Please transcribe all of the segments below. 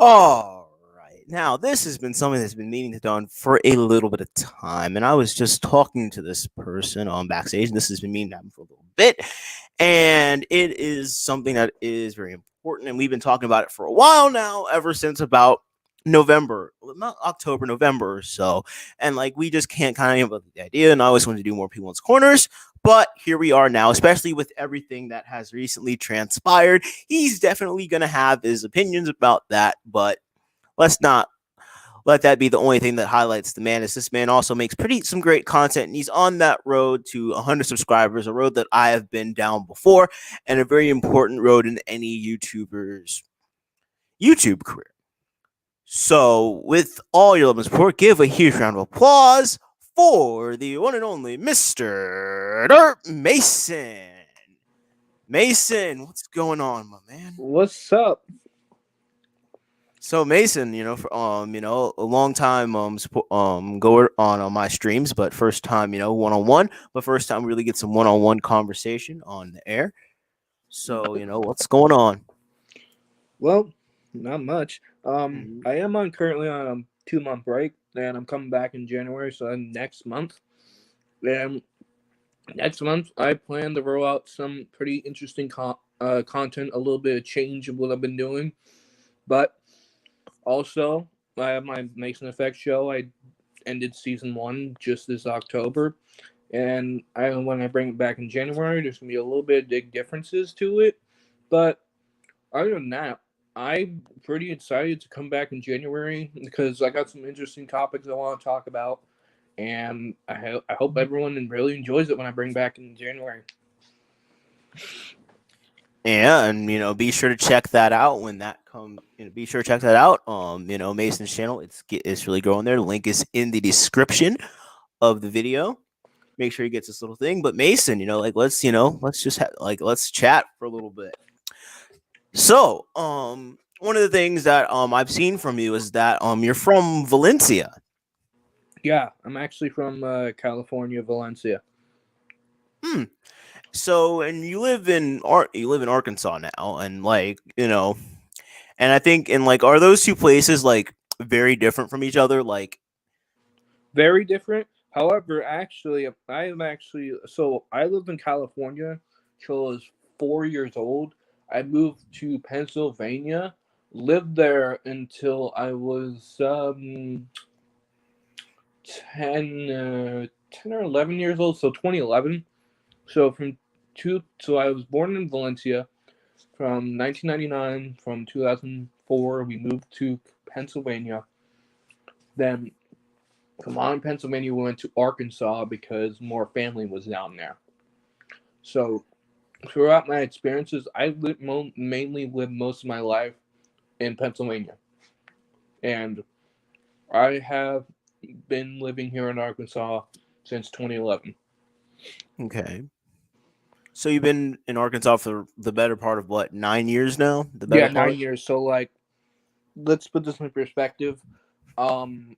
All right. Now, this has been something that's been needing to done for a little bit of time, and I was just talking to this person on backstage, and this has been meaning to happen for a little bit, and it is something that is very important, and we've been talking about it for a while now, ever since about November, not October, November or so, and like we just can't kind of get the idea, and I always wanted to do more P1's Corners. But here we are now, especially with everything that has recently transpired. He's definitely going to have his opinions about that, but let's not let that be the only thing that highlights the man. Is this man also makes some great content, and he's on that road to 100 subscribers, a road that I have been down before, and a very important road in any YouTuber's YouTube career. So, with all your love and support, give a huge round of applause for the one and only Mrderp Mason. Mason, what's going on, my man? What's up? So Mason, a long time goer on my streams, but first time, one on one, but first time we really get some one on one conversation on the air. So, what's going on? Well, not much. Mhm. I am currently on a 2 month break, and I'm coming back in January. So then next month, and next month I plan to roll out some pretty interesting content, a little bit of change of what I've been doing, but also I have my Mason Effect show. I ended season 1 just this October, and when I bring it back in January, there's gonna be a little bit of big differences to it, but other than that, I'm pretty excited to come back in January because I got some interesting topics I want to talk about, and I hope everyone really enjoys it when I bring back in January. Yeah, and be sure to check that out when that comes. Be sure to check that out. Mason's channel. It's really growing there. The link is in the description of the video. Make sure he gets this little thing. But Mason, let's just let's chat for a little bit. So, one of the things that I've seen from you is that you're from Valencia. Yeah, I'm actually from California, Valencia. Hmm. So, and you live in Arkansas now, and and I think and are those two places very different from each other? Very different. However, actually, I lived in California till I was 4 years old. I moved to Pennsylvania, lived there until I was 10 or 11 years old, so 2011. So I was born in Valencia from 1999. From 2004, we moved to Pennsylvania. Then from on Pennsylvania, we went to Arkansas because more family was down there. So throughout my experiences, mainly lived most of my life in Pennsylvania, and I have been living here in Arkansas since 2011. Okay. So you've been in Arkansas for the better part of what, 9 years now? The better Yeah, part. 9 years. So let's put this in perspective. Um,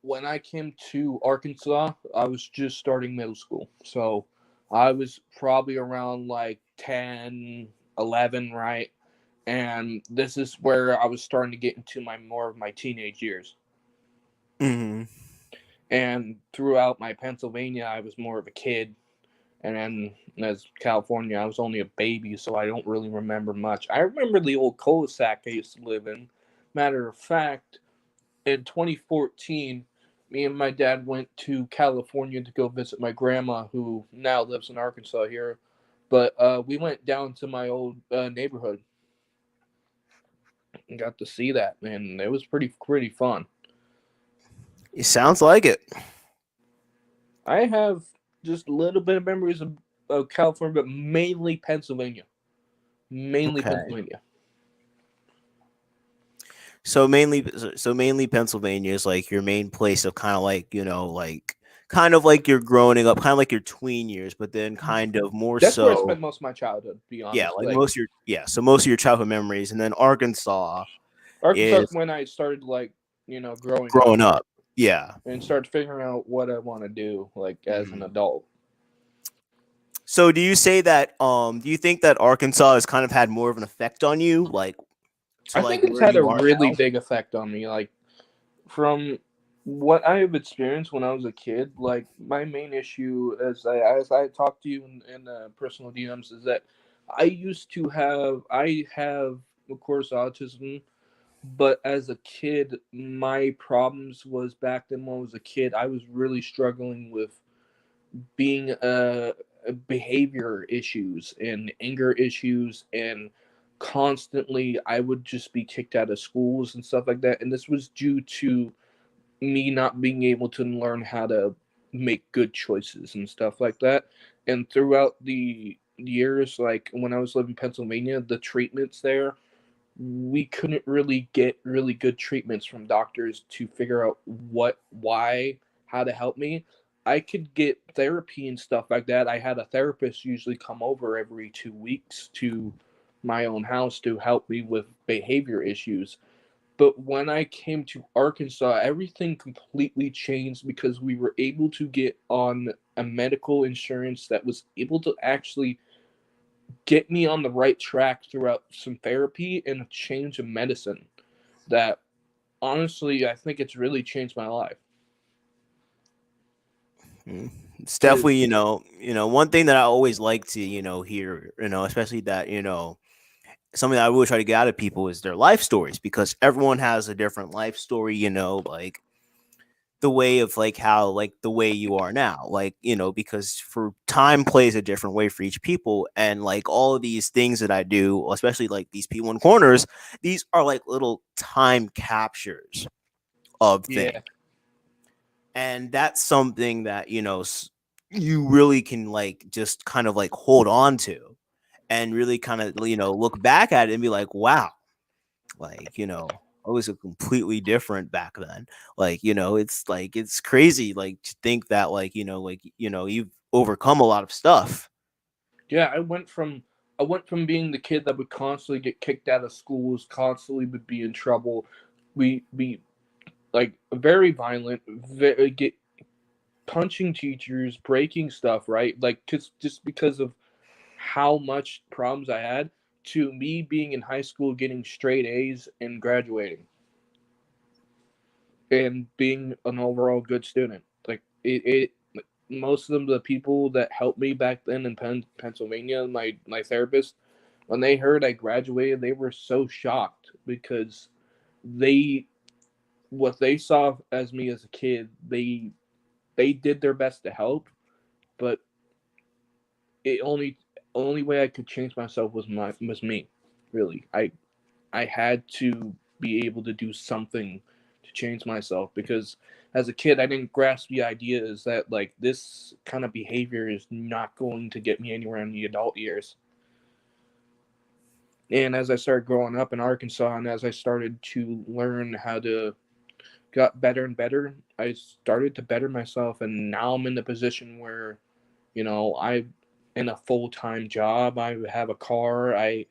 when I came to Arkansas, I was just starting middle school. So I was probably around 10, 11, right? And this is where I was starting to get into my more of my teenage years. Hmm. And throughout my Pennsylvania, I was more of a kid. And then as California, I was only a baby, so I don't really remember much. I remember the old cul-de-sac I used to live in. Matter of fact, in 2014, me and my dad went to California to go visit my grandma, who now lives in Arkansas here. But we went down to my old neighborhood and got to see that, and it was pretty fun. It sounds like it. I have just a little bit of memories of California, but mainly Pennsylvania. Mainly Okay. Pennsylvania. So mainly Pennsylvania is like your main place of kind of like you're growing up, kind of like your tween years, but then kind of more That's where I so, spent most of my childhood, to be yeah, honest. like most of your childhood memories, and then Arkansas Arkansas is is when I started growing up growing up. Yeah. and started figuring out what I want to do as an Mhm. adult. So do you say that do you think that Arkansas has kind of had more of an effect on you? to I like think it's where had a you are really now? big effect on me. Like from what I have experienced when I was a kid, like my main issue, as I talked to you in personal DMs, is that I have of course autism, but as a kid, my problems was back then when I was a kid, I was really struggling with being behavior issues and anger issues, and constantly I would just be kicked out of schools and stuff like that, and this was due to me not being able to learn how to make good choices and stuff like that. And throughout the years, like when I was living in Pennsylvania, the treatments there, we couldn't really get really good treatments from doctors to figure out why, how to help me. I could get therapy and stuff like that. I had a therapist usually come over every 2 weeks to my own house to help me with behavior issues. But when I came to Arkansas, everything completely changed because we were able to get on a medical insurance that was able to actually get me on the right track throughout some therapy and a change of medicine that honestly I think it's really changed my life. Mm. It's It, definitely, one thing that I always like to, hear, especially that, something that I really try to get out of people is their life stories because everyone has a different life story, like the way of like how like the way you are now, like, because for time plays a different way for each people. And like all of these things that I do, especially like these P1 corners, these are like little time captures of yeah. things. And that's something that, you really can like just kind of like hold on to and really kind of, look back at it and be like, wow, like, I was a completely different back then. Like, it's like it's crazy like to think that like, you've overcome a lot of stuff. Yeah, I went from being the kid that would constantly get kicked out of schools, constantly would be in trouble, we be like very violent, get punching teachers, breaking stuff, right? Like just because of how much problems I had, to me being in high school getting straight A's and graduating and being an overall good student. Like it most of them, the people that helped me back then in Pennsylvania, my therapist, when they heard I graduated, they were so shocked because they what they saw as me as a kid, they did their best to help, but it only way I could change myself was me. Really, I had to be able to do something to change myself because as a kid I didn't grasp the idea is that like this kind of behavior is not going to get me anywhere in the adult years. And as I started growing up in Arkansas and as I started to learn how to got better and better, I started to better myself and now I'm in the position where, I in a full-time job, I have a car, I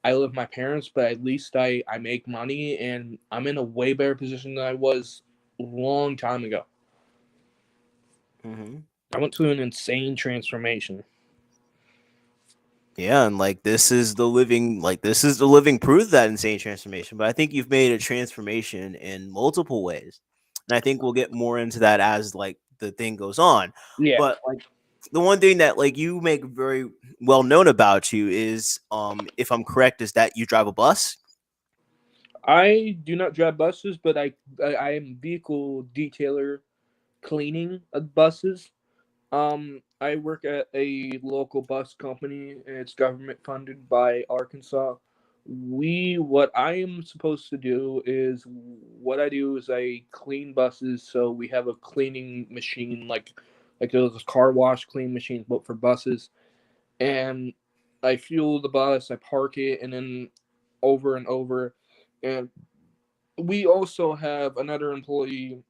live with my parents, but at least I make money and I'm in a way better position than I was a long time ago. Hmm. I went through an insane transformation. Yeah, and this is the living proof of that insane transformation. But I think you've made a transformation in multiple ways, and I think we'll get more into that as like the thing goes on. Yeah. But like the one thing that like you make very well known about you is, if I'm correct, is that you drive a bus. I do not drive buses, but I am vehicle detailer cleaning of buses. I work at a local bus company. It's government funded by Arkansas. What I am supposed to do is what I do is I clean buses. So we have a cleaning machine, like those car wash clean machines, but for buses. And I fuel the bus, I park it, and then over and over. And we also have another employee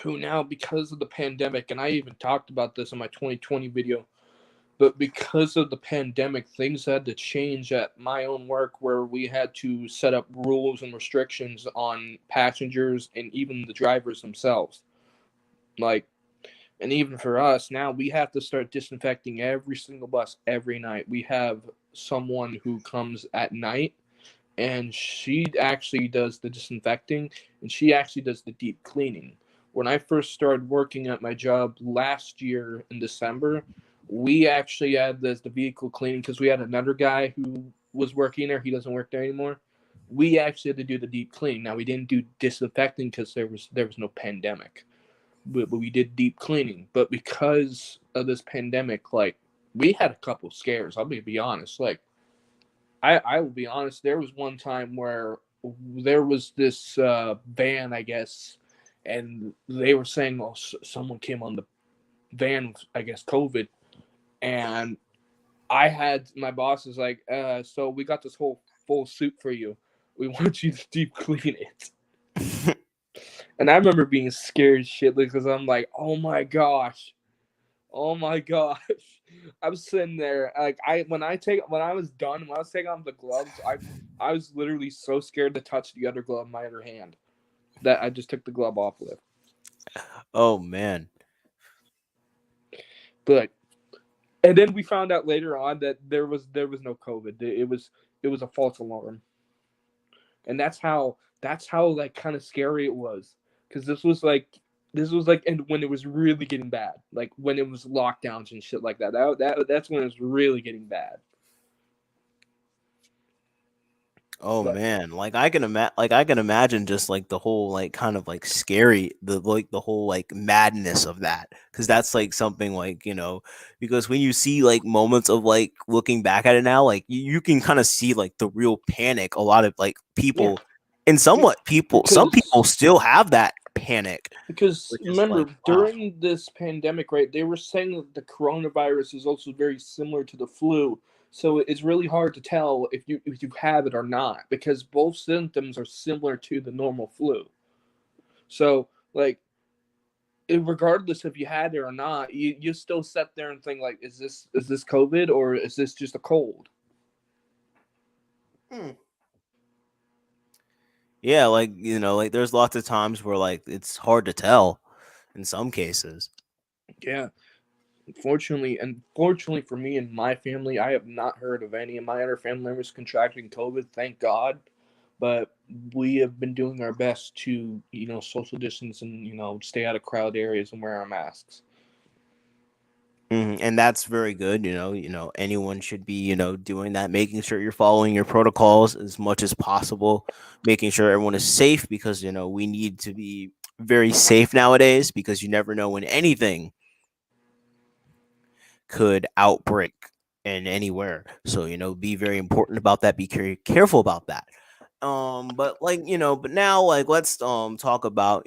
who now, because of the pandemic, and I even talked about this in my 2020 video, but because of the pandemic, things had to change at my own work where we had to set up rules and restrictions on passengers and even the drivers themselves. Like, and even for us now, we have to start disinfecting every single bus every night. We have someone who comes at night and she actually does the disinfecting, and she actually does the deep cleaning. When I first started working at my job last year in December, we actually had the vehicle cleaning because we had another guy who was working there. He doesn't work there anymore. We actually had to do the deep cleaning. Now we didn't do disinfecting because there was no pandemic, but we did deep cleaning. But because of this pandemic, like we had a couple scares. I'll be honest. Like I will be honest. There was one time where there was this van, I guess, and they were saying, "Oh, someone came on the van with, I guess, COVID," and I had my boss is like, "So we got this whole full suit for you. We want you to deep clean it." And I remember being scared shitless because I'm like, "Oh my gosh." Oh my gosh. I was sitting there like when I was done, when I was taking off the gloves, I was literally so scared to touch the other glove in my other hand that I just took the glove off with. Oh man. But and then we found out later on that there was no COVID. It was a false alarm. And that's how like kind of scary it was, cuz this was like and when it was really getting bad, like when it was lockdowns and shit like that. That's when it was really getting bad. Oh But man, I can imagine just like the whole like kind of like scary the whole like madness of that, because that's like something like, because when you see like moments of like looking back at it now, like you can kind of see like the real panic a lot of like yeah, people, and somewhat people some because people still have that panic, which is remember like wow. during this pandemic, right, they were saying that the coronavirus is also very similar to the flu, so it's really hard to tell if you have it or not because both symptoms are similar to the normal flu. So like regardless if you had it or not, you still sit there and think like, is this COVID or is this just a cold? Hmm. Yeah, like like there's lots of times where like it's hard to tell in some cases. Yeah. Unfortunately for me and my family, I have not heard of any of my other family members contracting COVID, thank God. But we have been doing our best to, social distance and, stay out of crowd areas and wear our masks. And that's very good. Anyone should be, doing that, making sure you're following your protocols as much as possible, making sure everyone is safe because, we need to be very safe nowadays because you never know when anything could outbreak in anywhere. So, be very important about that. Be careful about that. But like, but now like talk about,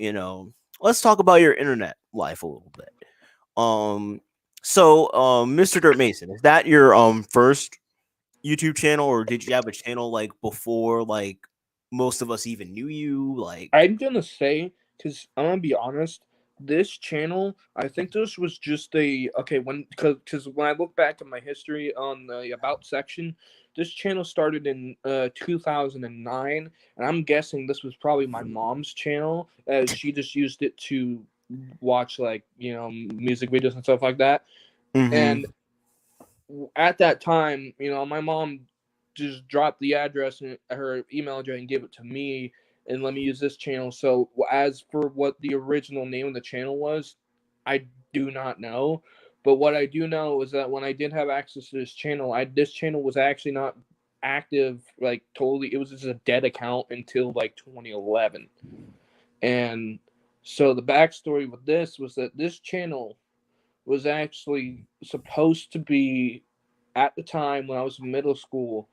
let's talk about your internet life a little bit. Um, Mr. Dirt Mason, is that your first YouTube channel, or did you have a channel like before like most of us even knew you? Like, I'm gonna say, because I'm gonna be honest, this channel, I think this was just a okay when because when I look back at my history on the about section, this channel started in 2009, and I'm guessing this was probably my mom's channel, as she just used it to watch like music videos and stuff like that. And mm-hmm. at that time, my mom just dropped the address and her email address and gave it to me and let me use this channel. So as for what the original name of the channel was, I do not know. But what I do know is that when I did have access to this channel was actually not active like totally. It was just a dead account until like 2011. And so the backstory with this was that this channel was actually supposed to be at the time when I was in middle school.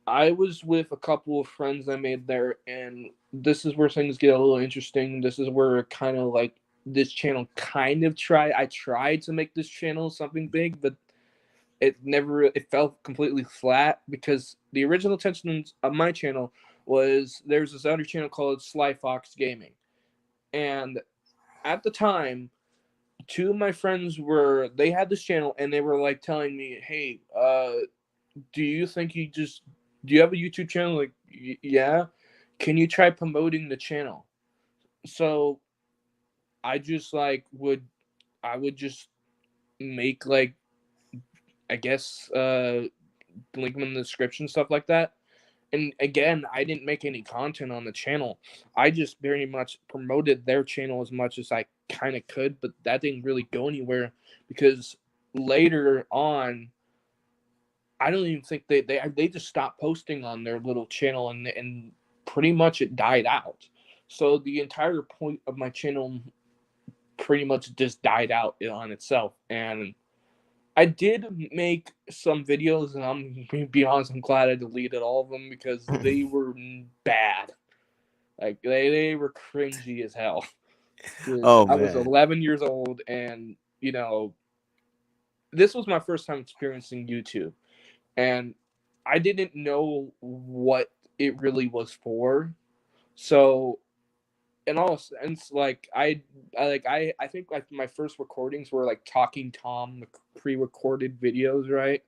I was with a couple of friends I made there, and this is where things get a little interesting. This is where kind of like this channel kind of I tried to make this channel something big, but it fell completely flat because the original intention of my channel was there's this other channel called Sly Fox Gaming. And at the time, two of my friends they had this channel and they were like telling me, "Hey, do you think do you have a YouTube channel?" Like, yeah. Can you try promoting the channel? So I just like I would just make I guess link them in the description, stuff like that. And again, I didn't make any content on the channel. I just very much promoted their channel as much as I kind of could, but that didn't really go anywhere because later on, I don't even think they just stopped posting on their little channel, and pretty much it died out. So the entire point of my channel pretty much just died out on itself. And I did make some videos, and I'm to be honest, I'm glad I deleted all of them because they were bad. Like they were cringy as hell. Because Oh I was man. 11 years old, and this was my first time experiencing YouTube, and I didn't know what it really was for. So in all sense, like I think like my first recordings were like Talking Tom, the pre-recorded videos, right?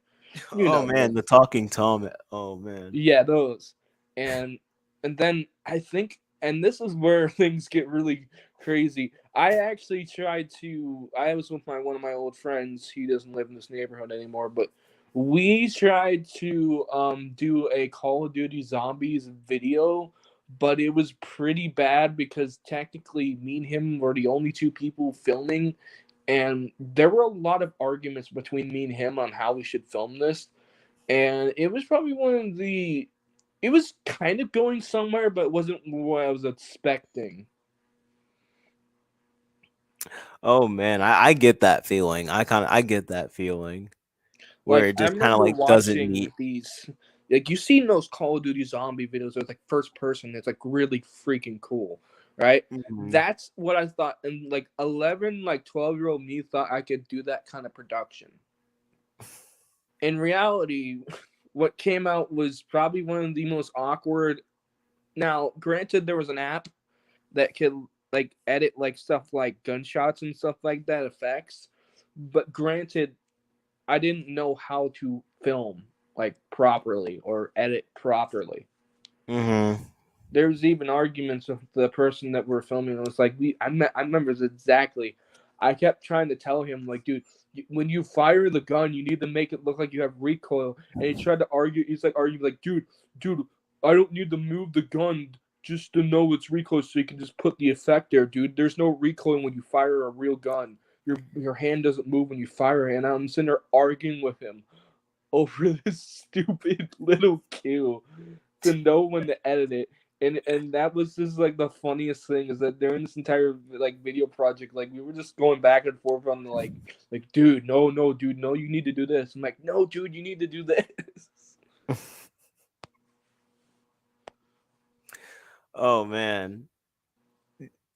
You Oh know man, those. the talking Tom. Oh man. Yeah, those. And and then I think, and this is where things get really crazy. I actually tried to. I was with my one of my old friends. He doesn't live in this neighborhood anymore, but we tried to do a Call of Duty Zombies video, but it was pretty bad because technically me and him were the only two people filming, and there were a lot of arguments between me and him on how we should film this, and it was probably one of the, it was kind of going somewhere, but it wasn't what I was expecting. Oh man, I get that feeling. I get that feeling where Like it I just kind of remember like doesn't meet. watching these, like you seen those Call of Duty zombie videos. It's like first person. It's like really freaking cool, right? Mhm. That's what I thought. And like 11, like 12-year-old me thought I could do that kind of production. In reality, what came out was probably one of the most awkward. Now, granted, there was an app that could like edit like stuff like gunshots and stuff like that effects. But granted, I didn't know how to film like properly or edit properly. Mhm. There's even arguments with the person that we're filming. It was like I remember this exactly. I kept trying to tell him like, dude, when you fire the gun, you need to make it look like you have recoil. And he tried to argue. He's like, arguing like, dude, I don't need to move the gun just to know it's recoil, so you can just put the effect there, dude. There's no recoil when you fire a real gun. Your hand doesn't move when you fire it. And I'm sitting there arguing with him over this stupid little cue to know when to edit it. And that was just like the funniest thing is that during this entire like video project, like we were just going back and forth on the like dude, no, dude, no, you need to do this. I'm like, no, dude, you need to do this. Oh man.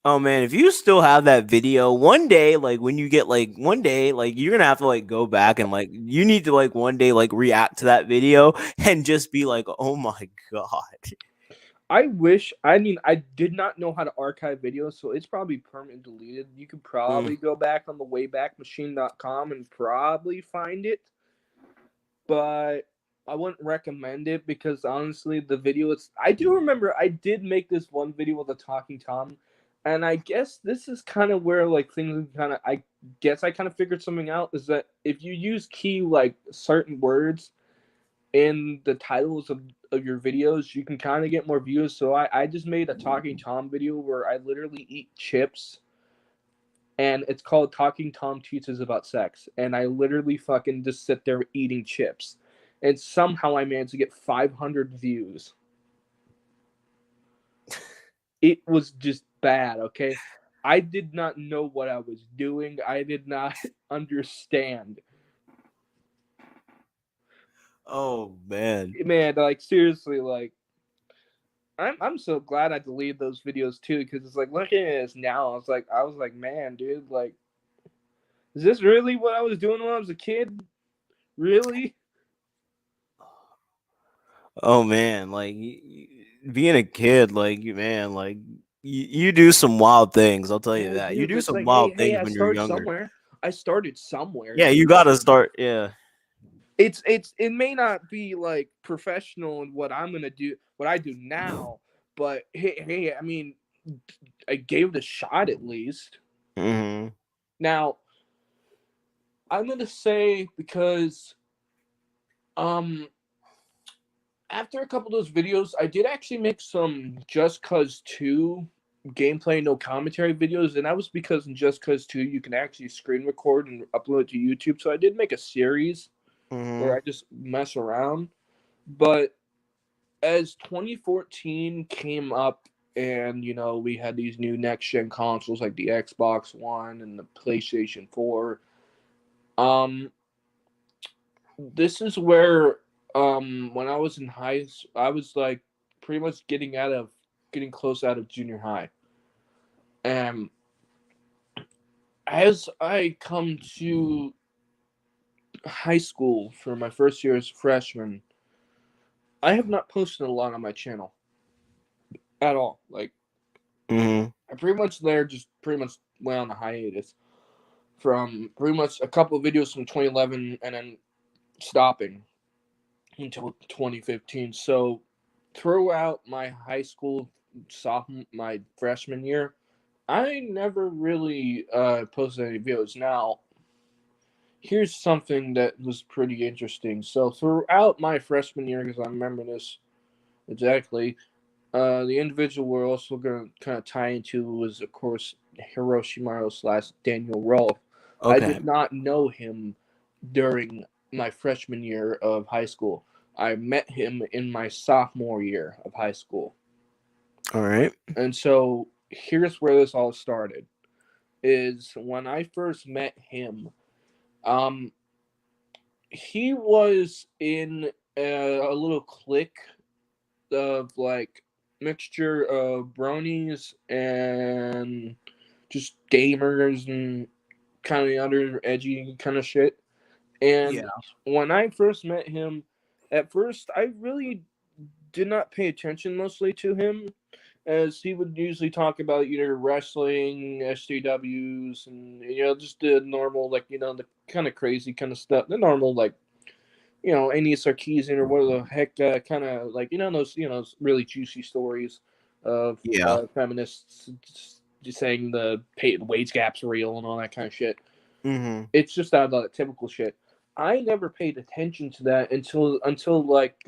Oh man, if you still have that video, one day, like when you get like one day, like you're gonna have to like go back and like you need to like one day like react to that video and just be like, oh my god. I wish, I mean, I did not know how to archive videos, so it's probably permanently deleted. You could Mm, probably go back on the waybackmachine.com and probably find it, but I wouldn't recommend it because honestly, the video it's. I do remember I did make this one video with a talking Tom, and I guess this is kind of where like things kind of. I guess I kind of figured something out is that if you use key like certain words in the titles of your videos, you can kind of get more views. So I just made a talking Tom video where I literally eat chips, and it's called Talking Tom Teaches About Sex. And I literally fucking just sit there eating chips. And somehow I managed to get 500 views. It was just bad, okay? I did not know what I was doing. I did not understand. oh man. Man, like seriously, like I'm so glad I deleted those videos too, because it's like looking at this now, I was like, man, dude, like, is this really what I was doing when I was a kid? Really? Oh man, like being a kid, like you man, like you do some wild things. I'll tell you Yeah, that. You dude, do but it's some like, hey, wild hey, things I when you're started younger. somewhere. I started somewhere, Yeah, you dude. gotta start. Yeah. It may not be like professional in what I'm gonna do, what I do now, but hey, I mean, I gave it a shot at least. Hmm. Now, I'm gonna say because um after a couple of those videos, I did actually make some Just Cause 2 gameplay, no commentary videos, and that was because in Just Cause 2 you can actually screen record and upload it to YouTube. So I did make a series where Mm-hmm. I just mess around. But as 2014 came up and we had these new next gen consoles like the Xbox One and the PlayStation 4, um this is where when I was in I was like pretty much getting close out of junior high. And as I come to high school for my first year as a freshman, I have not posted a lot on my channel at all. Like, Mm-hmm. I pretty much just pretty much went on a hiatus from pretty much a couple of videos from 2011 and then stopping until 2015. So throughout my high school my freshman year, I never really posted any videos. Now, here's something that was pretty interesting. So throughout my freshman year, because I remember this exactly, the individual we're also going to kind of tie into was, of course, Hiroshimaru / Daniel Rolfe. I Okay. did not know him during my freshman year of high school. I met him in my sophomore year of high school. All right. And so here's where this all started. Is when I first met him, um, he was in a little clique of like mixture of bronies and just gamers and kind of other edgy kind of shit. Yeah. And when I first met him, at first I really did not pay attention mostly to him, as he would usually talk about either wrestling, SJWs, and just the normal, like, the kind of crazy kind of stuff, the normal, like, Andy Sarkeesian or what the heck, kind of like, those, really juicy stories of Yeah. feminists just saying the pay wage gap's real and all that kind of shit. Mm-hmm. It's just that typical shit. I never paid attention to that until like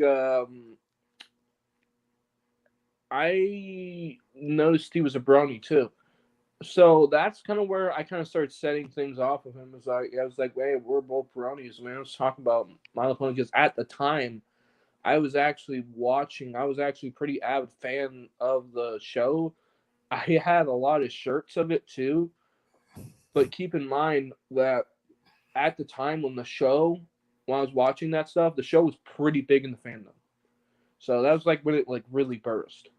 I noticed he was a brony too. So that's kind of where I kind of started setting things off of him. I was like, hey, we're both bronies, man. Let's talk about My Little Pony, because at the time I was actually watching. I was actually a pretty avid fan of the show. I had a lot of shirts of it too. But keep in mind that at the time when I was watching that stuff, the show was pretty big in the fandom. So that was like when it like really burst.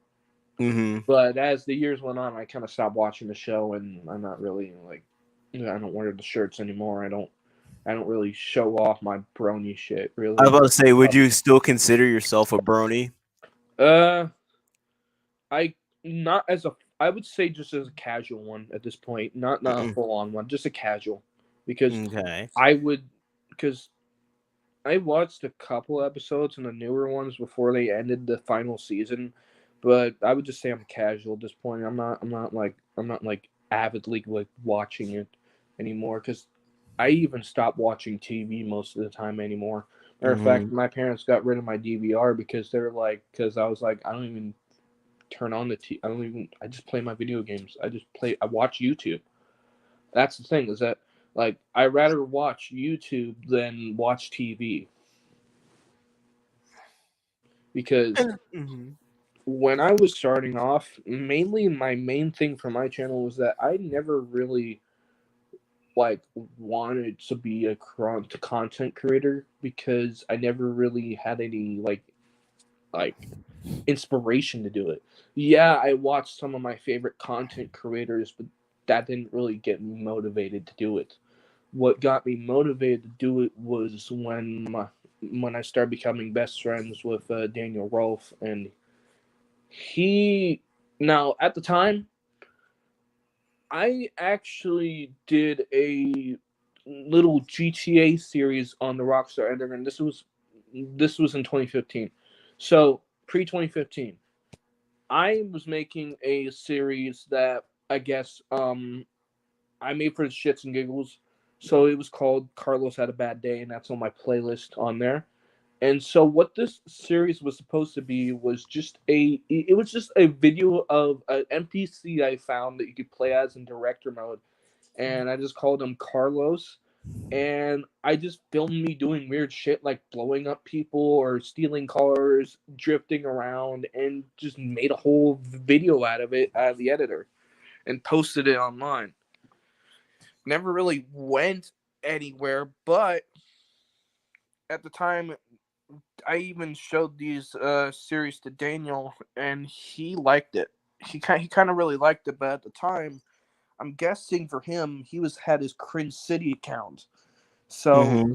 Mm-hmm. But as the years went on, I kind of stopped watching the show, and I'm not really like, I don't wear the shirts anymore. I don't really show off my brony shit I was really. about to say, would you still consider yourself a brony? Uh, I not as a I would say just as a casual one at this point, not a full on one, just a casual, because Okay. I would because I watched a couple episodes and the newer ones before they ended the final season, but I would just say I'm casual at this point. I'm not like avidly like watching it anymore, because I even stopped watching TV most of the time anymore. Matter of Mm-hmm. fact, my parents got rid of my DVR because they're like, because I was like, I don't even turn on the TV. I just play my video games. I watch YouTube. That's the thing, is that like I rather watch YouTube than watch TV, because Mm-hmm. when I was starting off, mainly my main thing for my channel was that I never really like wanted to be a content creator, because I never really had any like inspiration to do it. Yeah, I watched some of my favorite content creators, but that didn't really get me motivated to do it. What got me motivated to do it was when I started becoming best friends with Daniel Rolfe, and he now at the time I actually did a little GTA series on the Rockstar Underground. This was in 2015, so pre 2015. I was making a series that I guess I made for the shits and giggles. So it was called Carlos Had a Bad Day, and that's on my playlist on there. And so what this series was supposed to be was just a video of an NPC I found that you could play as in director mode, and I just called him Carlos, and I just filmed me doing weird shit like blowing up people or stealing cars, drifting around, and just made a whole video out of it out of the editor and posted it online. Never really went anywhere, but at the time I even showed these series to Daniel, and he liked it. He kind of really liked it, but at the time, I'm guessing for him, he was had his Cringe City account. So Mm-hmm.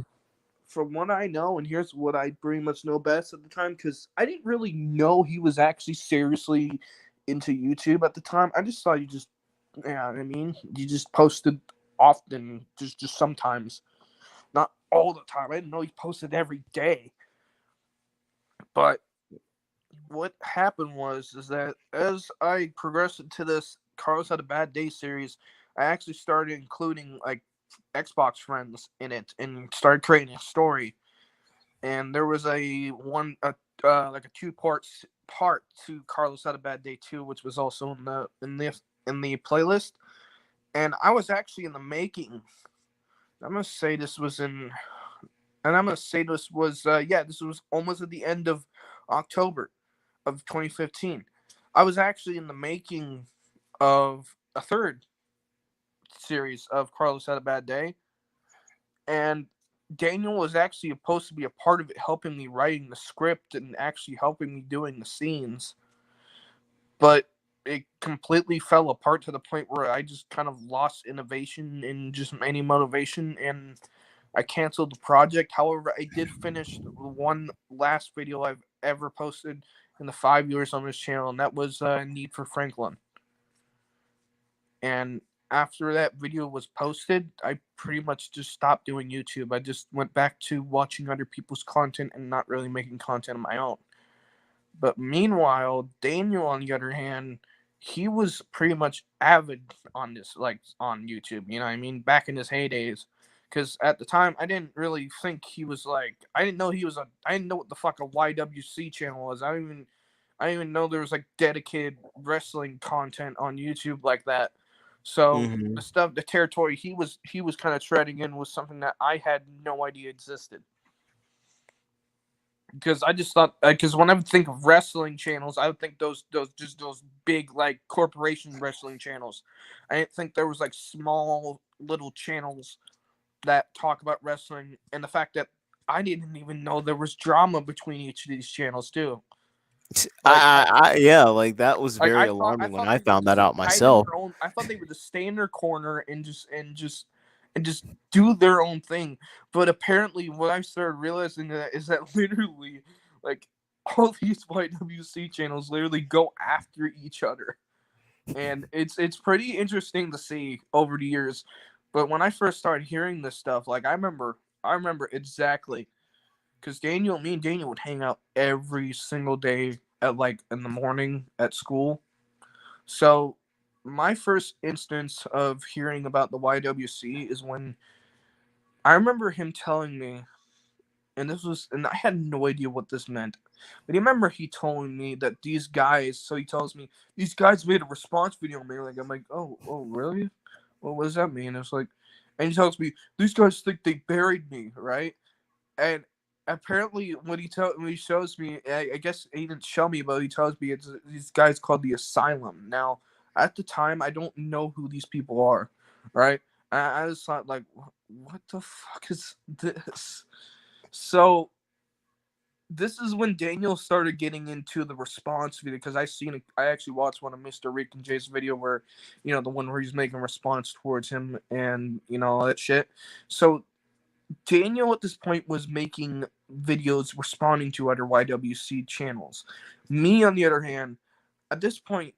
from what I know, and here's what I pretty much know best at the time, because I didn't really know he was actually seriously into YouTube at the time. I just thought yeah, I mean, you just posted often, just sometimes, not all the time. I didn't know he posted every day, but what happened was is that as I progressed into this Carlos Had a Bad Day series, I actually started including like Xbox friends in it and started creating a story. And there was like a part to Carlos Had a Bad Day 2, which was also in the playlist. And I was actually in the making. I'm gonna say this was in, and I'm gonna say this was this was almost at the end of October of 2015. I was actually in the making of a third series of Carlos Had a Bad Day, and Daniel was actually supposed to be a part of it, helping me writing the script and actually helping me doing the scenes. But it completely fell apart to the point where I just kind of lost innovation and just any motivation, and I canceled the project. However, I did finish one last video I've ever posted in the 5 years on this channel, and that was Need for Franklin. And after that video was posted, I pretty much just stopped doing YouTube. I just went back to watching other people's content and not really making content of my own. But meanwhile, Daniel, on the other hand, he was pretty much avid on this, like on YouTube. You know what I mean? Back in his heydays. Because at the time, I didn't really think he was like, I didn't know he was I didn't know what the fuck a YWC channel was. I didn't even know there was like dedicated wrestling content on YouTube like that. So Mm-hmm. the territory he was kind of treading in was something that I had no idea existed. Because I just thought, because when I would think of wrestling channels, I would think those big like corporation wrestling channels. I didn't think there was like small little channels that talk about wrestling, and the fact that I didn't even know there was drama between each of these channels too. Like Yeah, like that was Like very I alarming when thought I they would found that just out hide in myself. their own. I thought they would just stay in their corner and just do their own thing. But apparently, what I started realizing that is that literally, like all these YWC channels literally go after each other, and it's pretty interesting to see over the years. But when I first started hearing this stuff, like I remember exactly because me and Daniel would hang out every single day at like in the morning at school. So my first instance of hearing about the YWC is when I remember him telling me, and I had no idea what this meant, but I remember he told me that these guys. So he tells me these guys made a response video on me. Like I'm like, oh, really? Well, what does that mean? It's like, and he tells me these guys think they buried me, right? And apparently, when he shows me, I guess he didn't show me, but he tells me it's these guys called the Asylum. Now, at the time, I don't know who these people are, right? I just thought like, what the fuck is this? So this is when Daniel started getting into the response video because I actually watched one of Mr. Rick and Jay's video where, the one where he's making a response towards him and all that shit. So Daniel at this point was making videos responding to other YWC channels. Me, on the other hand, at this point,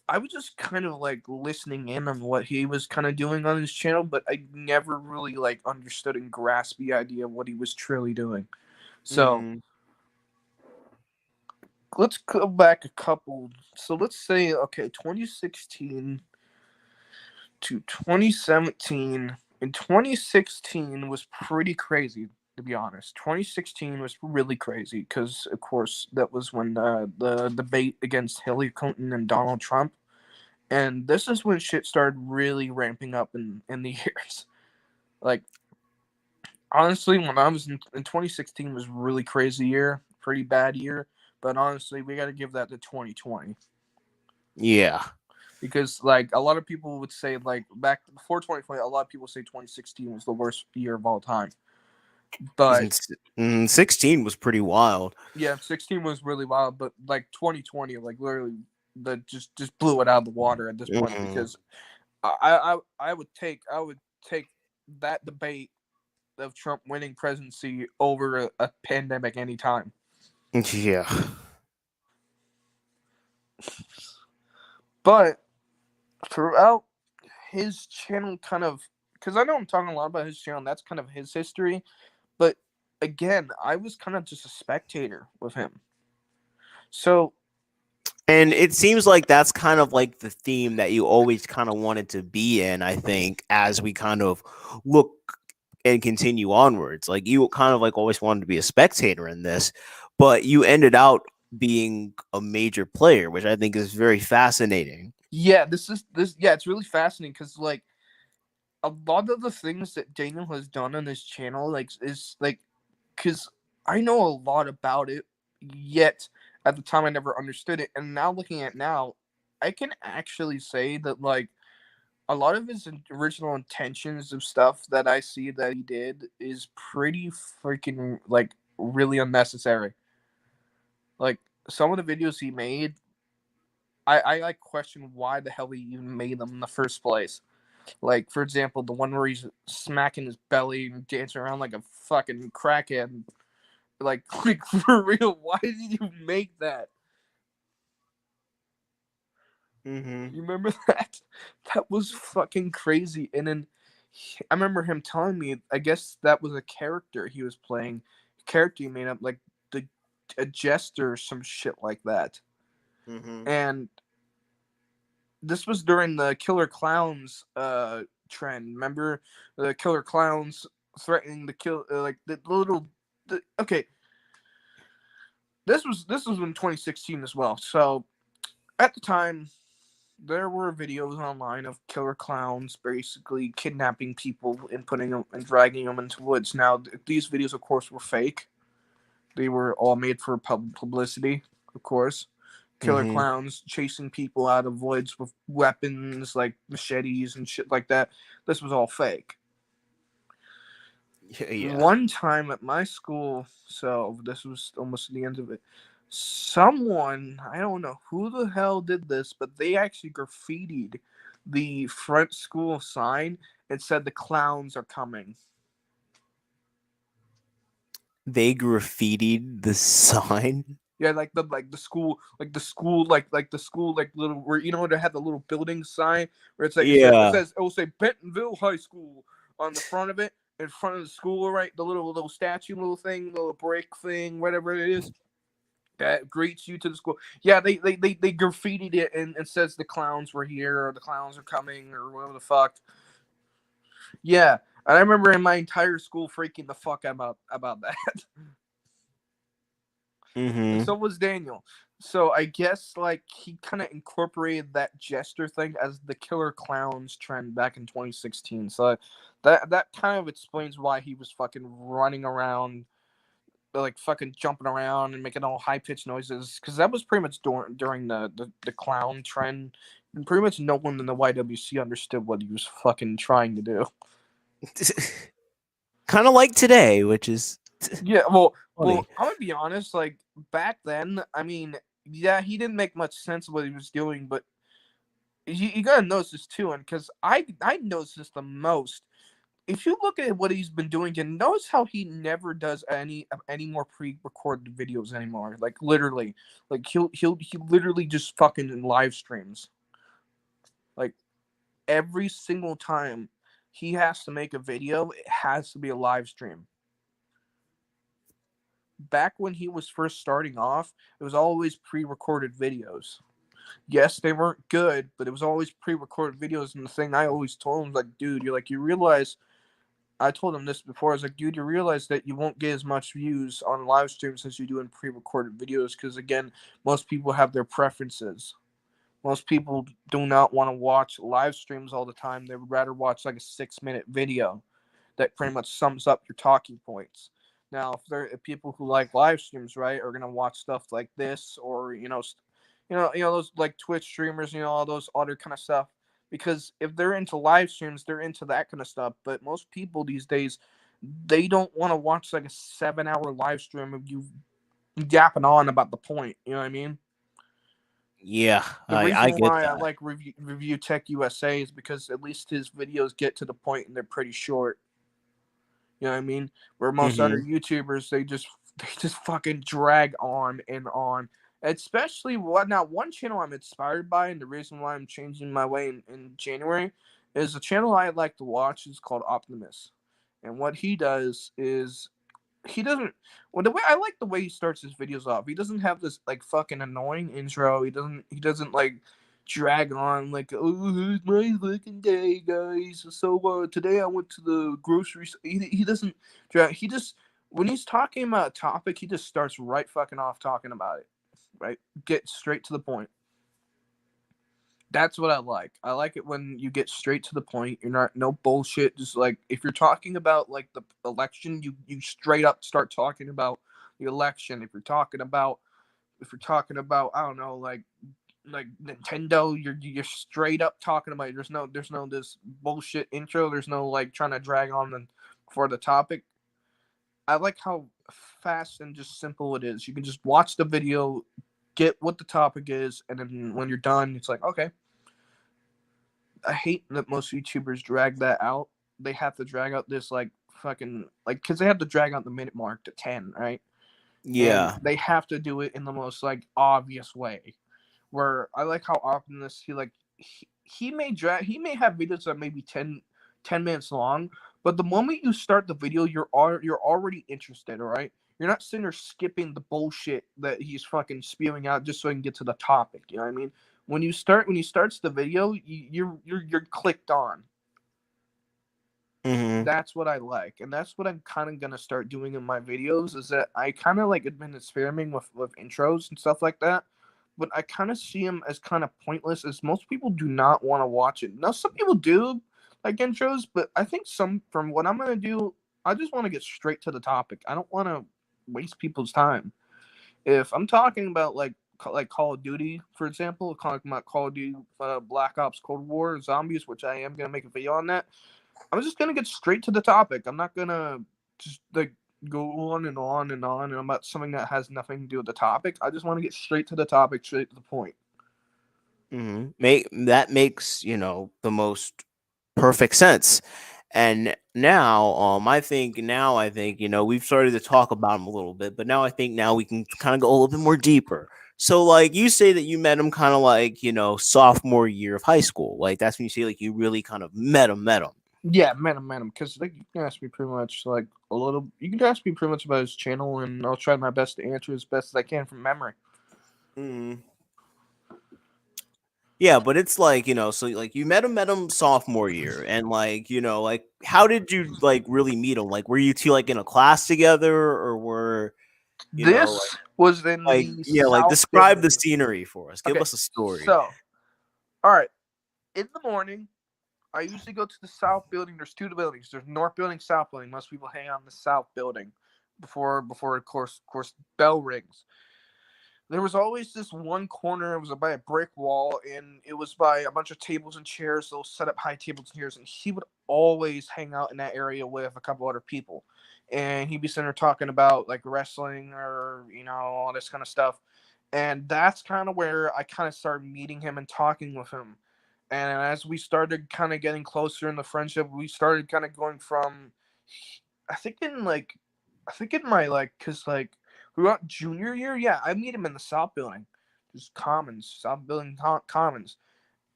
I was just kind of like listening in on what he was kind of doing on his channel, but I never really like understood and grasped the idea of what he was truly doing. So Mm-hmm. let's go back a couple. So let's say, okay, 2016 to 2017. And 2016 was pretty crazy. to be honest. 2016 was really crazy because, of course, that was when the debate against Hillary Clinton and Donald Trump. And this is when shit started really ramping up in the years. Like, honestly, when I was in 2016 was a really crazy year, pretty bad year. But honestly, we got to give that to 2020. Yeah. Because, like, a lot of people would say, like, back before 2020, a lot of people say 2016 was the worst year of all time. But 16 was pretty wild. yeah, 16 was really wild, but like 2020, like literally, that just blew it out of the water at this point. Because I would take that debate of Trump winning presidency over a pandemic anytime. Yeah. But throughout his channel, kind of, because I know I'm talking a lot about his channel, and that's kind of his history. But again, I was kind of just a spectator with him. So, and it seems like that's kind of like the theme that you always kind of wanted to be in, I think, as we kind of look and continue onwards. Like you kind of like always wanted to be a spectator in this, but you ended out being a major player, which I think is very fascinating. yeah, it's really fascinating because, like, a lot of the things that Daniel has done on his channel, like, is like, because I know a lot about it, yet at the time I never understood it, and now looking at it now, I can actually say that, like, a lot of his original intentions of stuff that I see that he did is pretty freaking, like, really unnecessary. Like, some of the videos he made, I like question why the hell he even made them in the first place. Like, for example, the one where he's smacking his belly and dancing around like a fucking crackhead. Like for real, why did you make that? Mm-hmm. You remember that? That was fucking crazy. And then I remember him telling me, I guess that was a character he was playing. A character he made up, like a jester or some shit like that. Mm-hmm. And this was during the Killer Clowns trend. Remember the Killer Clowns threatening to kill like the little okay. This was in 2016 as well. So at the time, there were videos online of killer clowns basically kidnapping people and putting them and dragging them into woods. Now, these videos, of course, were fake. They were all made for publicity, of course. Killer Mm-hmm. clowns chasing people out of woods with weapons like machetes and shit like that. This was all fake. Yeah. One time at my school, so this was almost the end of it. Someone, I don't know who the hell did this, but they actually graffitied the front school sign and said the clowns are coming. They graffitied the sign. Yeah, like the school, like the school, like little where they had the little building sign where it's like Yeah. it will say Bentonville High School on the front of it, in front of the school, right? The little statue, little thing, little brick thing, whatever it is that greets you to the school. Yeah, they graffitied it and says the clowns were here or the clowns are coming or whatever the fuck. Yeah, and I remember in my entire school freaking the fuck about that. And Mm-hmm. so was Daniel. So I guess like he kind of incorporated that jester thing as the killer clowns trend back in 2016. So that kind of explains why he was fucking running around, like fucking jumping around and making all high pitched noises. Because that was pretty much during the clown trend. And pretty much no one in the YWC understood what he was fucking trying to do. Kind of like today, which is Yeah, well, funny. I'm gonna be honest. Like back then, I mean, yeah, he didn't make much sense of what he was doing, but you gotta notice this too, and because I noticed this the most. If you look at what he's been doing, you notice how he never does any more pre-recorded videos anymore. Like literally, like he literally just fucking live streams. Like every single time he has to make a video, it has to be a live stream. Back when he was first starting off, it was always pre-recorded videos. Yes, they weren't good, but it was always pre-recorded videos. And the thing I always told him was like, dude, you realize I told him this before. I was like, dude, you realize that you won't get as much views on live streams as you do in pre-recorded videos because, again, most people have their preferences. Most people do not want to watch live streams all the time. They would rather watch like a 6-minute video that pretty much sums up your talking points. Now, if people who like live streams, right, are gonna watch stuff like this, or those like Twitch streamers, all those other kind of stuff. Because if they're into live streams, they're into that kind of stuff. But most people these days, they don't want to watch like a 7-hour live stream of you yapping on about the point. You know what I mean? Yeah, The I reason get why I that. like Review Tech USA is because at least his videos get to the point and they're pretty short. You know what I mean? Where most other Hmm. YouTubers they just fucking drag on and on. Especially one channel I'm inspired by, and the reason why I'm changing my way in January is a channel I like to watch is called Optimus. And what he does is he doesn't well the way I like the way he starts his videos off. He doesn't have this like fucking annoying intro. He doesn't like drag on like, oh, it's my fucking day, guys. So today I went to the grocery store. He doesn't drag. He just when he's talking about a topic, he just starts right fucking off talking about it. Right? Get straight to the point. That's what I like. I like it when you get straight to the point. You're not no bullshit. Just like if you're talking about like the election, you straight up start talking about the election. If you're talking about I don't know like Nintendo, you're straight up talking about it. There's no this bullshit intro. There's no like trying to drag on for the topic. I like how fast and just simple it is. You can just watch the video, get what the topic is, and then when you're done, it's like okay. I hate that most YouTubers drag that out. They have to drag out this like fucking like because they have to drag out the minute mark to 10, right? And Yeah. they have to do it in the most like obvious way. Where I like how often he may have videos that may be 10 minutes long, but the moment you start the video, you're already interested, all right? You're not sitting there skipping the bullshit that he's fucking spewing out just so he can get to the topic. You know what I mean? When he starts the video, you're clicked on. Hmm. That's what I like, and that's what I'm kind of gonna start doing in my videos. Is that I kind of like have been experimenting with intros and stuff like that, but I kind of see them as kind of pointless, as most people do not want to watch it. Now, some people do like intros, but I think some from what I'm gonna do, I just want to get straight to the topic. I don't want to waste people's time. If I'm talking about like Call of Duty, for example, talking about Call of Duty, Black Ops Cold War, Zombies, which I am gonna make a video on that. I'm just gonna get straight to the topic. I'm not gonna just like go on and on and on and about something that has nothing to do with the topic. I just want to get straight to the topic, straight to the point. Make that makes the most perfect sense. And now, I think we've started to talk about him a little bit, but now I think now we can kind of go a little bit more deeper. So, like you say that you met him kind of like sophomore year of high school. Like that's when you say like you really kind of met him. Yeah, met him. Because like you can ask me pretty much like a little. You can ask me pretty much about his channel, and I'll try my best to answer as best as I can from memory. Mm. Yeah, but it's like, so like you met him sophomore year and like, like how did you like really meet him? Like were you two like in a class together or were, like This was in the yeah, like South describe the Building. scenery for us. Give Okay, us a story. so all right, in the morning, I usually go to the South Building. There's two buildings. There's North Building, South Building. Most people hang out in the South Building before of course bell rings. There was always this one corner. It was by a brick wall, and it was by a bunch of tables and chairs. They'll set up high tables and chairs, and he would always hang out in that area with a couple other people, and he'd be sitting there talking about like wrestling or all this kind of stuff. And that's kind of where I kind of started meeting him and talking with him. And as we started kind of getting closer in the friendship, we started kind of going from, I think in like, I think in my like, cause like throughout junior year, yeah, I meet him in the South Building, just Commons, South Building Commons,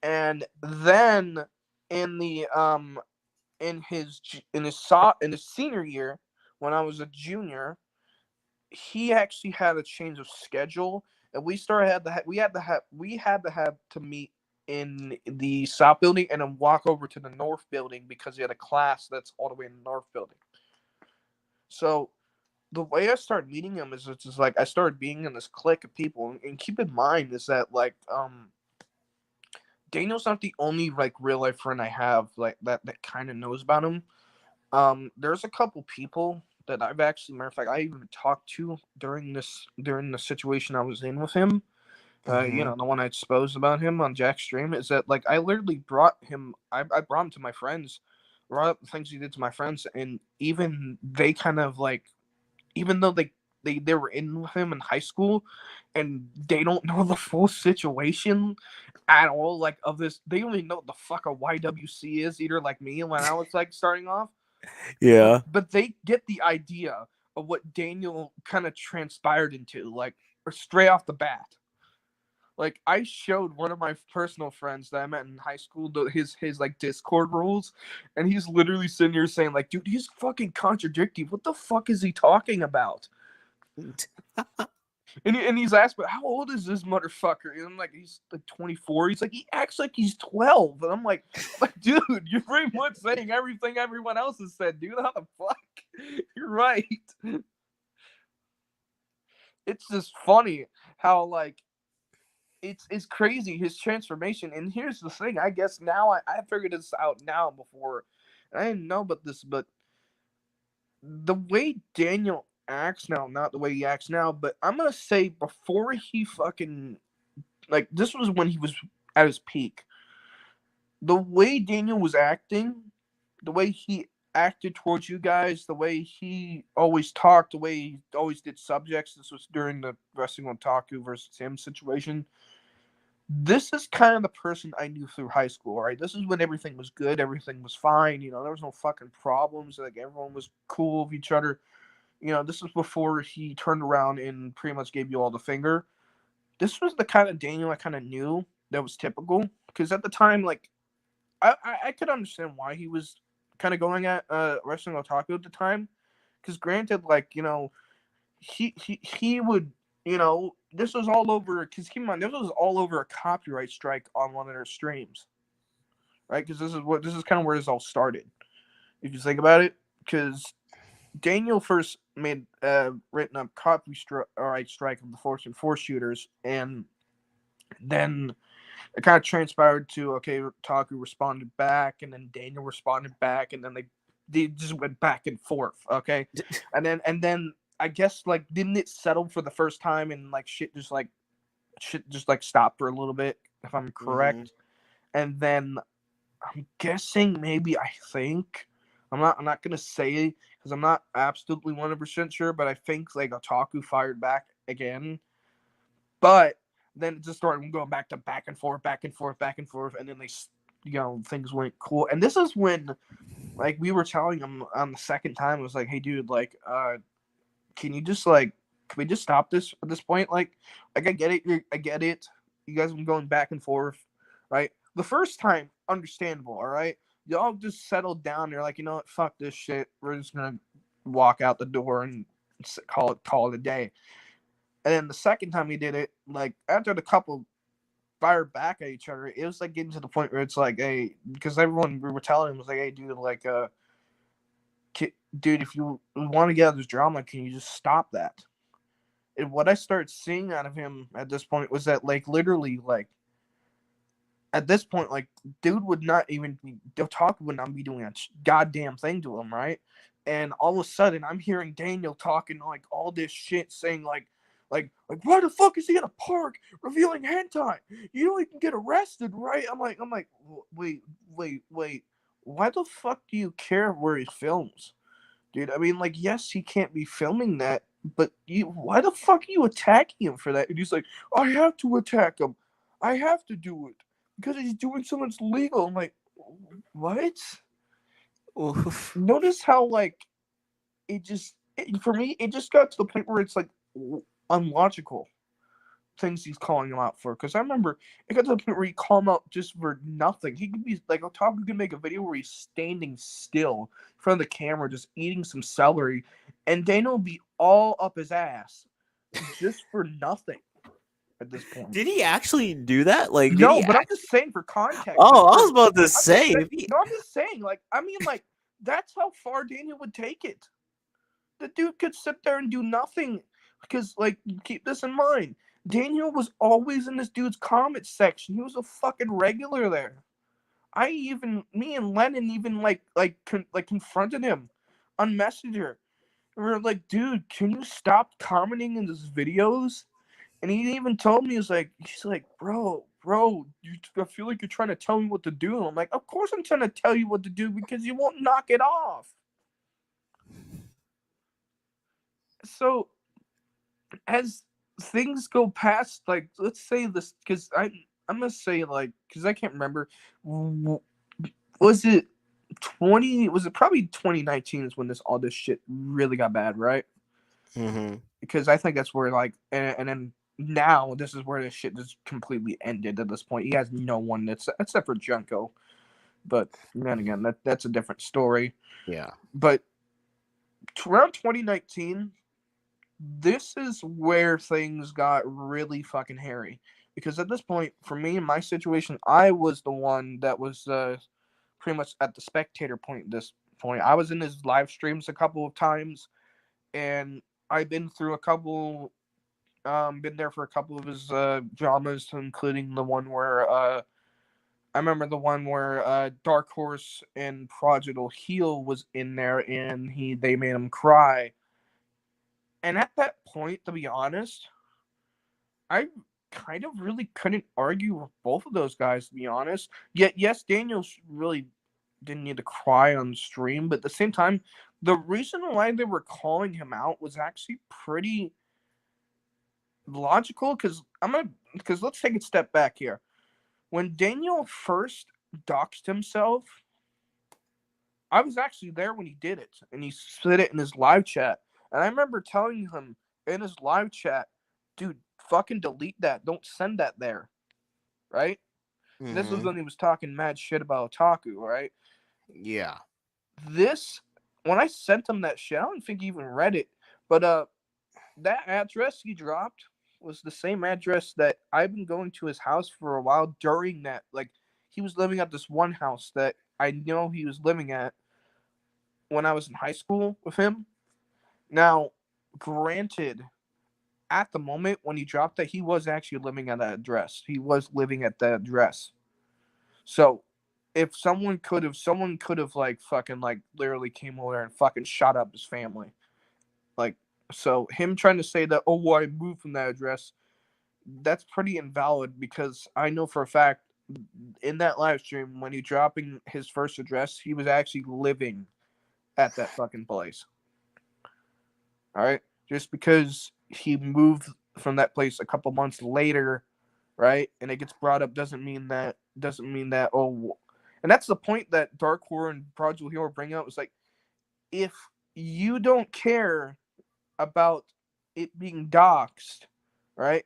and then in the in his senior year when I was a junior, he actually had a change of schedule, and we had to have to meet in the South building and then walk over to the North building because he had a class that's all the way in the North building. So the way I started meeting him is it's just like I started being in this clique of people, and keep in mind is that like Daniel's not the only like real life friend I have like that kind of knows about him. There's a couple people that I've actually, matter of fact, I even talked to during the situation I was in with him. Mm-hmm. The one I exposed about him on Jack's stream is that like I literally brought him. I brought him to my friends, brought up the things he did to my friends, and even they kind of like, even though they were in with him in high school, and they don't know the full situation at all. Like of this, they don't even know what the fuck a YWC is either. Like me when I was like starting off. Yeah. But they get the idea of what Daniel kind of transpired into, like straight off the bat. Like I showed one of my personal friends that I met in high school his like Discord rules, and he's literally sitting here saying like, "Dude, he's fucking contradicting. What the fuck is he talking about?" And he's asked, "But how old is this motherfucker?" And I'm like, "He's like 24." He's like, "He acts like he's 12." And I'm like, "Dude, you're pretty much saying everything everyone else has said, dude. How the fuck?" You're right. It's just funny how like it's crazy his transformation. And here's the thing, I guess now I figured this out now before. I didn't know about this, but the way Daniel acts now, not the way he acts now, but I'm gonna say before he fucking like this was when he was at his peak. The way Daniel was acting, the way he acted towards you guys, the way he always talked, the way he always did subjects. This was during the Wrestling Otaku versus him situation. This is kind of the person I knew through high school, right? This is when everything was good, everything was fine, there was no fucking problems, like everyone was cool with each other. This was before he turned around and pretty much gave you all the finger. This was the kind of Daniel I kind of knew that was typical, because at the time, like, I could understand why he was kind of going at Wrestling Otaku at the time, because granted, like, he would, this was all over, because keep in mind, this was all over a copyright strike on one of their streams, right? Because this is kind of where this all started, if you think about it, because Daniel first made written up copyright strike of the Force and Force shooters, and then it kind of transpired to, okay, Taku responded back, and then Daniel responded back, and then they just went back and forth, okay, and then I guess like didn't it settle for the first time, and like shit just like stopped for a little bit, if I'm Mm-hmm. correct, and then I'm guessing maybe I think I'm not gonna say because I'm not absolutely 100% sure, but I think like Otaku fired back again, but then it just started going back and forth, back and forth, back and forth, and then things went cool. And this is when like we were telling him on the second time, it was like, hey dude, like can you just like can we just stop this at this point? Like I get it, I get it. You guys have been going back and forth, right? The first time, understandable, all right? Y'all just settled down. You're like, you know what? Fuck this shit. We're just gonna walk out the door and call it a day. And then the second time he did it, like after the couple fired back at each other, it was like getting to the point where it's like, hey, because everyone we were telling him was like, hey, dude, like, dude, if you want to get out of this drama, can you just stop that? And what I started seeing out of him at this point was that, like, literally, like, at this point, like, dude would not even be, Otaku would not be doing a goddamn thing to him, right? And all of a sudden, I'm hearing Daniel talking like all this shit, saying like, why the fuck is he in a park revealing hentai? You know he can get arrested, right? I'm like, wait, why the fuck do you care where he films, dude? I mean, like, yes, he can't be filming that, but why the fuck are you attacking him for that? And he's like, I have to attack him. I have to do it because he's doing something that's legal. I'm like, what? Oof. Notice how like for me it just got to the point where it's like unlogical things he's calling him out for. Because I remember it got to the point where he called him out just for nothing. He could be like, Otaku could make a video where he's standing still in front of the camera, just eating some celery, and Dana will be all up his ass just for nothing. at this point. Did he actually do that? Like, did No, he? but I'm just saying for context. Oh, Like, I was for, about to I'm just say. saying, If he... no, I'm just saying. Like, I mean, like that's how far Daniel would take it. The dude could sit there and do nothing because, like, keep this in mind. Daniel was always in this dude's comment section. He was a fucking regular there. Me and Lennon even confronted him on Messenger. We were like, dude, can you stop commenting in his videos? And he even told me, he's like, bro, I feel like you're trying to tell me what to do. And I'm like, of course I'm trying to tell you what to do because you won't knock it off. So as things go past, like, let's say this, because I'm gonna say, like, because I can't remember, was it probably 2019 is when all this shit really got bad, right? Mm-hmm. Because I think that's where, like, and then now this is where this shit just completely ended at this point. He has no one except for Junko, but then again, that's a different story. Yeah. But around 2019, this is where things got really fucking hairy. Because at this point, for me, in my situation, I was the one that was pretty much at the spectator point at this point. I was in his live streams a couple of times, and I've been through been there for a couple of his dramas, including the one where I remember the one where Dark Horse and Prodigal Heel was in there, and they made him cry. And at that point, to be honest, I kind of really couldn't argue with both of those guys, to be honest. Yet, yes, Daniels really didn't need to cry on stream, but at the same time, the reason why they were calling him out was actually pretty logical. Because let's take a step back here. When Daniel first doxed himself, I was actually there when he did it, and he said it in his live chat. And I remember telling him in his live chat, dude, fucking delete that. Don't send that there. Right? And this was Mm-hmm. when he was talking mad shit about Otaku, right? Yeah. When I sent him that shit, I don't think he even read it. But that address he dropped was the same address that I've been going to his house for a while during that. Like, he was living at this one house that I know he was living at when I was in high school with him. Now, granted, at the moment when he dropped that, he was actually living at that address. He was living at that address. So, if someone could have like fucking like literally came over there and fucking shot up his family. Like, so him trying to say that, oh, well, I moved from that address, that's pretty invalid because I know for a fact in that live stream when he dropping his first address, he was actually living at that fucking place. All right, just because he moved from that place a couple months later, right, and it gets brought up doesn't mean that and that's the point that Dark Horror and Prodigal Hero bring up. It's like, if you don't care about it being doxxed, right?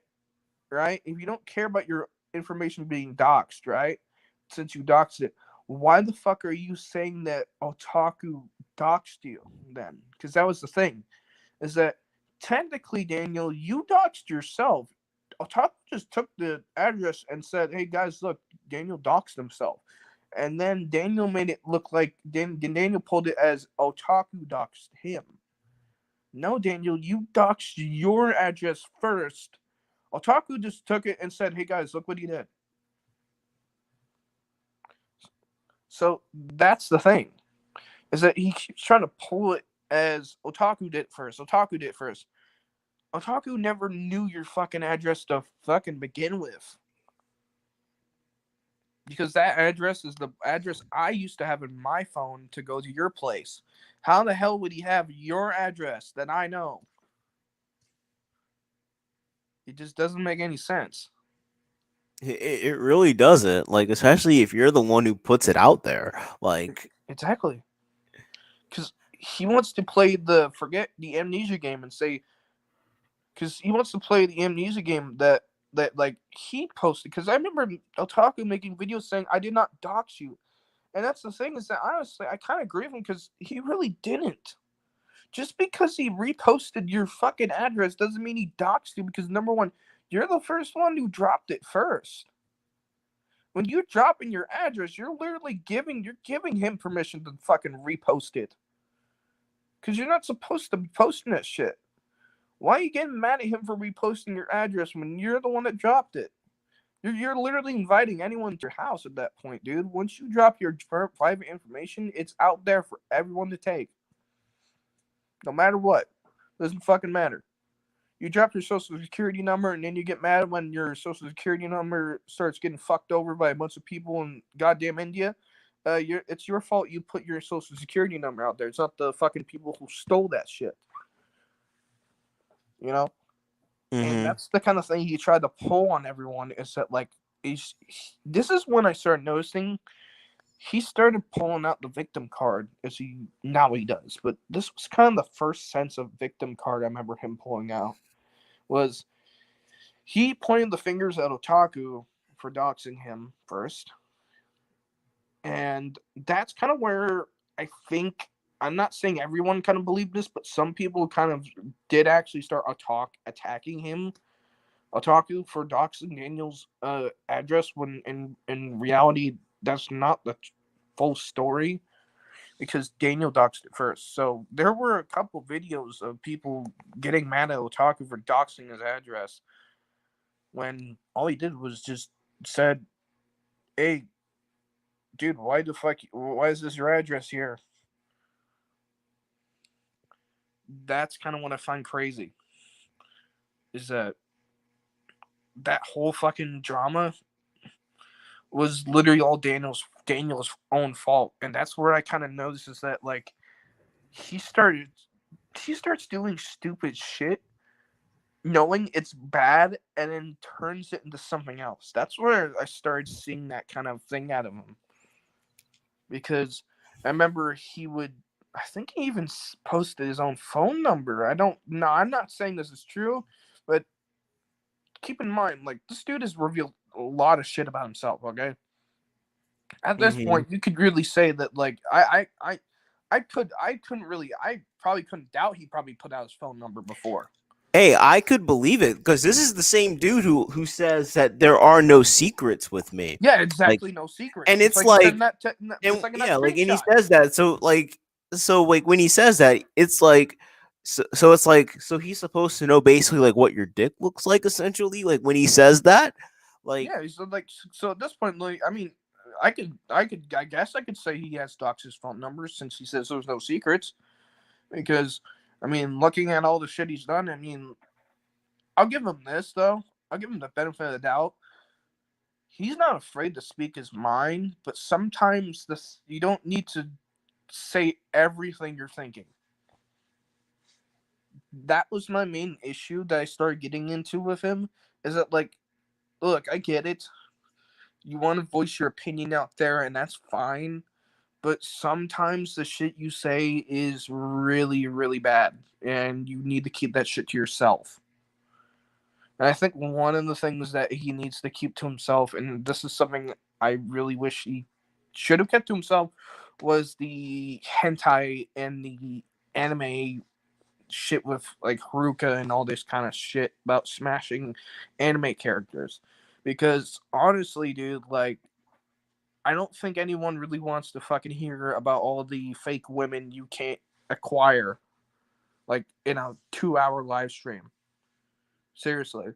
Right? If you don't care about your information being doxxed, right? Since you doxed it, why the fuck are you saying that Otaku doxed you then? Because that was the thing, is that technically, Daniel, you doxed yourself. Otaku just took the address and said, hey guys, look, Daniel doxed himself. And then Daniel made it look like Daniel pulled it as Otaku doxed him. No, Daniel, you doxed your address first. Otaku just took it and said, hey guys, look what he did. So that's the thing, is that he keeps trying to pull it as Otaku did first. Otaku did first. Otaku never knew your fucking address to fucking begin with. Because that address is the address I used to have in my phone to go to your place. How the hell would he have your address that I know? It just doesn't make any sense. It really doesn't. Like, especially if you're the one who puts it out there. Like, Exactly. Because he wants to play forget the amnesia game and say, because he wants to play the amnesia game that like he posted. Because I remember Otaku making videos saying, I did not dox you. And that's the thing, is that honestly, I kind of agree with him because he really didn't. Just because he reposted your fucking address doesn't mean he doxed you, because number one, You're the first one who dropped it first. When you're dropping your address, you're literally giving him permission to fucking repost it. Because you're not supposed to be posting that shit. Why are you getting mad at him for reposting your address when you're the one that dropped it? You're literally inviting anyone to your house at that point, dude. Once you drop your private information, it's out there for everyone to take. No matter what. Doesn't fucking matter. You drop your social security number and then you get mad when your social security number starts getting fucked over by a bunch of people in goddamn India. It's your fault you put your social security number out there. It's not the fucking people who stole that shit. You know? And that's the kind of thing he tried to pull on everyone, is that, like, this is when I started noticing he started pulling out the victim card, as he does. But this was kind of the first sense of victim card I remember him pulling out. Was he pointed the fingers at Otaku for doxing him first. And that's kind of where I think, I'm not saying everyone kind of believed this, but some people kind of did actually start attacking him, Otaku, for doxing Daniel's address, when in reality that's not the full story, because Daniel doxed it first. So there were a couple videos of people getting mad at Otaku for doxing his address, when all he did was just said, "Hey, dude, why is this your address here?" That's kind of what I find crazy, is that whole fucking drama was literally all Daniel's own fault. And that's where I kind of notice, is that, like, he starts doing stupid shit knowing it's bad, and then turns it into something else. That's where I started seeing that kind of thing out of him. Because I remember I think he even posted his own phone number. I'm not saying this is true, but keep in mind, like, this dude has revealed a lot of shit about himself, okay? At this point, you could really say that, like, I probably couldn't doubt he probably put out his phone number before. Hey, I could believe it, because this is the same dude who says that there are no secrets with me. Yeah, exactly, like, no secrets. and it's like, and he says that. So when he says that, it's like, so he's supposed to know basically like what your dick looks like, essentially. Like when he says that, like, yeah. So at this point, like, I mean, I guess I could say he has doxed his phone number, since he says there's no secrets. Because, I mean, looking at all the shit he's done, I mean, I'll give him this, though. I'll give him the benefit of the doubt. He's not afraid to speak his mind, but sometimes you don't need to say everything you're thinking. That was my main issue that I started getting into with him, is that, like, look, I get it. You want to voice your opinion out there, and that's fine. But sometimes the shit you say is really, really bad, and you need to keep that shit to yourself. And I think one of the things that he needs to keep to himself, and this is something I really wish he should have kept to himself, was the hentai and the anime shit with, like, Haruka and all this kind of shit about smashing anime characters. Because honestly, dude, like, I don't think anyone really wants to fucking hear about all the fake women you can't acquire, like, in a 2-hour live stream. Seriously.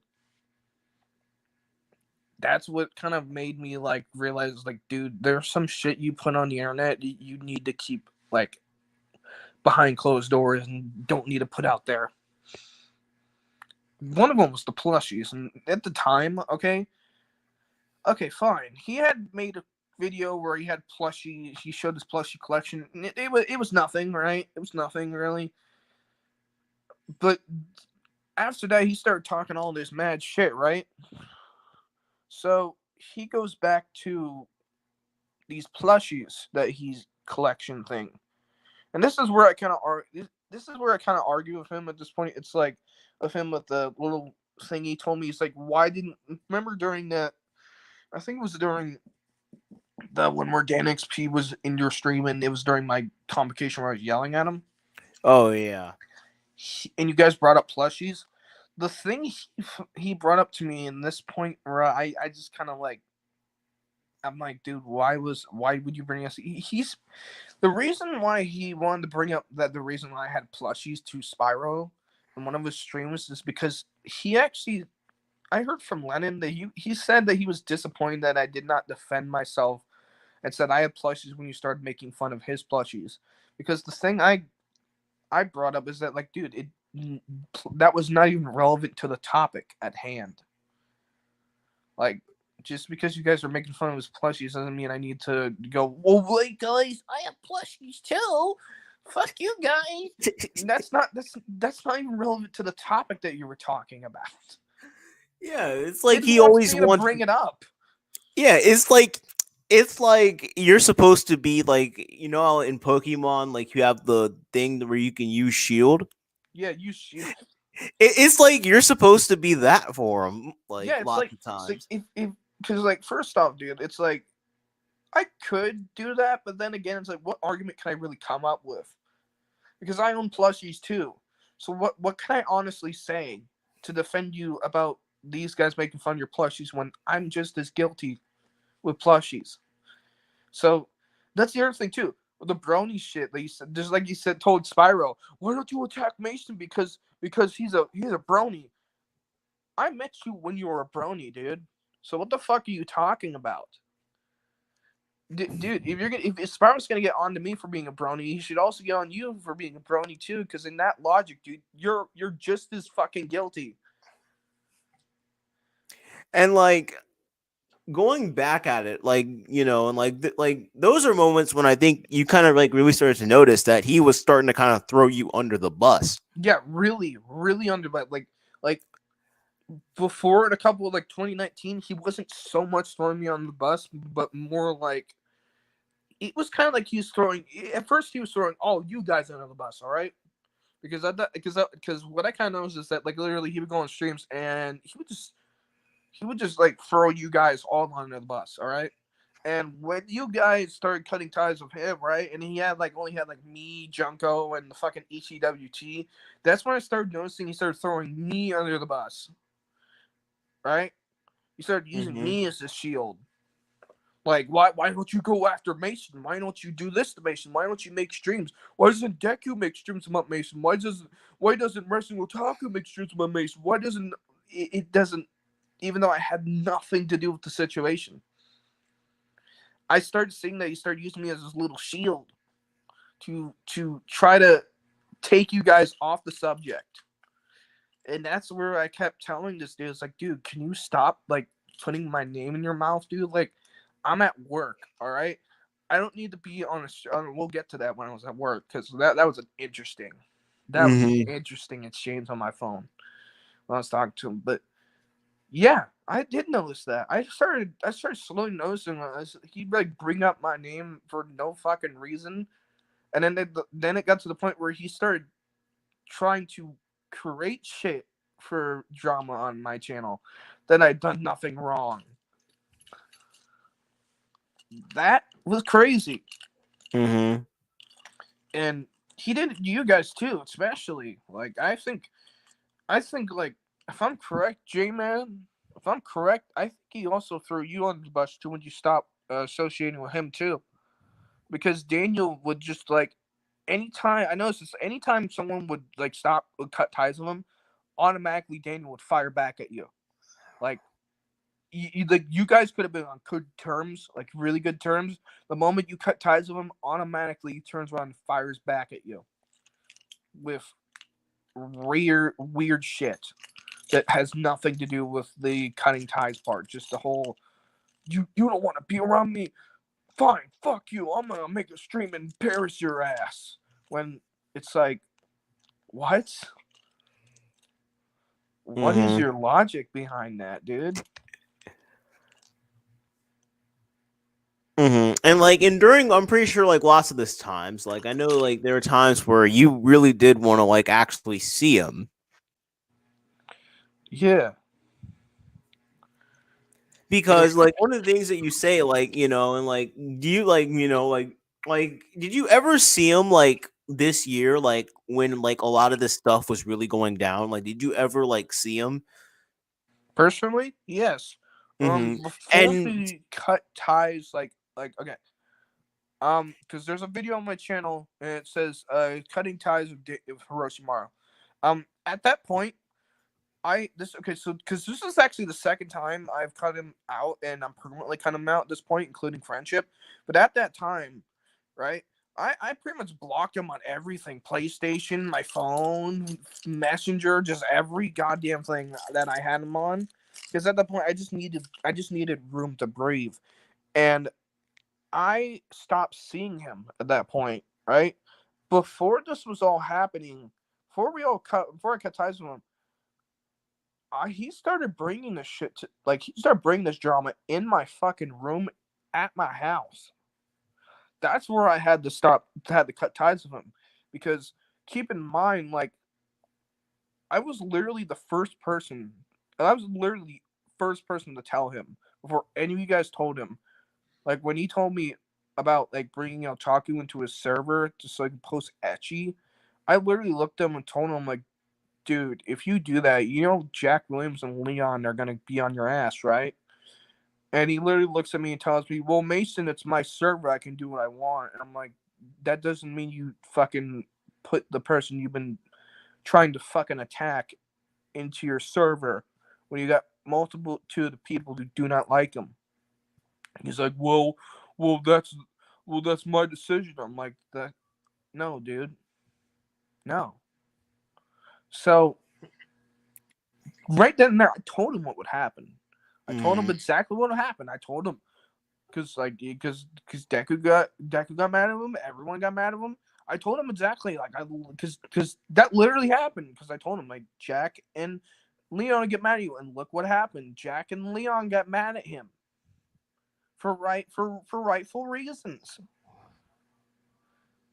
That's what kind of made me, like, realize, like, dude, there's some shit you put on the internet you need to keep, like, behind closed doors and don't need to put out there. One of them was the plushies, and at the time, okay, fine. He had made a video where he showed his plushie collection, and it was nothing, right? It was nothing, really. But after that, he started talking all this mad shit, right? So he goes back to these plushies that he's collection thing, and this is where I kind of argue with him at this point. It's like, of him with the little thing he told me. He's like, why didn't remember during that? I think it was during the when Morgan XP was in your stream, and it was during my convocation where I was yelling at him. oh yeah, And you guys brought up plushies. the thing he brought up to me in this point where I just kind of like, I'm like, dude, why would you bring us? He's the reason why he wanted to bring up that the reason why I had plushies to Spyro in one of his streams is because he actually, I heard from Lennon that he said that he was disappointed that I did not defend myself and said I had plushies when you started making fun of his plushies, because the thing I brought up is that, like, dude, that was not even relevant to the topic at hand. Like, just because you guys are making fun of his plushies doesn't mean I need to go, well, wait, guys, I have plushies too. Fuck you guys. That's not even relevant to the topic that you were talking about. Yeah, it's like Kid he wants always me to wants. bring it up. Yeah, it's like you're supposed to be like, you know how in Pokemon like you have the thing where you can use shield. Yeah, you. It's like you're supposed to be that for him, like Yeah, lots of it's like times. if because, like, first off, dude, it's like I could do that, but then again, it's like, what argument can I really come up with? Because I own plushies too. So what can I honestly say to defend you about these guys making fun of your plushies when I'm just as guilty with plushies? So that's the other thing too. The brony shit that you said, just like you said, told Spyro, why don't you attack Mason because he's a brony? I met you when you were a brony, dude. So what the fuck are you talking about? Dude, if Spyro's gonna get on to me for being a brony, he should also get on you for being a brony too. Because in that logic, dude, you're just as fucking guilty. And like going back at it, like and like those are moments when I think you kind of like really started to notice that he was starting to kind of throw you under the bus. Yeah, really, really under, but like before, in a couple of, like, 2019, he wasn't so much throwing me on the bus, but more like it was kind of like he was throwing. At first, he was throwing all you guys under the bus, all right? Because what I kind of noticed is that, like, literally he would go on streams and he would just like throw you guys all under the bus, all right? And when you guys started cutting ties with him, right, and he had only had like me, Junko, and the fucking ECWT, that's when I started noticing he started throwing me under the bus, right? He started using Mm-hmm. me as a shield. Like, why don't you go after Mason? Why don't you do this to Mason? Why don't you make streams? Why doesn't Deku make streams about Mason? Why doesn't Wrestling Otaku make streams about Mason? Why doesn't it doesn't, even though I had nothing to do with the situation. I started seeing that he started using me as his little shield to try to take you guys off the subject. And that's where I kept telling this dude, it's like, dude, can you stop like putting my name in your mouth, dude? Like, I'm at work, all right? I don't need to be on a. We'll get to that when I was at work, because that was an interesting. That was an Mm-hmm. interesting exchange on my phone when I was talking to him. But yeah, I did notice that. I started slowly noticing he'd like bring up my name for no fucking reason, and then it got to the point where he started trying to create shit for drama on my channel that I'd done nothing wrong. That was crazy. Mm-hmm. And he did it to you guys too, especially. Like, I think, like, if I'm correct, J-Man, if I'm correct, I think he also threw you on the bus too when you stopped associating with him too. Because Daniel would just like, anytime I noticed this, anytime someone would cut ties with him, automatically Daniel would fire back at you. Like, you guys could have been on good terms, like really good terms. The moment you cut ties with him, automatically he turns around and fires back at you with weird shit that has nothing to do with the cutting ties part. Just the whole, you don't want to be around me. Fine, fuck you. I'm gonna make a stream and embarrass your ass. When it's like, what? What is Mm-hmm. your logic behind that, dude? Mm-hmm. And like, and during, I'm pretty sure like lots of this times, like I know like there are times where you really did want to like actually see him Yeah. because like one of the things that you say, like and like, do you like like did you ever see him like this year, like when like a lot of this stuff was really going down? Like, did you ever like see him? Personally, yes. Mm-hmm. Before And we cut ties, okay, because there's a video on my channel and it says cutting ties with Hiroshimaru. At that point, so because this is actually the second time I've cut him out, and I'm permanently cut him out at this point, including friendship. But at that time, right, I pretty much blocked him on everything: PlayStation, my phone, Messenger, just every goddamn thing that I had him on. Because at that point, I just needed room to breathe, and I stopped seeing him at that point, right? Before this was all happening, before I cut ties with him, he started bringing this shit to, like, he started bringing this drama in my fucking room at my house. That's where I had to cut ties with him, because keep in mind, like, I was literally the first person, and I was literally first person to tell him before any of you guys told him. Like, when he told me about like bringing Otaku into his server just so I could post etchy, I literally looked at him and told him, like, dude, if you do that, Jack Williams and Leon are gonna be on your ass, right? And he literally looks at me and tells me, "Well, Mason, it's my server. I can do what I want." And I'm like, "That doesn't mean you fucking put the person you've been trying to fucking attack into your server when you got multiple two of the people who do not like him." He's like, well, that's my decision. I'm like, that no, dude, no. So right then and there, I told him what would happen. I told him mm-hmm. exactly what would happen. I told him because Deku got mad at him. Everyone got mad at him. I told him exactly, like, because that literally happened. Because I told him, like, Jack and Leon get mad at you, and look what happened. Jack and Leon got mad at him for rightful reasons.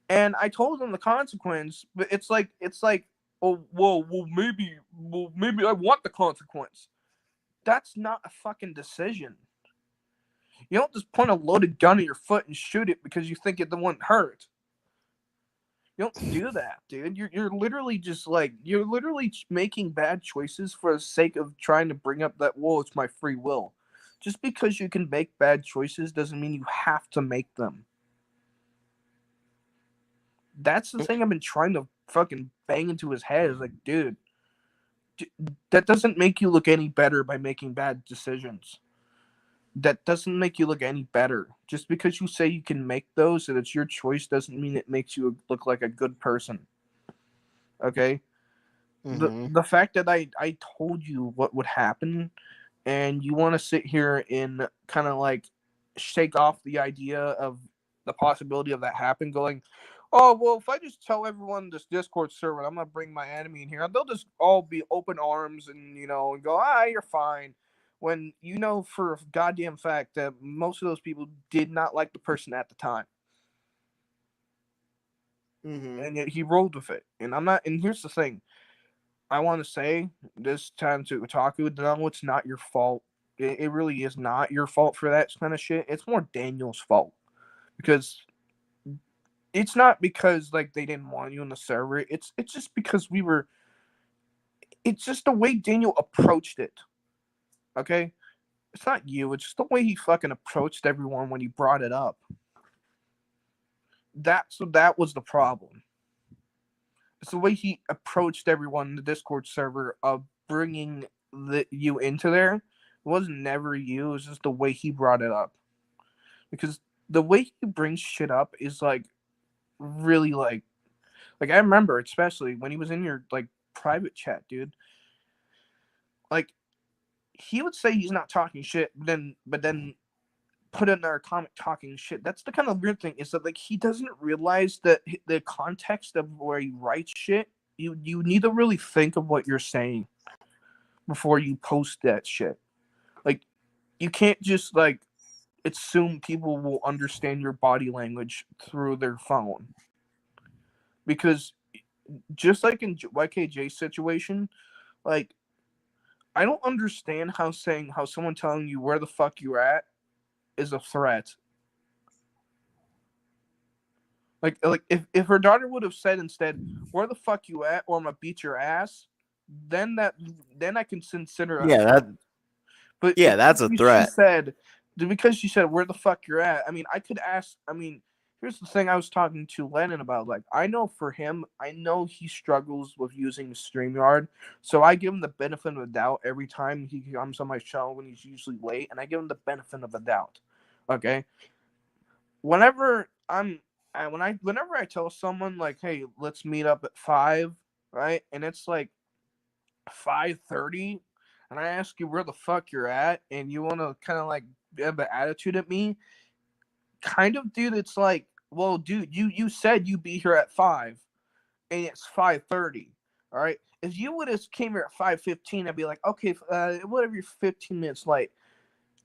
And I told him the consequence, but it's like, oh, maybe I want the consequence. That's not a fucking decision. You don't just point a loaded gun at your foot and shoot it because you think it won't hurt. You don't do that, dude. You're literally just like, you're literally making bad choices for the sake of trying to bring up that, well, it's my free will. Just because you can make bad choices doesn't mean you have to make them. That's the thing I've been trying to fucking bang into his head. Is like, dude, that doesn't make you look any better by making bad decisions. That doesn't make you look any better. Just because you say you can make those and it's your choice doesn't mean it makes you look like a good person. Okay? The Mm-hmm. the fact that I told you what would happen, and you want to sit here and kind of like shake off the idea of the possibility of that happen, going, oh, well, if I just tell everyone this Discord server I'm gonna bring my enemy in here, they'll just all be open arms and and go, you're fine. When you know for a goddamn fact that most of those people did not like the person at the time, Mm-hmm. and yet he rolled with it. And I'm not. And here's the thing: I want to say this time to Otaku, no, it's not your fault. It really is not your fault for that kind of shit. It's more Daniel's fault, because it's not because like they didn't want you in the server. It's just because we were. It's just the way Daniel approached it. Okay, it's not you. It's just the way he fucking approached everyone when he brought it up. That was the problem. It's the way he approached everyone in the Discord server of bringing you into there. It wasn't never you. It was just the way he brought it up. Because the way he brings shit up is like really like I remember, especially when he was in your like private chat, dude. Like, he would say he's not talking shit, but then put in our comment talking shit. That's the kind of weird thing, is that like he doesn't realize that the context of where he writes shit. You need to really think of what you're saying before you post that shit. Like, you can't just like assume people will understand your body language through their phone, because just like in YKJ's situation, like, I don't understand how someone telling you where the fuck you're at is a threat. Like if her daughter would have said instead, "Where the fuck you at?" or "I'm gonna beat your ass," then then I can consider a Yeah, threat. But yeah, that's a she threat. said, because she said, "Where the fuck you're at?" I mean, I could ask. I mean, here's the thing: I was talking to Lennon about. Like, I know for him, I know he struggles with using StreamYard, so I give him the benefit of the doubt every time he comes on my show when he's usually late, and I give him the benefit of the doubt. Okay, whenever whenever I tell someone like, "Hey, let's meet up at 5," right, and it's like 5:30, and I ask you where the fuck you're at, and you want to kind of like have an attitude at me, kind of, dude. It's like, well, dude, you said you'd be here at 5, and it's 5:30. All right. If you would have came here at 5:15, I'd be like, okay, whatever. You're 15 minutes late.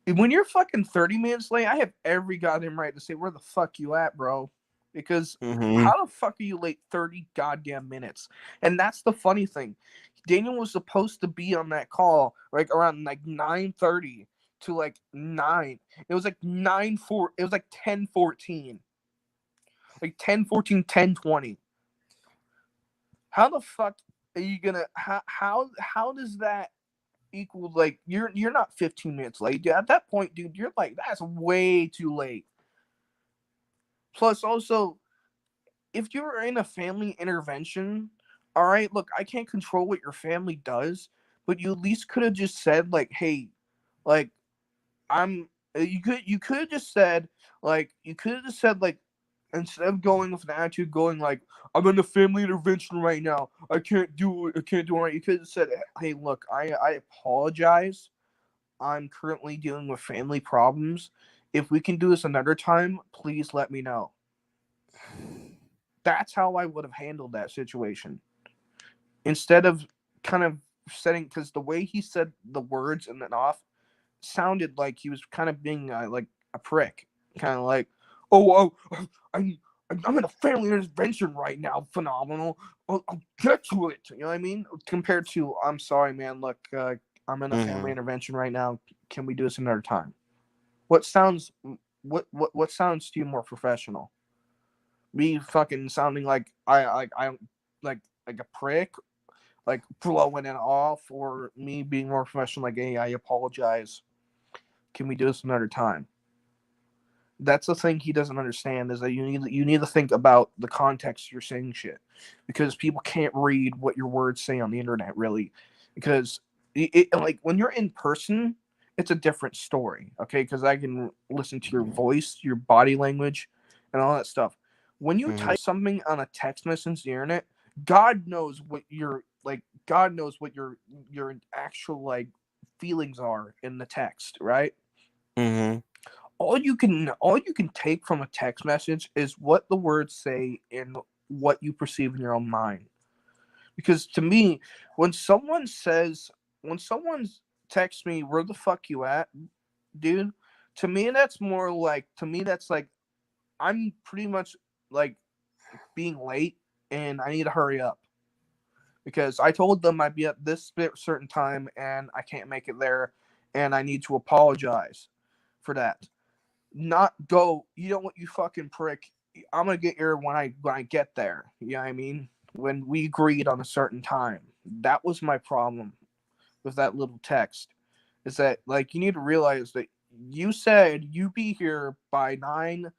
When you're fucking 30 minutes late, I have every goddamn right to say, where the fuck you at, bro? Because Mm-hmm. how the fuck are you late 30 goddamn minutes? And that's the funny thing. Daniel was supposed to be on that call like around like 9:30 to like 9. It was like 9:4. It was like 10:14. Like 10:14, 10:20. How the fuck are you gonna how does that equal, like, you're not 15 minutes late. At that point, dude, you're like, that's way too late. Plus, also, if you're in a family intervention, all right, look, I can't control what your family does, but you at least could have just said like, hey, like, I'm you could have just said like, instead of going with an attitude, going like, I'm in a family intervention right now, I can't do it right. You could have said, hey, look, I apologize, I'm currently dealing with family problems. If we can do this another time, please let me know. That's how I would have handled that situation. Instead of kind of setting, because the way he said the words and then off sounded like he was kind of being like a prick. Kind of like, oh, I'm, I'm in a family intervention right now. Phenomenal. I'll get to it. You know what I mean? Compared to, I'm sorry, man. Look, I'm in a family Mm-hmm. intervention right now. Can we do this another time? What sounds what sounds to you more professional? Me fucking sounding like I like a prick, like blowing it off, or me being more professional, like, hey, I apologize. Can we do this another time? That's the thing he doesn't understand, is that you need to think about the context you're saying shit, because people can't read what your words say on the internet, really, because like when you're in person, it's a different story, okay, because I can listen to your voice, your body language, and all that stuff. When you Mm-hmm. type something on a text message on the internet, God knows what your like God knows what your actual like feelings are in the text, right? Mm-hmm. All you can take from a text message is what the words say and what you perceive in your own mind. Because to me, when someone texts me, where the fuck you at, dude, to me that's like, I'm pretty much like being late and I need to hurry up, because I told them I'd be at this certain time and I can't make it there, and I need to apologize for that. Not go, you know what, you fucking prick. I'm gonna get here when I get there. You know what I mean? When we agreed on a certain time. That was my problem with that little text. Is that, like, you need to realize that you said you'd be here by 9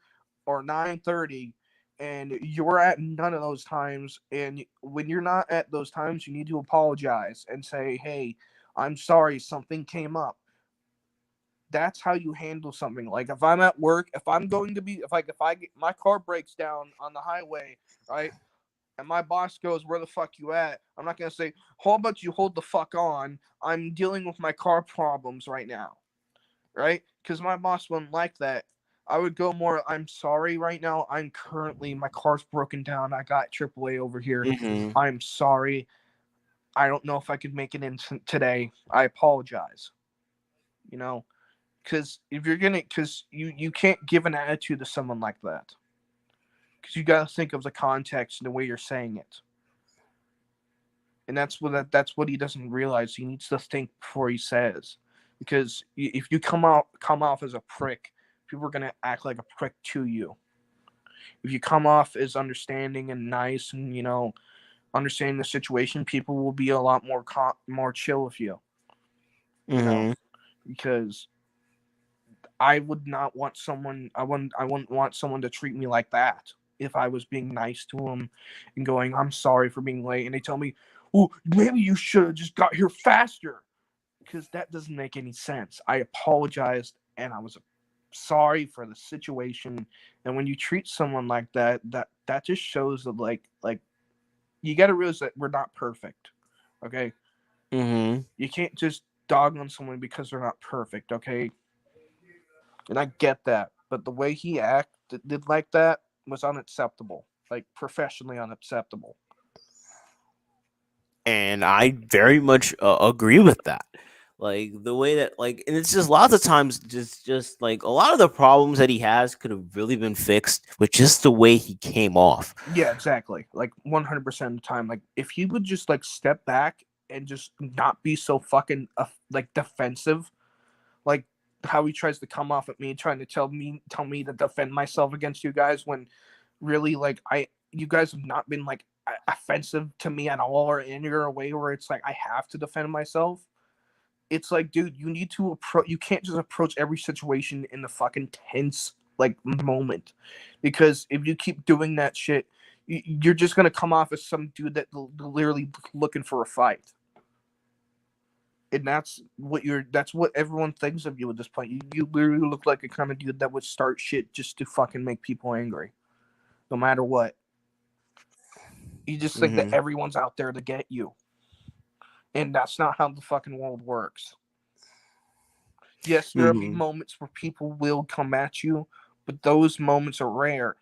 or 9:30, and you're at none of those times. And when you're not at those times, you need to apologize and say, hey, I'm sorry, something came up. That's how you handle something. Like, if I'm at work, if I'm going to be, if I get my car breaks down on the highway, right, and my boss goes, where the fuck you at? I'm not gonna say, how about you hold the fuck on, I'm dealing with my car problems right now, right? Because my boss wouldn't like that. I would go more, I'm sorry right now, my car's broken down, I got AAA over here, Mm-hmm. I'm sorry, I don't know if I could make it in today, I apologize. You know, because you can't give an attitude to someone like that, because you got to think of the context and the way you're saying it. And that's what he doesn't realize. He needs to think before he says, because if you come off as a prick, people are gonna act like a prick to you. If you come off as understanding and nice and understanding the situation, people will be a lot more chill with you. You know, Mm-hmm. because I would not want someone. I wouldn't want someone to treat me like that. If I was being nice to them and going, "I'm sorry for being late," and they tell me, "Well, maybe you should have just got here faster," because that doesn't make any sense. I apologized and I was sorry for the situation. And when you treat someone like that, that just shows that like you got to realize that we're not perfect. Okay, Mm-hmm. you can't just dog on someone because they're not perfect. Okay, and I get that, but the way he acted like that was unacceptable, like professionally unacceptable. And I very much agree with that. Like the way that, like, and it's just lots of times, just like a lot of the problems that he has could have really been fixed with just the way he came off. Yeah, exactly. Like 100% of the time, like if he would just like step back and just not be so fucking like defensive, like how he tries to come off at me, trying to tell me to defend myself against you guys when really like you guys have not been like offensive to me at all or in your way where it's like I have to defend myself. It's like, dude, you need to approach. You can't just approach every situation in the fucking tense like moment, because if you keep doing that shit, you're just gonna come off as some dude that literally looking for a fight. And that's what everyone thinks of you at this point. You literally look like a kind of dude that would start shit just to fucking make people angry, no matter what. You just think that Mm-hmm. everyone's out there to get you, and that's not how the fucking world works. Yes, there'll be Mm-hmm. moments where people will come at you, but those moments are rare.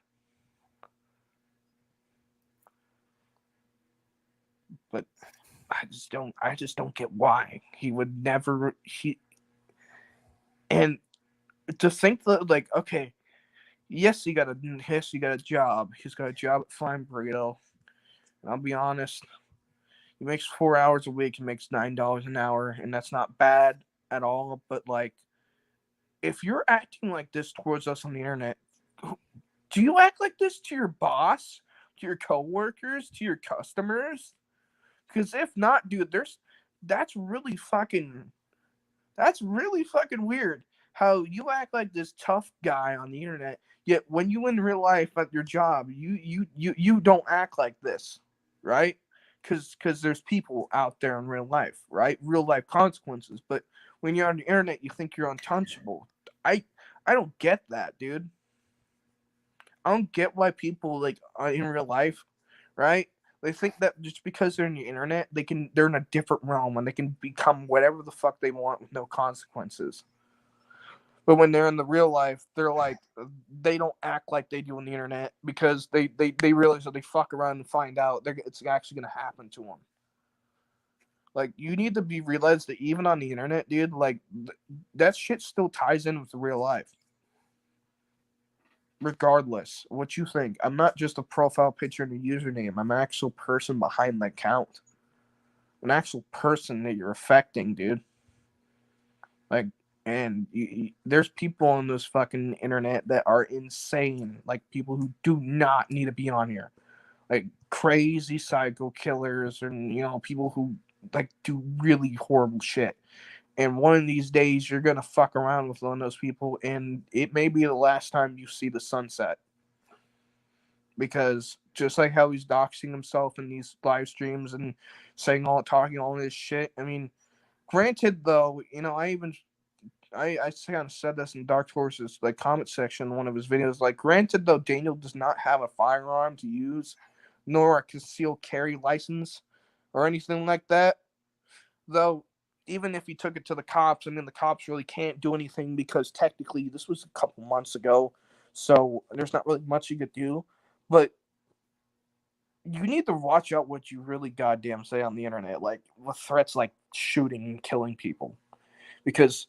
But I just don't get why he would never he and to think that, like, okay, yes, he got a job. He's got a job at Flying Burrito. And I'll be honest, he makes 4 hours a week. He makes $9 an hour, and that's not bad at all. But like, if you're acting like this towards us on the internet, do you act like this to your boss, to your coworkers, to your customers? Because if not, dude, that's really fucking that's really fucking weird. How you act like this tough guy on the internet, yet when you in real life at your job, you don't act like this, right? Because there's people out there in real life, right? Real life consequences. But when you're on the internet, you think you're untouchable. I I don't get that, dude. I don't get why people like in real life, right? They think that just because they're on the internet, they're in a different realm and they can become whatever the fuck they want with no consequences. But when they're in the real life, they're like they don't act like they do on the internet because they realize that they fuck around and find out it's actually gonna happen to them. Like you need to be realized that even on the internet, dude, like that shit still ties in with the real life. Regardless what you think, I'm not just a profile picture and a username. I'm an actual person behind the account, an actual person that you're affecting, dude. Like, and there's people on this fucking internet that are insane, like people who do not need to be on here, like crazy psycho killers, and people who like do really horrible shit. And one of these days, you're gonna fuck around with one of those people, and it may be the last time you see the sunset. Because just like how he's doxing himself in these live streams and talking all this shit. I mean, granted though, I kind of said this in Dark Horse's like comment section in one of his videos. Like, granted though, Daniel does not have a firearm to use, nor a concealed carry license or anything like that. Though, even if he took it to the cops, I mean, the cops really can't do anything because technically this was a couple months ago, so there's not really much you could do. But you need to watch out what you really goddamn say on the internet, like with threats like shooting and killing people. Because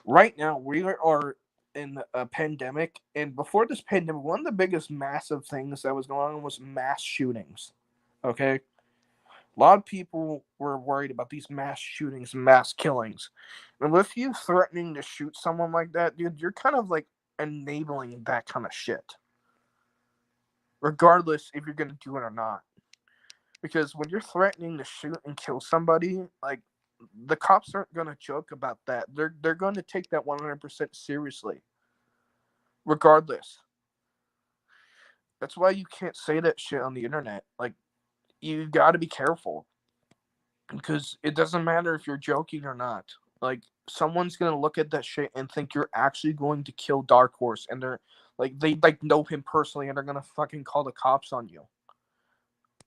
right now we are in a pandemic, and before this pandemic, one of the biggest massive things that was going on was mass shootings. Okay, a lot of people were worried about these mass shootings and mass killings, and with you threatening to shoot someone like that, dude, you're kind of like enabling that kind of shit. regardless if you're gonna do it or not. Because when you're threatening to shoot and kill somebody, like the cops aren't gonna joke about that. They're gonna take that 100% seriously, regardless. That's why you can't say that shit on the internet. Like you got to be careful because it doesn't matter if you're joking or not. Like someone's gonna look at that shit and think you're actually going to kill Dark Horse, and they like know him personally, and they're gonna fucking call the cops on you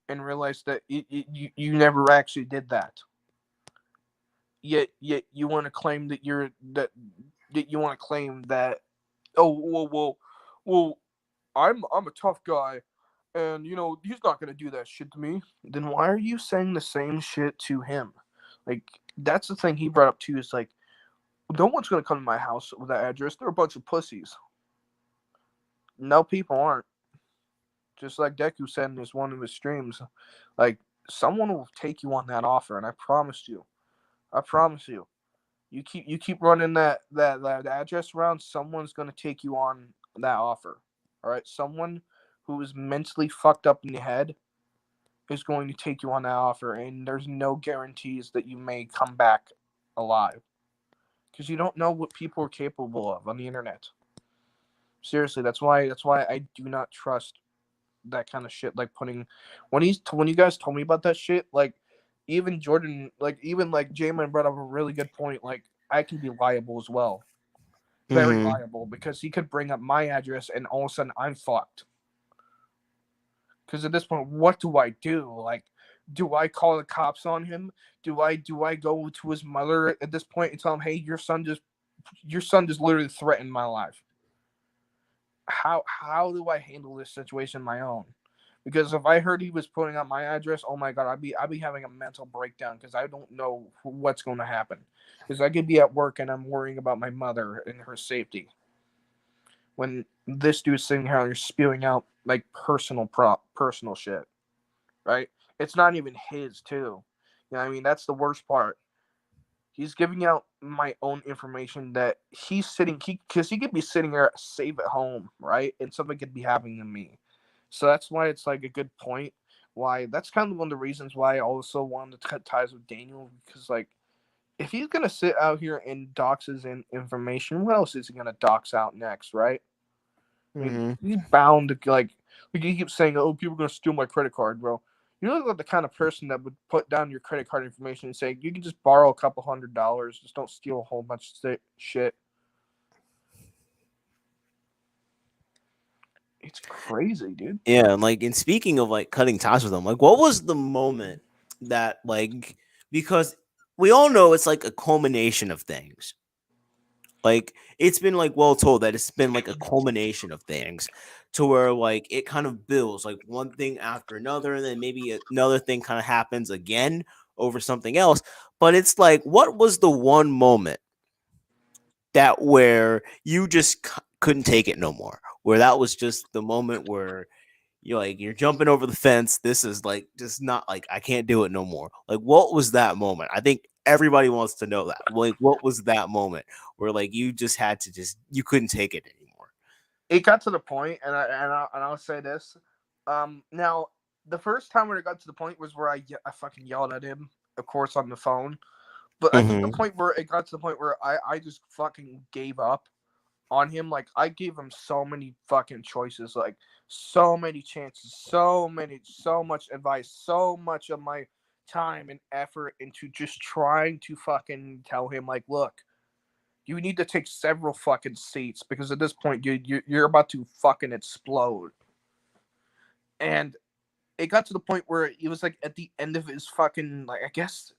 and realize that you never actually did that. Yet you want to claim that you want to claim that, oh well I'm a tough guy, and he's not gonna do that shit to me. Then why are you saying the same shit to him? Like that's the thing he brought up too. Is like no one's gonna come to my house with that address. They're a bunch of pussies. No, people aren't. Just like Deku said in his one of his streams, like someone will take you on that offer, and I promise you. I promise you. You keep running that address around, someone's gonna take you on that offer. All right, someone who is mentally fucked up in the head is going to take you on that offer, and there's no guarantees that you may come back alive because you don't know what people are capable of on the internet. Seriously, that's why I do not trust that kind of shit. Like when you guys told me about that shit, like even Jordan, like even like Jamin brought up a really good point. Like I can be liable as well, very Mm-hmm. liable, because he could bring up my address and all of a sudden I'm fucked. Because at this point, what do I do? Like, do I call the cops on him? Do I go to his mother at this point and tell him, hey, your son just literally threatened my life? How do I handle this situation on my own? Because if I heard he was putting out my address, oh my god, I'd be having a mental breakdown because I don't know what's going to happen. Because I could be at work and I'm worrying about my mother and her safety. When this dude's sitting here and spewing out like personal shit, right? It's not even his too. You know what I mean? That's the worst part. He's giving out my own information that he's sitting because he could be sitting there safe at home, right? And something could be happening to me. So that's why it's like a good point. Why that's kind of one of the reasons why I also wanted to cut ties with Daniel, because like if he's gonna sit out here and dox his information, what else is he gonna dox out next, right? I mean, Mm-hmm. he's bound to like he keeps saying, "Oh, people are gonna steal my credit card, bro." You look like the kind of person that would put down your credit card information and say, "You can just borrow a couple $100, just don't steal a whole bunch of shit." It's crazy, dude. Yeah, and like, and speaking of like cutting ties with them, like, what was the moment that like, because we all know it's like a culmination of things. Like it's been like well told that it's been like a culmination of things to where like it kind of builds like one thing after another, and then maybe another thing kind of happens again over something else. But it's like, what was the one moment that where you just couldn't take it no more? Where that was just the moment where you're jumping over the fence. This is like just not like I can't do it no more. Like what was that moment? I think everybody wants to know that. Like what was that moment where like you just had to just you couldn't take it anymore? It got to the point, and I'll say this. Now the first time when it got to the point was where I fucking yelled at him, of course, on the phone. But I think the Mm-hmm. point where it got to the point where I just fucking gave up on him. Like I gave him so many fucking choices, like so many chances, so much advice, so much of my time and effort into just trying to fucking tell him, like, look, you need to take several fucking seats because at this point, dude, you're about to fucking explode. And it got to the point where it was like at the end of his fucking, like, I guess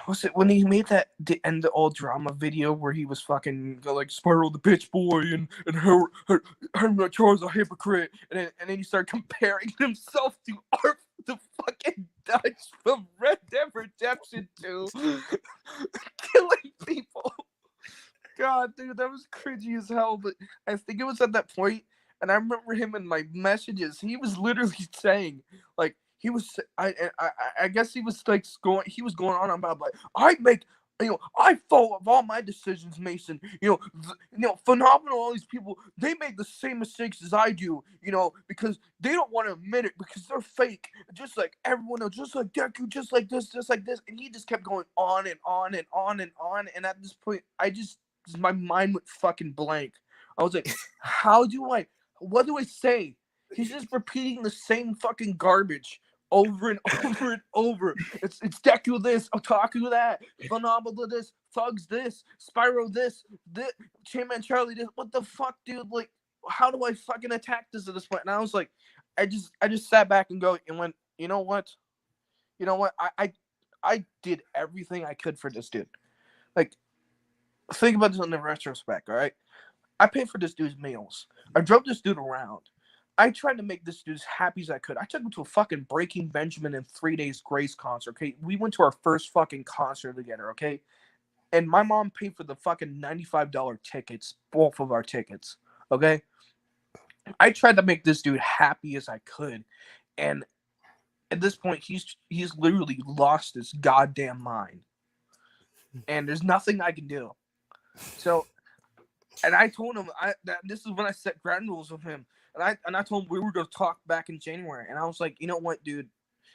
was it when he made that the end all drama video where he was fucking like Spiral the bitch boy and her Charles a hypocrite, and then he started comparing himself to Art the fucking Dutch from Red Dead Redemption 2 killing people. God, dude, that was cringy as hell. But I think it was at that point, and I remember him in my messages. He was literally saying, like, he was. I guess he was like going. He was going on about like, I fault of all my decisions, Mason. Phenomenal. All these people, they make the same mistakes as I do. Because they don't want to admit it because they're fake, just like everyone else, just like Deku, just like this, just like this. And he just kept going on and on and on and on. And at this point, my mind went fucking blank. I was like, what do I say? He's just repeating the same fucking garbage over and over and over. It's Deku this, Otaku that, Phenomenal this, Thugs this, Spyro this, Chainman Charlie this. What the fuck, dude? Like, how do I fucking attack this at this point? And I was like, I just sat back and went, you know what? I did everything I could for this dude. Like, think about this in the retrospect, all right? I paid for this dude's meals. I drove this dude around. I tried to make this dude as happy as I could. I took him to a fucking Breaking Benjamin and 3 Days Grace concert, okay? We went to our first fucking concert together, okay? And my mom paid for the fucking $95 tickets, both of our tickets, okay? I tried to make this dude happy as I could. And at this point, he's literally lost his goddamn mind. And there's nothing I can do. So, and I told him that this is when I set ground rules with him. And I told him we were going to talk back in January. And I was like, you know what, dude?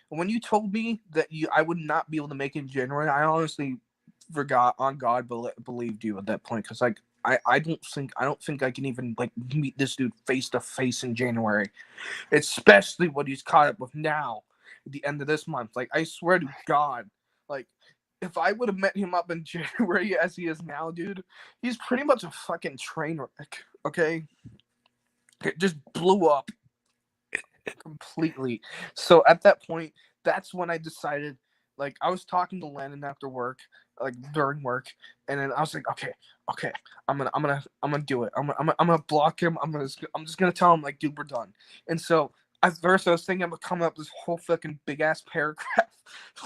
When you told me that I would not be able to make it in January, I honestly forgot on God believed you at that point. Because like I don't think I can even like meet this dude face to face in January, especially what he's caught up with now at the end of this month. Like I swear to God, like if I would have met him up in January as he is now, dude, he's pretty much a fucking train wreck. Okay. It just blew up completely. So at that point, that's when I decided. Like I was talking to Landon after work, like during work, and then I was like, okay, I'm gonna do it. I'm gonna block him. I'm just gonna tell him like, dude, we're done. And so at first I was thinking about coming up with this whole fucking big ass paragraph,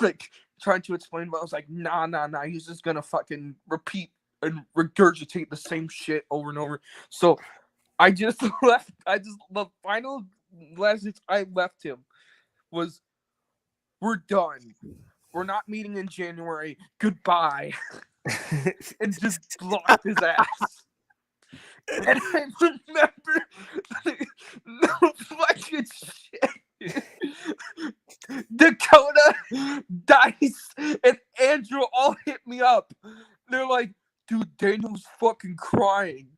like trying to explain, but I was like, nah. He's just gonna fucking repeat and regurgitate the same shit over and over. So I just left. The final message I left him was, "We're done. We're not meeting in January. Goodbye." And just blocked his ass. And I remember no fucking shit. Dakota, Dice, and Andrew all hit me up. They're like, dude, Daniel's fucking crying.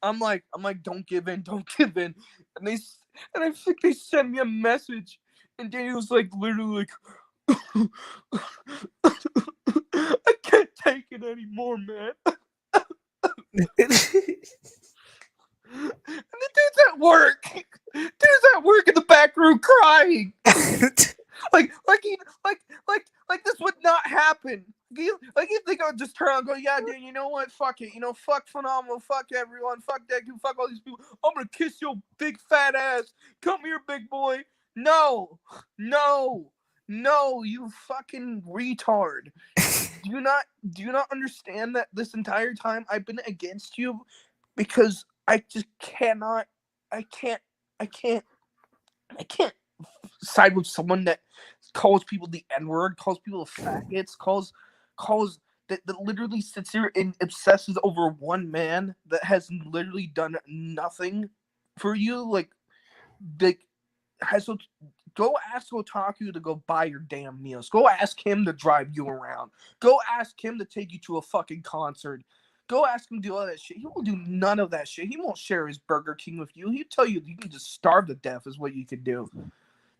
I'm like, don't give in. And I think they sent me a message, and Daniel was like, literally like, I can't take it anymore, man. And the dude's at work. In the back room crying. like this would not happen. Like you think I would just turn around and go, yeah, dude, you know what? Fuck it. Fuck Phenomenal. Fuck everyone. Fuck Deku. Fuck all these people. I'm gonna kiss your big fat ass. Come here, big boy. No, you fucking retard. Do you not understand that this entire time I've been against you because I just cannot. I can't side with someone that calls people the N-word, calls people faggots, calls that literally sits here and obsesses over one man that has literally done nothing for you. Like go ask Otaku to go buy your damn meals. Go ask him to drive you around. Go ask him to take you to a fucking concert. Go ask him to do all that shit. He will do none of that shit. He won't share his Burger King with you. He'll tell you can just starve to death is what you could do.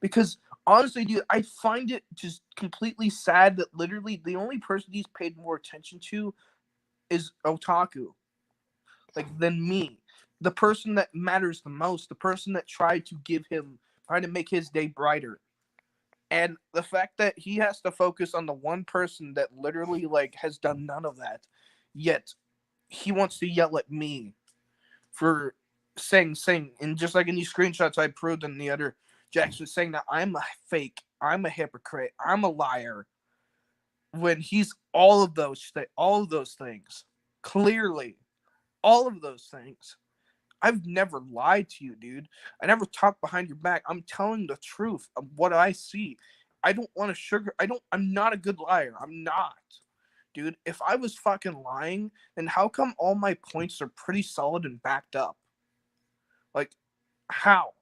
Because honestly, dude, I find it just completely sad that literally the only person he's paid more attention to is Otaku. Like, than me. The person that matters the most. The person that tried to make his day brighter. And the fact that he has to focus on the one person that literally, like, has done none of that. Yet, he wants to yell at me for saying, and just like in these screenshots I proved in the other Jackson saying that I'm a fake, I'm a hypocrite, I'm a liar, when he's all of those things. Clearly, all of those things. I've never lied to you, dude. I never talked behind your back. I'm telling the truth of what I see. I don't want to I'm not a good liar. I'm not. dude, if I was fucking lying, then how come all my points are pretty solid and backed up? Like, how?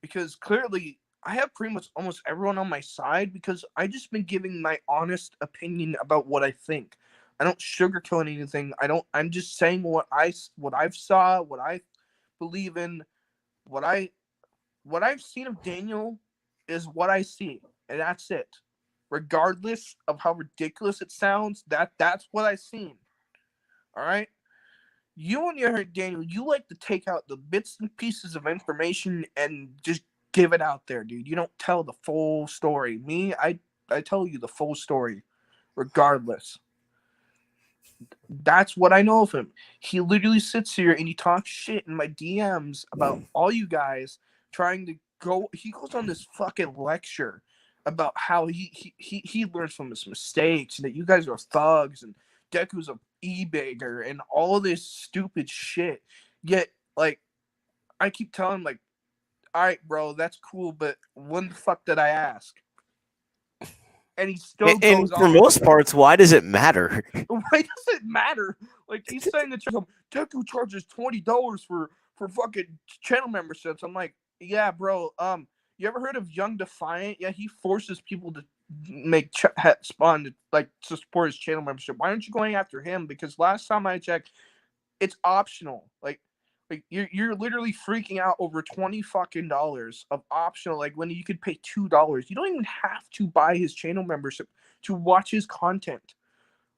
Because clearly I have pretty much almost everyone on my side because I just been giving my honest opinion about what I think. I don't sugarcoat anything. I'm just saying what I've saw, what I believe in, what I've seen of Daniel is what I see, and that's it. Regardless of how ridiculous it sounds, that's what I've seen. All right. You on your hand, Daniel, you like to take out the bits and pieces of information and just give it out there, dude. You don't tell the full story. Me, I tell you the full story, regardless. That's what I know of him. He literally sits here and he talks shit in my DMs about all you guys trying to go. He goes on this fucking lecture about how he learns from his mistakes and that you guys are thugs and Deku's a e-bagger and all of this stupid shit. Yet, like, I keep telling him, like, all right, bro, that's cool, but when the fuck did I ask? And he still And goes for on. most parts, why does it matter? Why does it matter? Like, he's saying that Deku charges $20 for fucking channel memberships. I'm like, yeah, bro. You ever heard of Young Defiant? Yeah, he forces people to make spawn to, like, to support his channel membership. Why aren't you going after him? Because last time I checked, it's optional. Like you're literally freaking out over $20 fucking dollars of optional. Like, when you could pay $2, you don't even have to buy his channel membership to watch his content.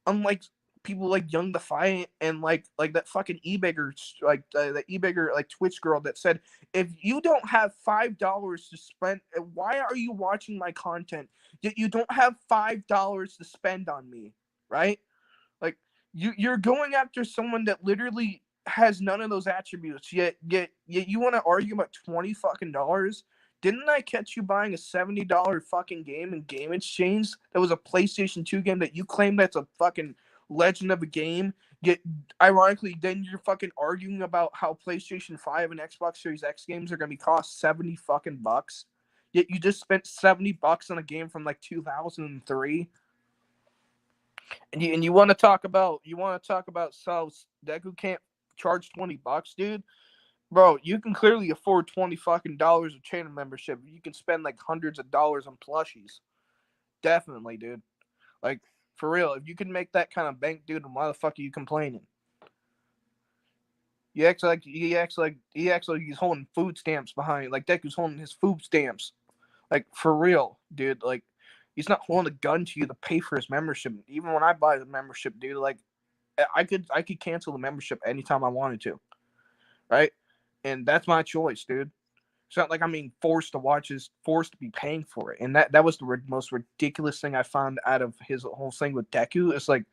Unlike people like Young Defiant and like that fucking e-bagger, like the e-bagger, like Twitch girl that said, if you don't have $5 to spend, why are you watching my content? Yet you don't have $5 to spend on me, right? Like, you're going after someone that literally has none of those attributes. Yet you want to argue about $20 fucking dollars. Didn't I catch you buying a $70 fucking game in Game Exchange that was a PlayStation 2 game that you claim that's a fucking legend of a game? Yet, ironically, then you're fucking arguing about how PlayStation 5 and Xbox Series X games are going to be cost 70 fucking bucks. Yet you just spent 70 bucks on a game from like 2003. And you want to talk about so Deku can't charge $20, dude? Bro, you can clearly afford $20 fucking dollars of channel membership. You can spend like hundreds of dollars on plushies. Definitely, dude. Like, for real, if you can make that kind of bank, dude, why the fuck are you complaining? He acts like he's holding food stamps behind, like Deku's holding his food stamps. Like, for real, dude. Like, he's not holding a gun to you to pay for his membership. Even when I buy the membership, dude, like, I could cancel the membership anytime I wanted to, right? And that's my choice, dude. It's not like I'm being forced to be paying for it. And that was the most ridiculous thing I found out of his whole thing with Deku. It's like,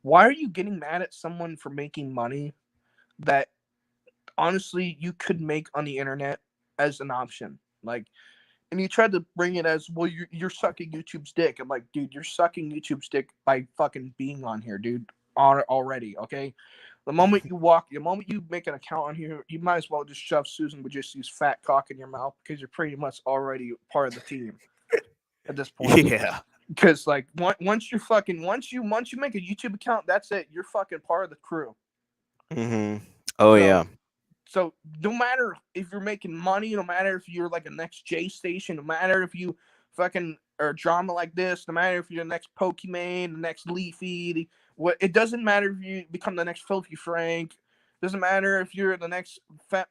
why are you getting mad at someone for making money that honestly you could make on the internet as an option? Like, and you tried to bring it as, well, you're sucking YouTube's dick. I'm like, dude, you're sucking YouTube's dick by fucking being on here, dude. Already, okay? The moment you make an account on here, you might as well just shove Susan with just use fat cock in your mouth because you're pretty much already part of the team at this point. Yeah. Because, like, once you make a YouTube account, that's it. You're fucking part of the crew. Mm-hmm. Oh, So, yeah. So no matter if you're making money, no matter if you're like a next J Station, no matter if you fucking are drama like this, no matter if you're the next Pokemon, the next Leafy, it doesn't matter if you become the next Filthy Frank. Doesn't matter if you're the next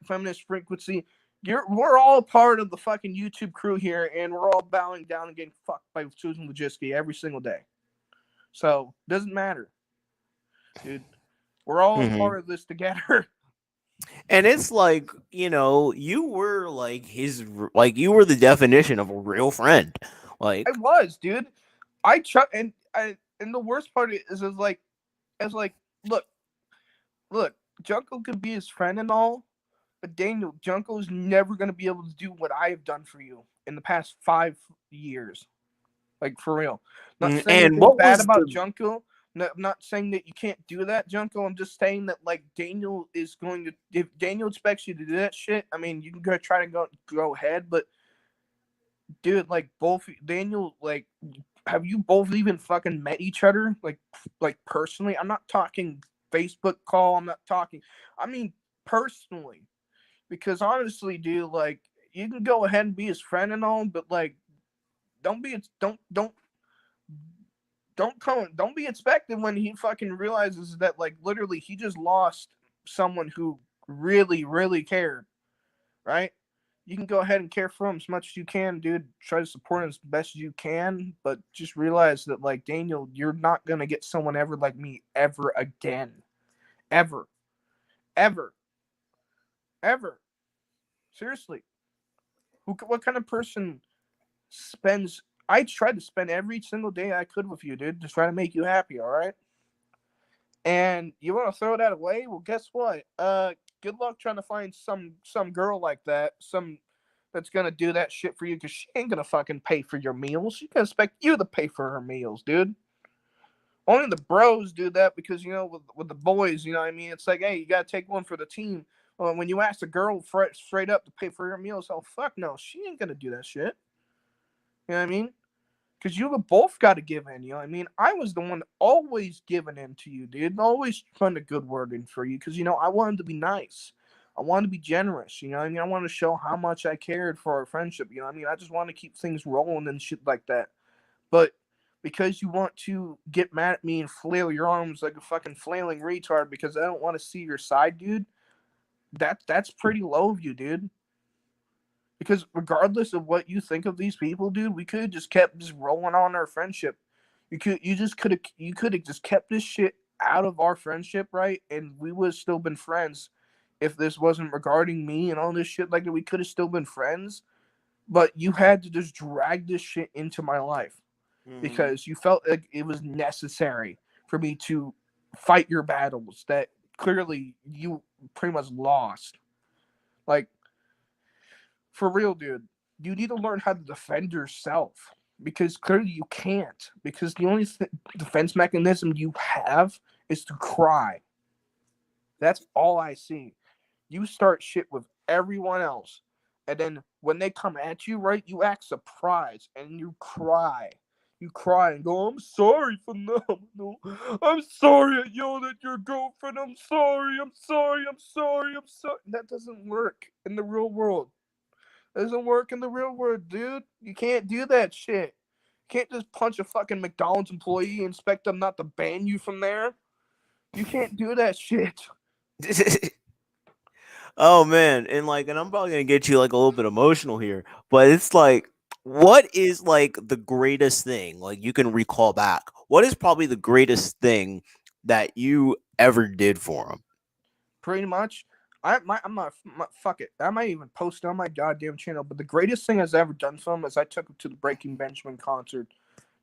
feminist frequency. We're all part of the fucking YouTube crew here, and we're all bowing down and getting fucked by Susan Wojcicki every single day. So doesn't matter, dude. We're all part of this together. And it's like, you were like you were the definition of a real friend. Like, I was, dude. And the worst part is like, look, Junko could be his friend and all, but Daniel, Junko's never gonna be able to do what I have done for you in the past 5 years. Like, for real. Not saying and anything what bad was about the Junko. No, I'm not saying that you can't do that, Junko. I'm just saying that, like, Daniel is going to. If Daniel expects you to do that shit, I mean, you can try to go ahead, but dude, like, both Daniel, like, have you both even fucking met each other? Like personally? I'm not talking Facebook call. I'm not talking. I mean personally. Because honestly, dude, like you can go ahead and be his friend and all, but like don't be don't be expected when he fucking realizes that like literally he just lost someone who really cared, right? You can go ahead and care for him as much as you can, dude. Try to support him as best as you can, but just realize that, like, Daniel, you're not gonna get someone ever like me ever again, ever, ever, ever. Seriously, what kind of person spends? I tried to spend every single day I could with you, dude, to try to make you happy. All right, and you want to throw that away? Well, guess what? Good luck trying to find some girl like that, some that's gonna do that shit for you, because she ain't gonna fucking pay for your meals. She can expect you to pay for her meals, dude. Only the bros do that because with the boys, you know what I mean. It's like, hey, you gotta take one for the team. Well, when you ask a girl straight up to pay for her meals, oh fuck no, she ain't gonna do that shit. You know what I mean? Because you both got to give in. You know what I mean? I was the one always giving in to you, dude. Always putting a good word in for you because, I wanted to be nice. I wanted to be generous. You know what I mean? I wanted to show how much I cared for our friendship. You know what I mean? I just want to keep things rolling and shit like that. But because you want to get mad at me and flail your arms like a fucking flailing retard because I don't want to see your side, dude, that's pretty low of you, dude. Because regardless of what you think of these people, dude, we could have just kept just rolling on our friendship. You could have just kept this shit out of our friendship, right? And we would have still been friends if this wasn't regarding me and all this shit like that. We could have still been friends, but you had to just drag this shit into my life Mm-hmm. because you felt like it was necessary for me to fight your battles that clearly you pretty much lost. Like, for real, dude, you need to learn how to defend yourself because clearly you can't. Because the only defense mechanism you have is to cry. That's all I see. You start shit with everyone else, and then when they come at you, right, you act surprised and you cry. You cry and go, "I'm sorry for no, no. I'm sorry I yelled at your girlfriend. I'm sorry. I'm sorry. I'm sorry. I'm sorry." That doesn't work in the real world. Doesn't work in the real world, dude. You can't do that shit. You can't just punch a fucking McDonald's employee and expect them not to ban you from there. You can't do that shit. Oh man, and I'm probably gonna get you like a little bit emotional here, but it's like, what is like the greatest thing like you can recall back? What is probably the greatest thing that you ever did for him? Pretty much. I'm not, fuck it. I might even post it on my goddamn channel. But the greatest thing I've ever done for him is I took him to the Breaking Benjamin concert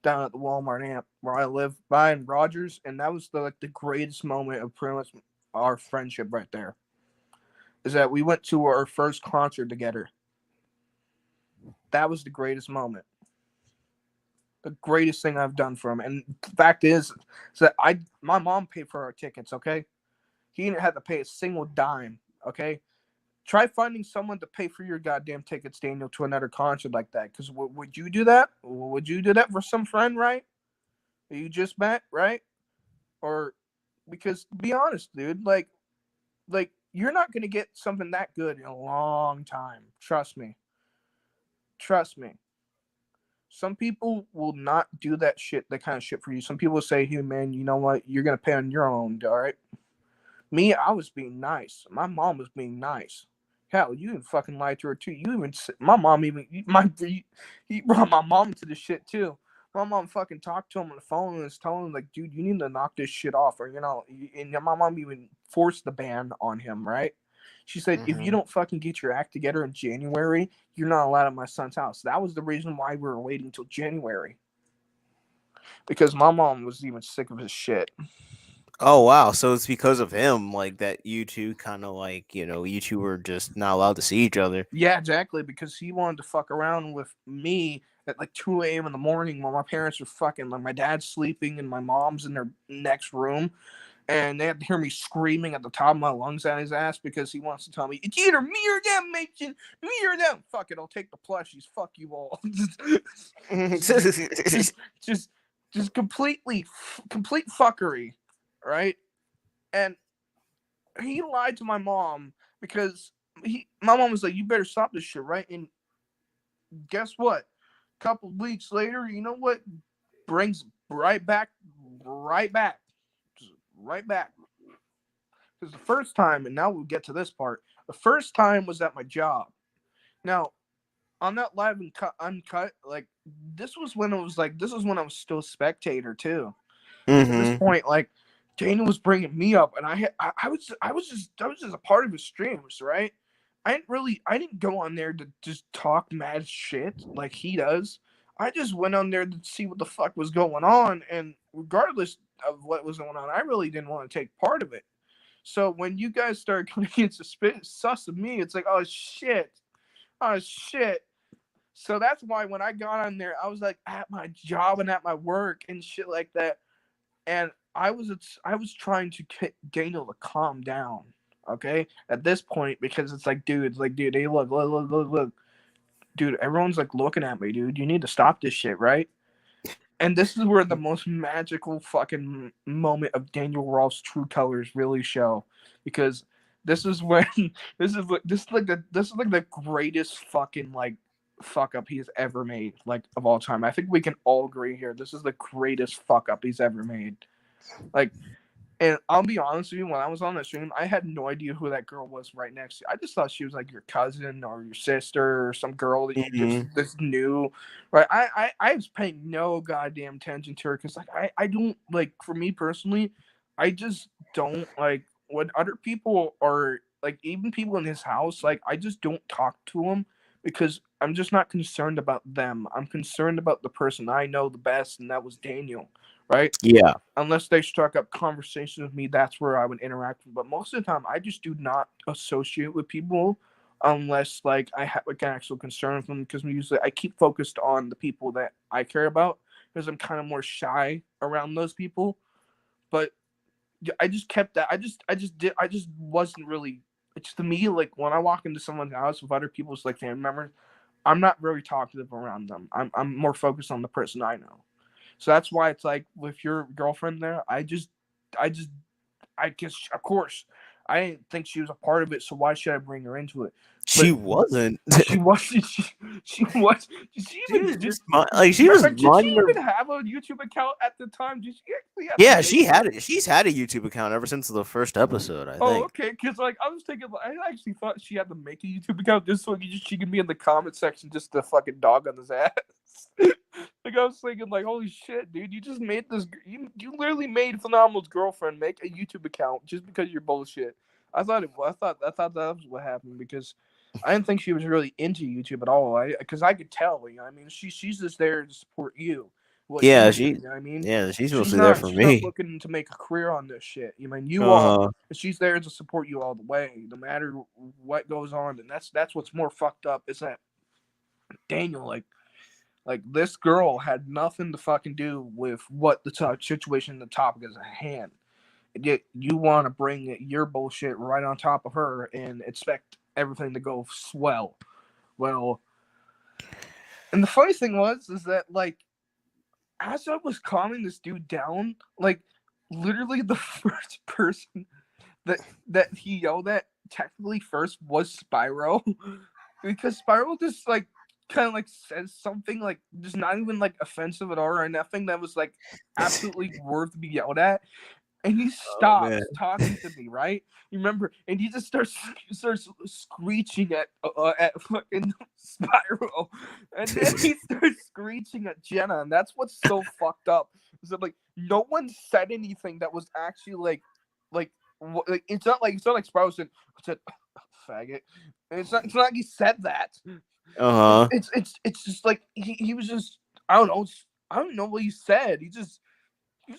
down at the Walmart amp where I live by in Rogers, and that was the greatest moment of pretty much our friendship right there. Is that we went to our first concert together. That was the greatest moment. The greatest thing I've done for him. And the fact is that my mom paid for our tickets. Okay, he didn't have to pay a single dime. Okay, try finding someone to pay for your goddamn tickets, Daniel, to another concert like that. Because would you do that? Would you do that for some friend, right? That you just met, right? Or because be honest, dude, like you're not gonna get something that good in a long time. Trust me. Trust me. Some people will not do that kind of shit for you. Some people say, "Hey, man, you know what? You're gonna pay on your own, all right?" Me, I was being nice. My mom was being nice. Hell, you even fucking lied to her too. You even my mom even he brought my mom to the shit too. My mom fucking talked to him on the phone and was telling him like, dude, you need to knock this shit off, or And my mom even forced the ban on him, right? She said, if you Hmm. don't fucking get your act together in January, you're not allowed at my son's house. That was the reason why we were waiting till January because my mom was even sick of his shit. Oh wow, so it's because of him like that you two kind of like you two were just not allowed to see each other. Yeah, exactly. Because he wanted to fuck around with me at like 2 a.m. in the morning while my parents are fucking, like my dad's sleeping and my mom's in their next room. and they had to hear me screaming at the top of my lungs at his ass because he wants to tell me it's either me or them, Mason, me or them. Fuck it, I'll take the plushies. Fuck you all. just, just, just complete fuckery, right? And he lied to my mom because my mom was like, "You better stop this shit, right?" And guess what? A couple weeks later, you know what? Brings right back, right back, right back. Because the first time, and now we'll get to this part. The first time was at my job. Now, on that live and uncut, like this was when I was still a spectator too. Because at this Mm-hmm. point, like Daniel was bringing me up, and I was just a part of his streams, right? I didn't go on there to just talk mad shit like he does. I just went on there to see what the fuck was going on, and regardless of what was going on, I really didn't want to take part of it. So when you guys started coming in sus of me, it's like, oh shit. So that's why when I got on there, I was like at my job and at my work and shit like that, and I was trying to get Daniel to calm down. Okay, at this point, because it's like, dude, hey, look, dude, everyone's like looking at me, dude. You need to stop this shit, right? And this is where the most magical fucking moment of Daniel Rolf's true colors really show, because this is when this is like the greatest fucking like fuck up he's ever made, like of all time. I think we can all agree here. This is the greatest fuck up he's ever made. Like, and I'll be honest with you, when I was on the stream, I had no idea who that girl was right next to you. I just thought she was like your cousin or your sister or some girl that you Mm-hmm. just knew. Right. I was paying no goddamn attention to her because like I don't like, for me personally, I just don't like when other people are like, even people in his house, like I just don't talk to them because I'm just not concerned about them. I'm concerned about the person I know the best, and that was Daniel. Right, Yeah. unless they struck up conversations with me, that's where I would interact with. But most of the time, I just do not associate with people unless like I have like an actual concern with them, because usually I keep focused on the people that I care about because I'm kind of more shy around those people. But I just kept that. I just wasn't really. It's to me like when I walk into someone's house with other people's like family members, I'm not very talkative around them. I'm more focused on the person I know. So that's why it's like with your girlfriend there, I just, I guess, of course, I didn't think she was a part of it, so why should I bring her into it? She But wasn't. she wasn't. She was. Did she She even? was just like she was Did she minding her. even have a YouTube account at the time? Did she actually have to Yeah, make she one? had it. She's had a YouTube account ever since the first episode, I Oh, think. okay. Because like I was thinking, I actually thought she had to make a YouTube account just so she can be in the comment section just to fucking dog on his ass. Like I was thinking, like, holy shit, dude, you just made this. You literally made Phenomenal's girlfriend make a YouTube account just because you're bullshit. I thought that was what happened, because I didn't think she was really into YouTube at all. Because I could tell, you know, I mean, she's just there to support you, what you Yeah, do. You know what I mean? she's mostly there for She's not me. looking to make a career on this shit. You mean you are, Uh-huh. and she's there to support you all the way, no matter what goes on. And that's what's more fucked up is that Daniel, like this girl had nothing to fucking do with what the situation, the topic is at hand. Yet you want to bring your bullshit right on top of her and expect everything to go swell. Well, and the funny thing is that like as I was calming this dude down, like literally the first person that he yelled at technically first was Spyro, because Spyro just like kind of like says something like just not even like offensive at all or nothing that was like absolutely worth to be yelled at, and he Oh man. stops talking to me, right? You remember? And he just starts screeching at fucking Spyro, and then he starts screeching at Jenna, and that's what's so fucked up. Is that like no one said anything that was actually like it's not like Spyro said faggot. And it's not like he said that. Uh-huh. It's just like he was just, I don't know, I don't know what he said. He was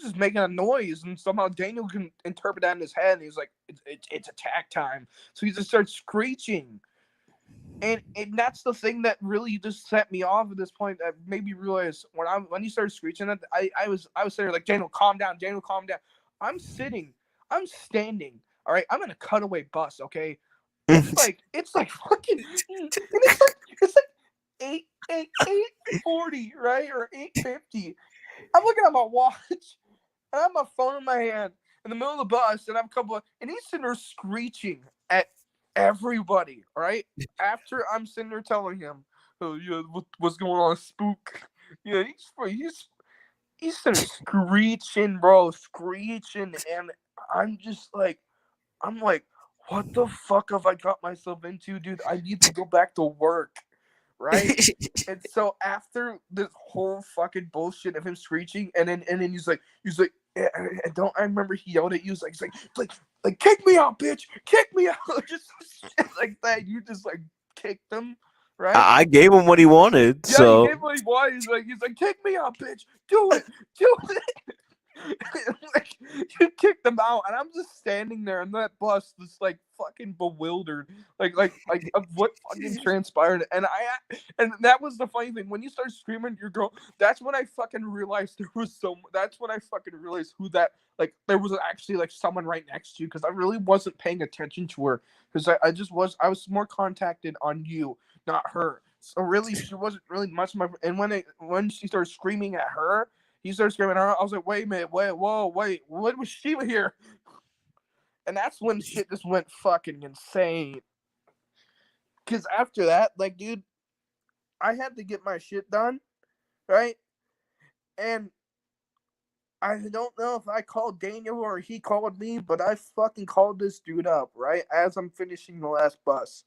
just making a noise, and somehow Daniel can interpret that in his head, and he's like, it's attack time. So he just starts screeching. And that's the thing that really just set me off at this point. That made me realize when he started screeching that I was sitting there like, Daniel, calm down, Daniel, calm down. I'm sitting. I'm standing. All right, I'm in a cutaway bus. Okay, it's like fucking, and it's like 8:40, right, or 8:50. I'm looking at my watch, and I have my phone in my hand in the middle of the bus, and I have a couple of, and he's sitting there screeching at everybody. All right, after I'm sitting there telling him, "Oh yeah, what's going on, spook?" Yeah, he's sitting there screeching, bro, screeching, and I'm just like, I'm like, what the fuck have I got myself into, dude? I need to go back to work, right? And so after this whole fucking bullshit of him screeching, and then he's like, and don't I remember he yelled at you? He's like, kick me out, bitch, kick me out, just shit like that. You just like kicked him, right? I gave him what he wanted, Yeah, you so gave him what he wanted. He's like, kick me out, bitch, do it, do it. Like, you kicked them out, and I'm just standing there in that bus, just like fucking bewildered, like of what fucking transpired. And that was the funny thing. When you start screaming at your girl, that's when I fucking realized there was so. That's when I fucking realized who that. Like, there was actually like someone right next to you, because I really wasn't paying attention to her, because I was more contacted on you, not her. So really, she wasn't really much of my. And when she started screaming at her, he started screaming at her. I was like, wait a minute, wait, what was she here? And that's when shit just went fucking insane. Because after that, like, dude, I had to get my shit done, right? And I don't know if I called Daniel or he called me, but I fucking called this dude up, right? As I'm finishing the last bus.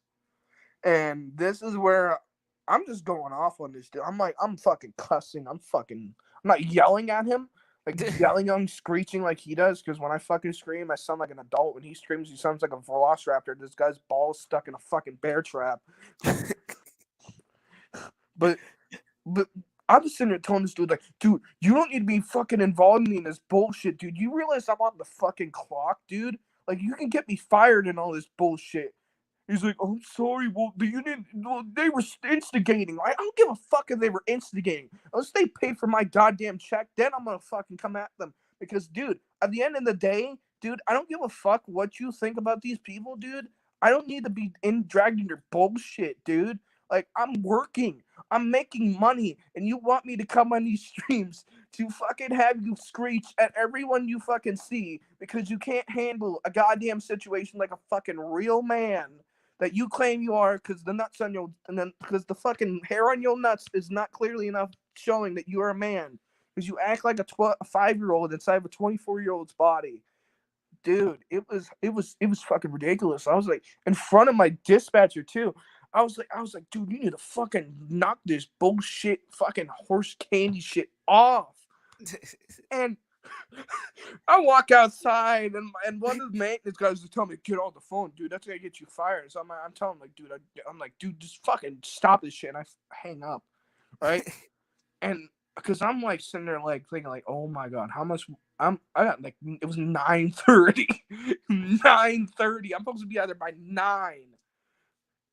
And this is where I'm just going off on this dude. I'm fucking cussing. I'm not yelling at him, like yelling on screeching like he does, because when I fucking scream, I sound like an adult. When he screams, he sounds like a velociraptor. This guy's balls stuck in a fucking bear trap. But I'm just sitting there telling this dude, like, dude, you don't need to be fucking involving me in this bullshit, dude. You realize I'm on the fucking clock, dude? Like, you can get me fired in all this bullshit. He's like, I'm sorry, well, they were instigating. I don't give a fuck if they were instigating. Unless they paid for my goddamn check, then I'm gonna fucking come at them. Because, dude, at the end of the day, dude, I don't give a fuck what you think about these people, dude. I don't need to be dragged into your bullshit, dude. Like, I'm working. I'm making money, and you want me to come on these streams to fucking have you screech at everyone you fucking see because you can't handle a goddamn situation like a fucking real man that you claim you are, because the nuts on your, and then because the fucking hair on your nuts is not clearly enough showing that you are a man, because you act like a 5-year-old inside of a 24-year-old's body. Dude, it was fucking ridiculous. I was like, in front of my dispatcher too. I was like, dude, you need to fucking knock this bullshit fucking horse candy shit off. And I walk outside, and one of the maintenance guys is telling me, get on the phone, dude. That's gonna get you fired. So I'm telling him, like, dude, I'm like, dude, just fucking stop this shit. And I hang up, right? And because I'm like sitting there, like thinking, like, oh my god, how much? I got like, it was 9:30, 9:30. I'm supposed to be out there by 9.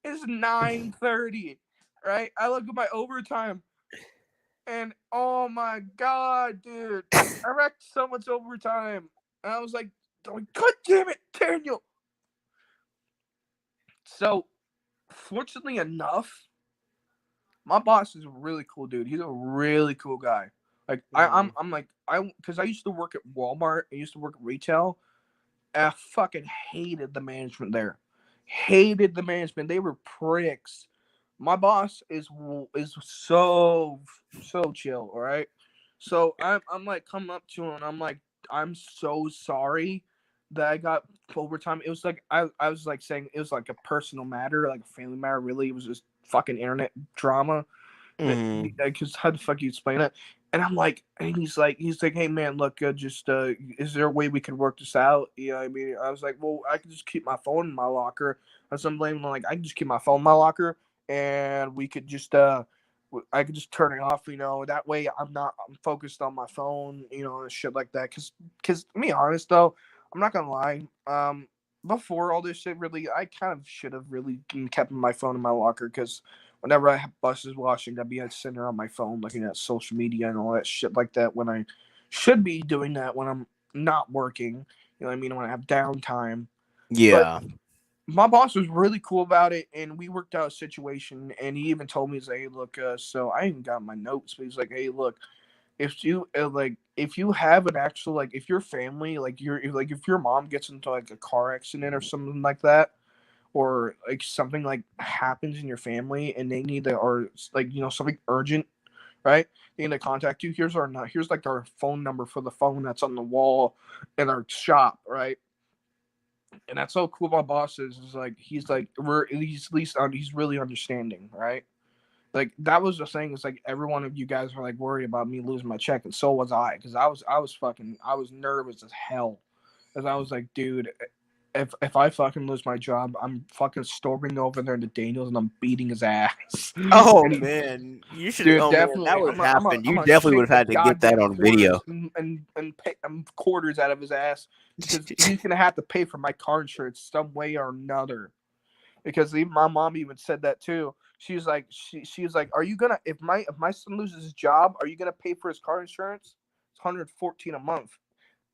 It's 9:30, right? I look at my overtime, and oh my god, dude, I wrecked so much overtime. And I was like, God damn it, Daniel. So, fortunately enough, my boss is a really cool dude. He's a really cool guy. Like, I'm like, because I used to work at Walmart. I used to work at retail. And I fucking hated the management there. Hated the management. They were pricks. My boss is so chill. All right. So I'm like coming up to him, and I'm like, I'm so sorry that I got overtime. It was like I was like saying it was like a personal matter, like a family matter. Really, it was just fucking internet drama. Because how the fuck you explain it? And I'm like, and he's like, hey man, look, just is there a way we can work this out? You know what I mean? I was like, well, I can just keep my phone in my locker. And so I'm blaming, like, I can just keep my phone in my locker, and we could just I could just turn it off. You know, that way I'm focused on my phone. You know, and shit like that. Because to be honest though, I'm not gonna lie. Before all this shit, really, I kind of should have really kept my phone in my locker, because whenever I have buses watching, I'd be sitting there on my phone looking at social media and all that shit like that, when I should be doing that when I'm not working. You know what I mean? When I have downtime. But Yeah. my boss was really cool about it, and we worked out a situation. And he even told me, he's like, "Hey, look, so I even got my notes." But he's like, "Hey, look, if you have an actual like, if your family if your mom gets into like a car accident or something like that, or like something like happens in your family, and they need to, or like something urgent, right? They need to contact you. Here's like our phone number for the phone that's on the wall in our shop, right?" And that's so cool. My boss is like, he's like, he's at least he's really understanding, right? Like that was the thing. It's like every one of you guys were like worried about me losing my check, and so was I, because I was nervous as hell, because I was like, dude, if I fucking lose my job, I'm fucking storming over there to Daniels and I'm beating his ass. Oh And he, man, you should. dude, Oh man, that definitely, would have happened. I'm You gonna definitely would shake have the had to get that goddamn on video. quarters and pay quarters out of his ass, because he's gonna have to pay for my car insurance some way or another. Because even my mom even said that too. She was like, she was like, "Are you gonna, if my son loses his job, are you gonna pay for his car insurance? It's 114 a month.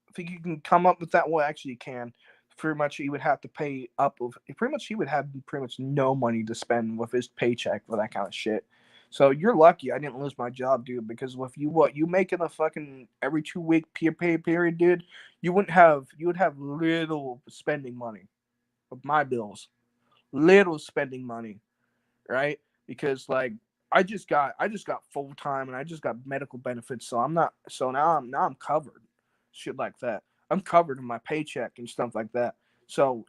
I think you can come up with that." Well, actually, you can. Pretty much, he would have to pay up of. Pretty much, he would have pretty much no money to spend with his paycheck for that kind of shit. So you're lucky I didn't lose my job, dude. Because with you, what you make in a fucking every 2 week pay period, dude, you would have little spending money of my bills, little spending money, right? Because like I just got full time, and I just got medical benefits, so I'm not, so now I'm covered. Shit like that. I'm covered in my paycheck and stuff like that. So,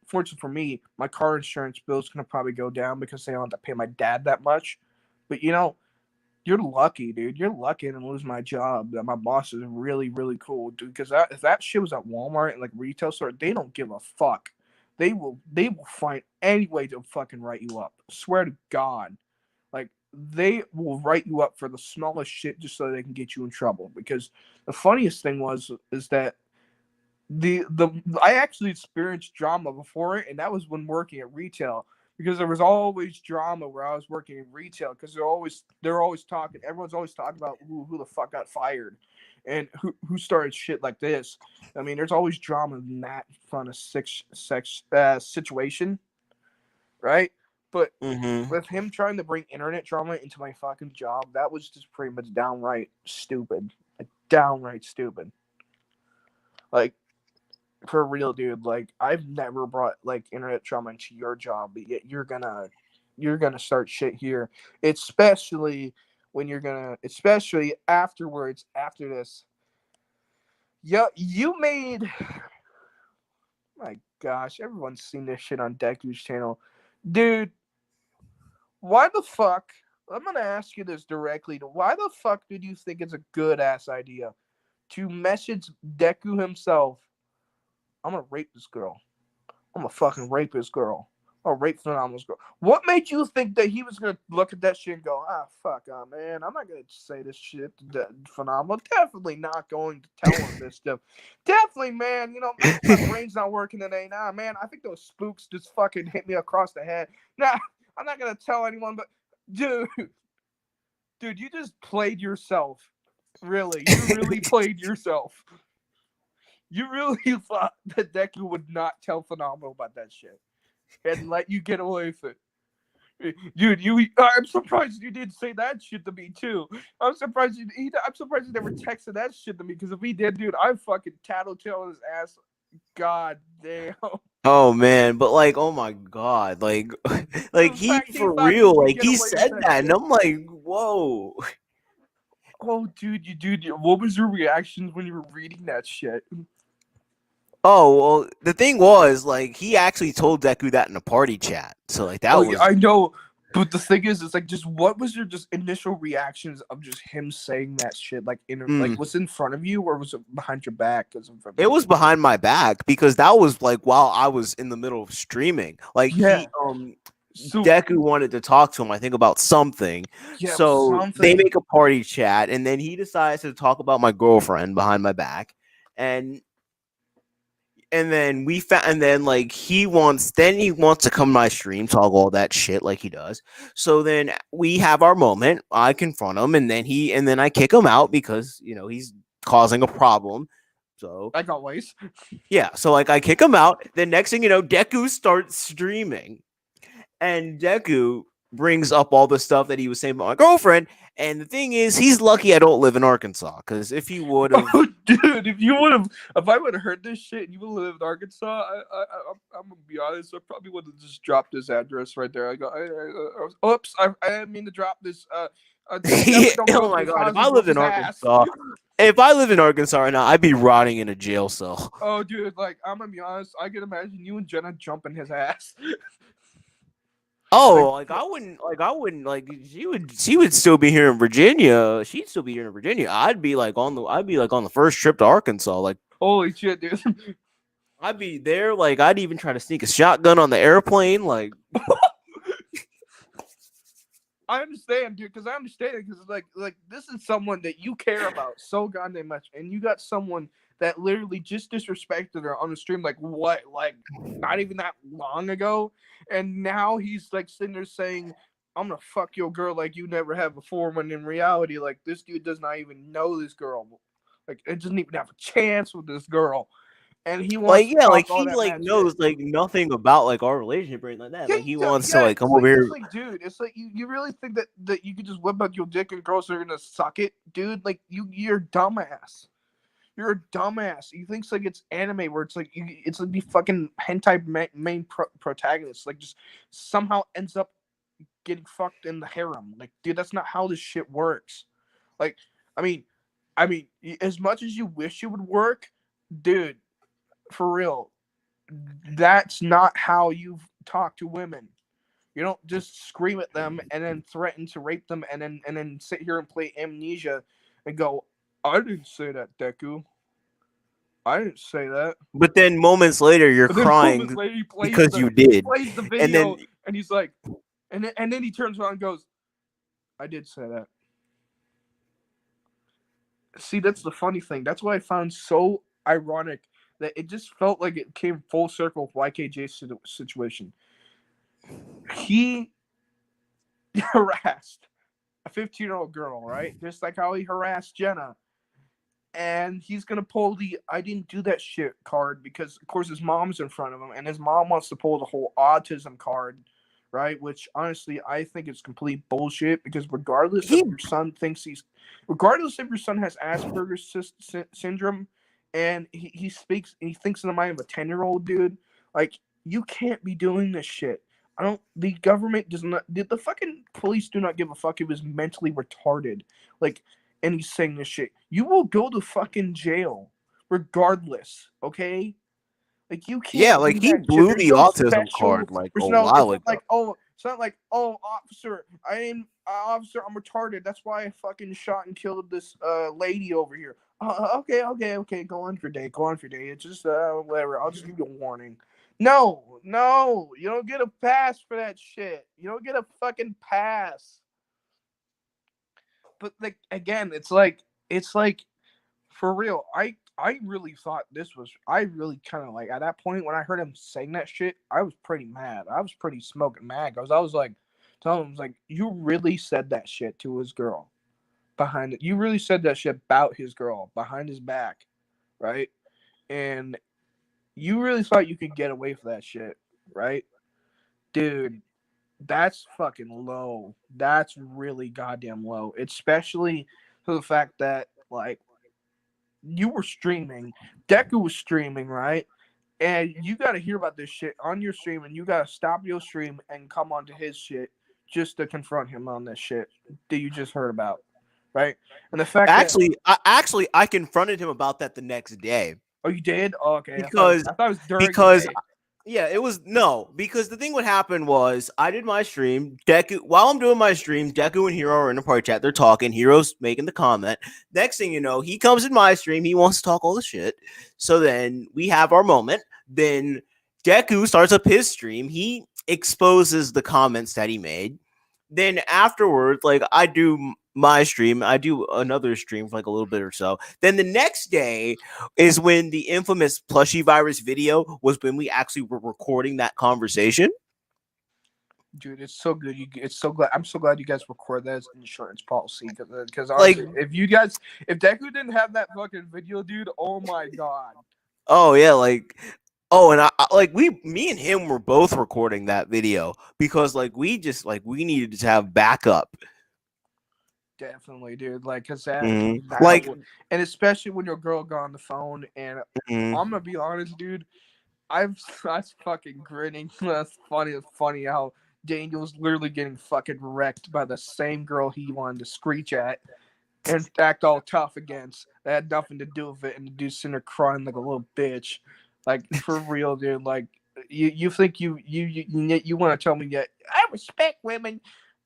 fortunately for me, my car insurance bill's gonna probably go down because they don't have to pay my dad that much. But you're lucky, dude. You're lucky I didn't lose my job. That my boss is really, really cool, dude. Because if that shit was at Walmart and like retail store, they don't give a fuck. They will find any way to fucking write you up. Swear to God, like they will write you up for the smallest shit just so they can get you in trouble. Because the funniest thing is that the I actually experienced drama before it, and that was when working at retail. Because there was always drama where I was working in retail, because they're always talking, everyone's always talking about who the fuck got fired, and who started shit like this. I mean, there's always drama in that kind of situation, right? But Mm-hmm. with him trying to bring internet drama into my fucking job, that was just pretty much downright stupid. Like, downright stupid. Like, for real, dude. Like, I've never brought like internet drama into your job, but yet you're gonna start shit here. Especially especially afterwards, after this. Yeah, you made, my gosh, everyone's seen this shit on Deku's channel. Dude, why the fuck? I'm gonna ask you this directly. Why the fuck did you think it's a good ass idea to message Deku himself? I'm gonna rape this girl. I'm gonna fucking rape this girl. Or rape Phenomenal's girl. What made you think that he was gonna look at that shit and go, fuck, man, I'm not gonna say this shit to Phenomenal. Definitely not going to tell him this stuff. Definitely, man. Maybe my brain's not working today. Nah, man, I think those spooks just fucking hit me across the head. Nah, I'm not gonna tell anyone, but dude, you just played yourself. Really, you really played yourself. You really thought that Deku would not tell Phenomenal about that shit and let you get away with it. Dude, I'm surprised you didn't say that shit to me too. I'm surprised you never texted that shit to me, because if he did, dude, I'd fucking tattletale his ass. God damn. Oh man, but like, oh my god, like, like The he fact he for thought he real, could like get he away with said that that, and shit. I'm like, whoa. Oh, dude, what was your reactions when you were reading that shit? Oh well, the thing was, like, he actually told Deku that in a party chat, so like Oh that yeah, was. I know. But the thing is, it's like, just what was your just initial reactions of just him saying that shit? Like, was it in front of you, or was it behind your back? Because It was behind my back because that was like while I was in the middle of streaming. Like yeah. So Deku wanted to talk to him, I think, about something. yeah, it was So they something. make a party chat, and then he decides to talk about my girlfriend behind my back, and then and then like he wants to come to my stream, talk all that shit like he does. So then we have our moment. I confront him, and then I kick him out because he's causing a problem. So Like always. yeah, so like I kick him out. Then next thing you know, Deku starts streaming, and Deku brings up all the stuff that he was saying about my girlfriend. And the thing is, he's lucky I don't live in Arkansas, because if he would have, Oh, dude, if I would have heard this shit and you would have lived in Arkansas, I'm gonna be honest, I probably would have just dropped his address right there. Oops, I didn't mean to drop this. Definitely don't go oh to my his god, house if and I whoop lived in his ass. Arkansas, if I lived in Arkansas right now, I'd be rotting in a jail cell. Oh, dude, like I'm gonna be honest, I can imagine you and Jenna jumping his ass. Oh, Like, like she would still be here in Virginia. She'd still be here in Virginia. I'd be like on the first trip to Arkansas. Like holy shit, dude. I'd be there. Like I'd even try to sneak a shotgun on the airplane. Like I understand, dude, because I understand it, because like this is someone that you care about so goddamn much, and you got someone that literally just disrespected her on the stream, like what, like not even that long ago, and now he's like sitting there saying, "I'm gonna fuck your girl like you never have before," when in reality, like this dude does not even know this girl, like it doesn't even have a chance with this girl, and he wants to like talk all he that like mad shit. knows like nothing about like our relationship or anything like that. Yeah, Like he you don't, wants to yeah, like come over here. it's like, dude, it's like you really think that you could just whip out your dick and girls are gonna suck it, dude? Like you're a dumbass. You're a dumbass. You think like it's anime where it's like it's like the fucking hentai main protagonist like just somehow ends up getting fucked in the harem. Like, dude, that's not how this shit works. Like, I mean, as much as you wish it would work, dude, for real, that's not how you talk to women. You don't just scream at them and then threaten to rape them and then sit here and play amnesia and go, "I didn't say that, Deku. I didn't say that." But then moments later, you're But then moments crying later, because you did, plays the and then video, and he's like, and then he turns around and goes, "I did say that." See, that's the funny thing. That's what I found so ironic, that it just felt like it came full circle with YKJ's situation. He harassed a 15-year-old girl, right? Just like how he harassed Jenna. And he's going to pull the "I didn't do that shit" card because, of course, his mom's in front of him. And his mom wants to pull the whole autism card, right? Which, honestly, I think is complete bullshit, because regardless he if regardless if your son has Asperger's syndrome and he thinks in the mind of a 10-year-old dude, like, you can't be doing this shit. The government does not, the fucking police do not give a fuck if he's mentally retarded. Like, and he's saying this shit. You will go to fucking jail regardless, okay? Like, you yeah, can't like do he that shit. blew There's the no autism special. card like a There's no. while ago. It's not like, "Oh, officer, officer, I'm retarded. That's why I fucking shot and killed this lady over here." Okay. Go on for your day. Go on for your day. It's just whatever. I'll just give you a warning. No, you don't get a pass for that shit. You don't get a fucking pass. But like, again, it's like for real. I really thought this was. I really kind of like, at that point when I heard him saying that shit, I was pretty mad. I was pretty smoking mad, because I was like, telling him, like, you really said that shit to his girl behind it. You really said that shit about his girl behind his back, right? And you really thought you could get away with that shit, right, dude? That's fucking low. That's really goddamn low, especially for the fact that, like, you were streaming, Deku was streaming, right? And you got to hear about this shit on your stream, and you got to stop your stream and come onto his shit just to confront him on this shit that you just heard about, right? And the fact that, I confronted him about that the next day. oh, you did? Oh, okay, because I thought it was during because the day. yeah, it was no, because the thing what happened was I did my stream. Deku, while I'm doing my stream, Deku and Hero are in the party chat. They're talking. Hero's making the comment. Next thing you know, he comes in my stream. He wants to talk all the shit. So then we have our moment. Then Deku starts up his stream. He exposes the comments that he made. Then afterwards, like I do my stream, I do another stream for like a little bit or so. Then the next day is when the infamous plushie virus video was, when we actually were recording that conversation. Dude, it's so good. It's so glad. I'm so glad you guys record that as insurance policy because Like, honestly, if Deku didn't have that fucking video, dude, oh my god. oh yeah, like, oh, and like me and him were both recording that video because like we needed to have backup. Definitely, dude. Like, cause that, Like, and especially when your girl got on the phone, and mhm. I'm gonna be honest, dude. That's fucking grinning. That's funny. It's funny how Daniel's literally getting fucking wrecked by the same girl he wanted to screech at and act all tough against. That had nothing to do with it, and the dude's sitting there crying like a little bitch. Like for real, dude. Like you think you want to tell me that I respect women.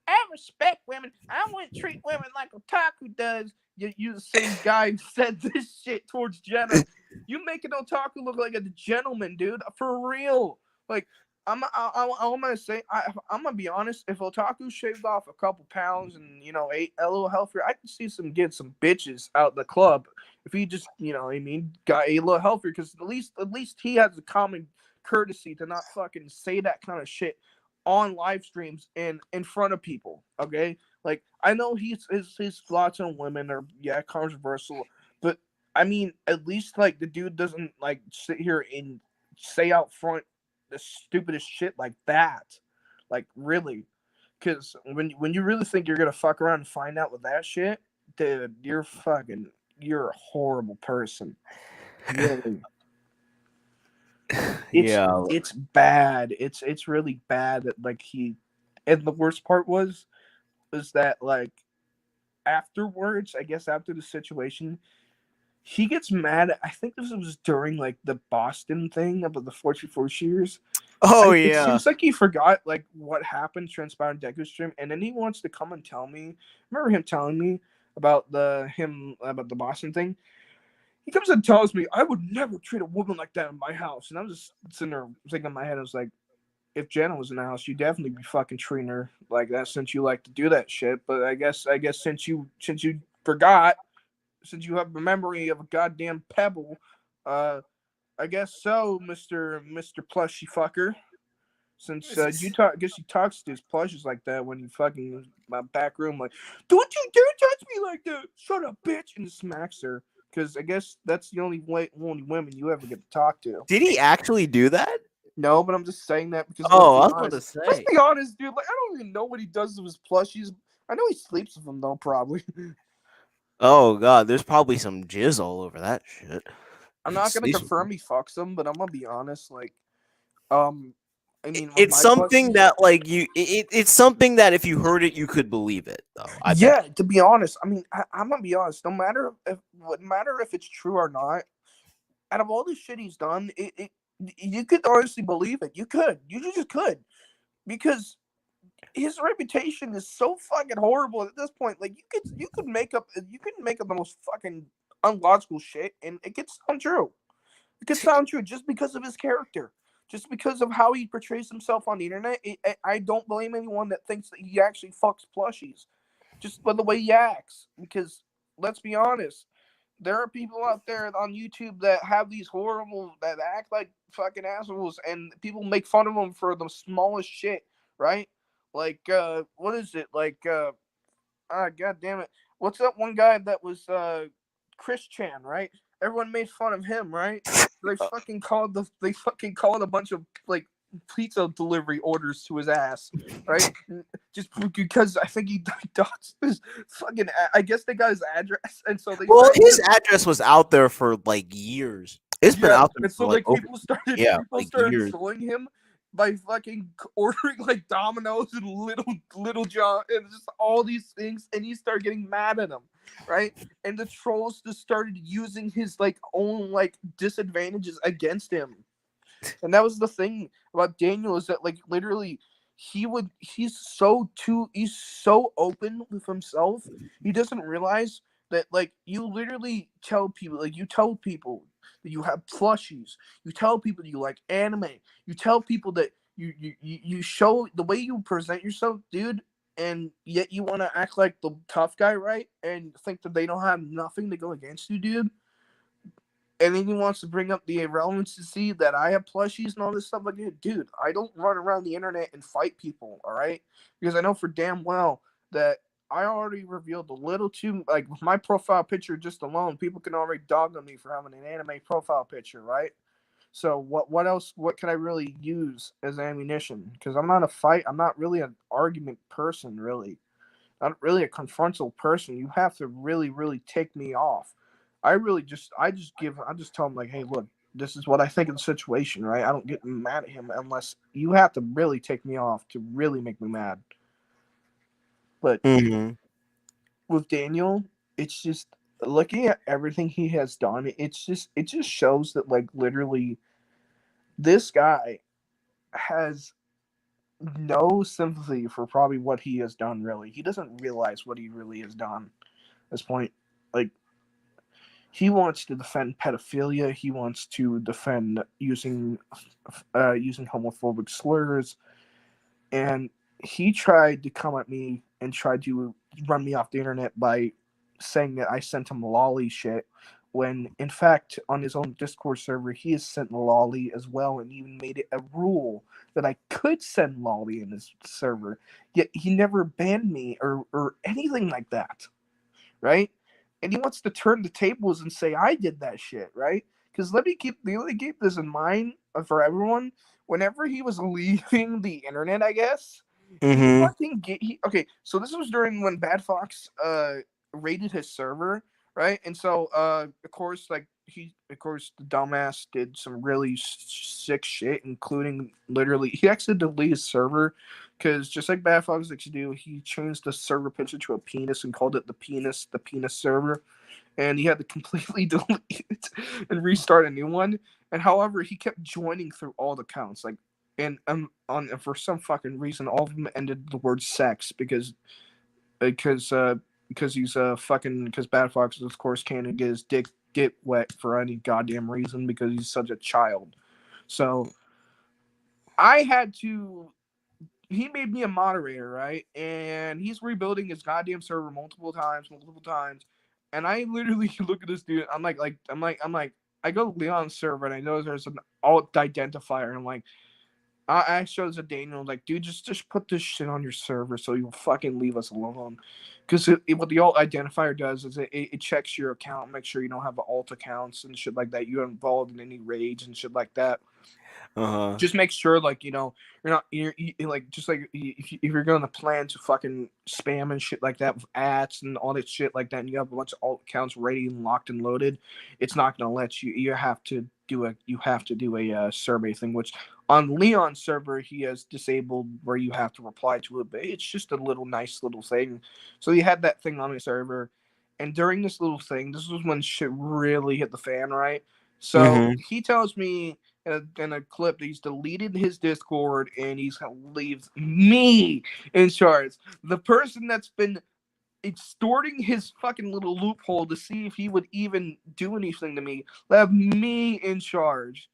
I respect women. I wouldn't treat women like Otaku does. You the same guy who said this shit towards Jenna. You making Otaku look like a gentleman, dude. For real. Like I'm gonna say I'm gonna be honest. If Otaku shaved off a couple pounds and ate a little healthier, I could see get some bitches out the club. If he just what I mean got a little healthier, because at least he has the common courtesy to not fucking say that kind of shit on live streams and in front of people. Okay, like I know his thoughts on women are controversial, but I mean at least like the dude doesn't like sit here and say out front the stupidest shit like that. Like really, because when you really think you're gonna fuck around and find out with that shit, dude, you're a horrible person. Really, Yeah. it's bad. It's really bad that like he, and the worst part was that like afterwards, I guess after the situation, he gets mad. I think this was during like the Boston thing about the 44 years. Oh It yeah. seems like he forgot like what happened transpired in Deku's stream, and then he wants to come and tell me. Remember him telling me about the Boston thing? He comes and tells me I would never treat a woman like that in my house, and I'm just sitting there thinking in my head, I was like, if Jenna was in the house, you'd definitely be fucking treating her like that since you like to do that shit. But I guess since you forgot, since you have the memory of a goddamn pebble, uh, I guess so, Mister Plushy fucker. Since you talk, I guess he talks to his plushes like that when he fucking my back room, like, don't you dare touch me like that! Shut up, bitch, and smacks her. Because I guess that's the only women you ever get to talk to. Did he actually do that? No, but I'm just saying that because Oh, I was about to let's say. be honest, dude. Like, I don't even know what he does to his plushies. I know he sleeps with them though, probably. Oh god, there's probably some jizz all over that shit. I'm If he not gonna sleeps with them. confirm he fucks them, but I'm gonna be honest. Like, um, I mean, with It's my something plushies, that like it's something that if you heard it, you could believe it. Though I bet. yeah. To be honest, I mean, I'm gonna be honest. No matter if it's true or not, out of all the shit he's done, you could honestly believe it. You just could, because his reputation is so fucking horrible at this point. Like you could make up the most fucking unlogical shit, and it could sound true. It could sound true just because of his character, just because of how he portrays himself on the internet. I don't blame anyone that thinks that he actually fucks plushies, just by the way he acts. Because let's be honest, there are people out there on YouTube that have these horrible that act like fucking assholes, and people make fun of them for the smallest shit, right? Like, what is it? Like, god damn it, what's that one guy that was Chris Chan, right? Everyone made fun of him, right? They fucking called a bunch of like pizza delivery orders to his ass, right? Just because I think he doxed his fucking. I guess they got his address, and so they Well, started. his address was out there for like years. It's been Yeah, out there and for so like like over, yeah, people like started years. trolling him by fucking ordering like Domino's and Little John and just all these things, and he started getting mad at him, right? And the trolls just started using his like own like disadvantages against him. And that was the thing about Daniel, is that like literally he's so open with himself. He doesn't realize that like you tell people that you have plushies. You tell people you like anime. You tell people that you show the way you present yourself, dude, and yet you want to act like the tough guy, right? And think that they don't have nothing to go against you, dude. And then he wants to bring up the irrelevancy that I have plushies and all this stuff. Like, dude, I don't run around the internet and fight people, all right? Because I know for damn well that I already revealed a little too, like, with my profile picture just alone, people can already dog on me for having an anime profile picture, right? So what else? What can I really use as ammunition? Because I'm not a fight. I'm not really an argument person, really. Not really a confrontal person. You have to really, really take me off. I just tell him like, hey, look, this is what I think of the situation, right? I don't get mad at him unless you have to really take me off to really make me mad. But Mm-hmm. with Daniel, it's just looking at everything he has done. It just shows that like literally this guy has no sympathy for probably what he has done. Really, he doesn't realize what he really has done at this point. Like he wants to defend pedophilia. He wants to defend using homophobic slurs, and he tried to come at me and tried to run me off the internet by saying that I sent him lolly shit. When in fact, on his own Discord server, he has sent lolly as well, and even made it a rule that I could send lolly in his server. Yet he never banned me or anything like that, right? And he wants to turn the tables and say I did that shit, right? Because let me keep this in mind for everyone. Whenever he was leaving the internet, I guess he Mm-hmm. fucking get he okay. So this was during when Bad Fox raided his server, right? And so of course like he of course the dumbass did some really sick shit, including literally he actually deleted his server because just like Bad Fox likes to do, he changed the server picture to a penis and called it the penis server, and he had to completely delete it and restart a new one. And however, he kept joining through all the accounts, like, and on for some fucking reason, all of them ended the word sex because uh because he's fucking because Bad Fox of course can't get his dick get wet for any goddamn reason because he's such a child. So I had to he made me a moderator, right? And he's rebuilding his goddamn server multiple times. And I literally look at this dude. I'm like, I go to Leon's server and I know there's an alt identifier. And I'm like, I shows a Daniel like, dude, just put this shit on your server so you'll fucking leave us alone. Because what the alt identifier does is it checks your account, make sure you don't have alt accounts and shit like that. You're involved in any raids and shit like that. Uh-huh. Just make sure like you're not like just like if you're gonna plan to fucking spam and shit like that with ads and all that shit like that and you have a bunch of alt accounts ready and locked and loaded, it's not gonna let you. You have to do a survey thing, which on Leon's server he has disabled where you have to reply to it, but it's just a little nice little thing. So he had that thing on his server, and during this little thing, this was when shit really hit the fan, right? So Mm-hmm. he tells me in a clip that he's deleted his Discord and he's gonna leave me in charge. The person that's been extorting his fucking little loophole to see if he would even do anything to me, left me in charge.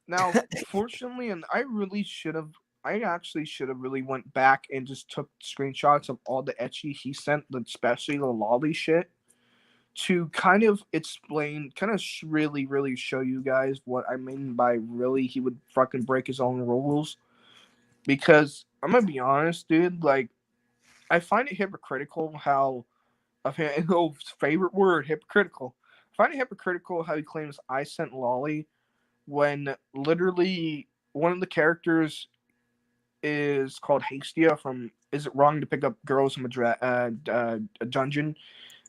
Now, fortunately, and I actually should have really went back and just took screenshots of all the etchy he sent, especially the lolly shit, to kind of explain, kind of really, really show you guys what I mean by really he would fucking break his own rules. Because I'm gonna be honest, dude, like I find it hypocritical how of his favorite word, hypocritical. I find it hypocritical how he claims I sent Lolly when literally one of the characters is called Hastia from Is It Wrong to Pick Up Girls from a Dungeon?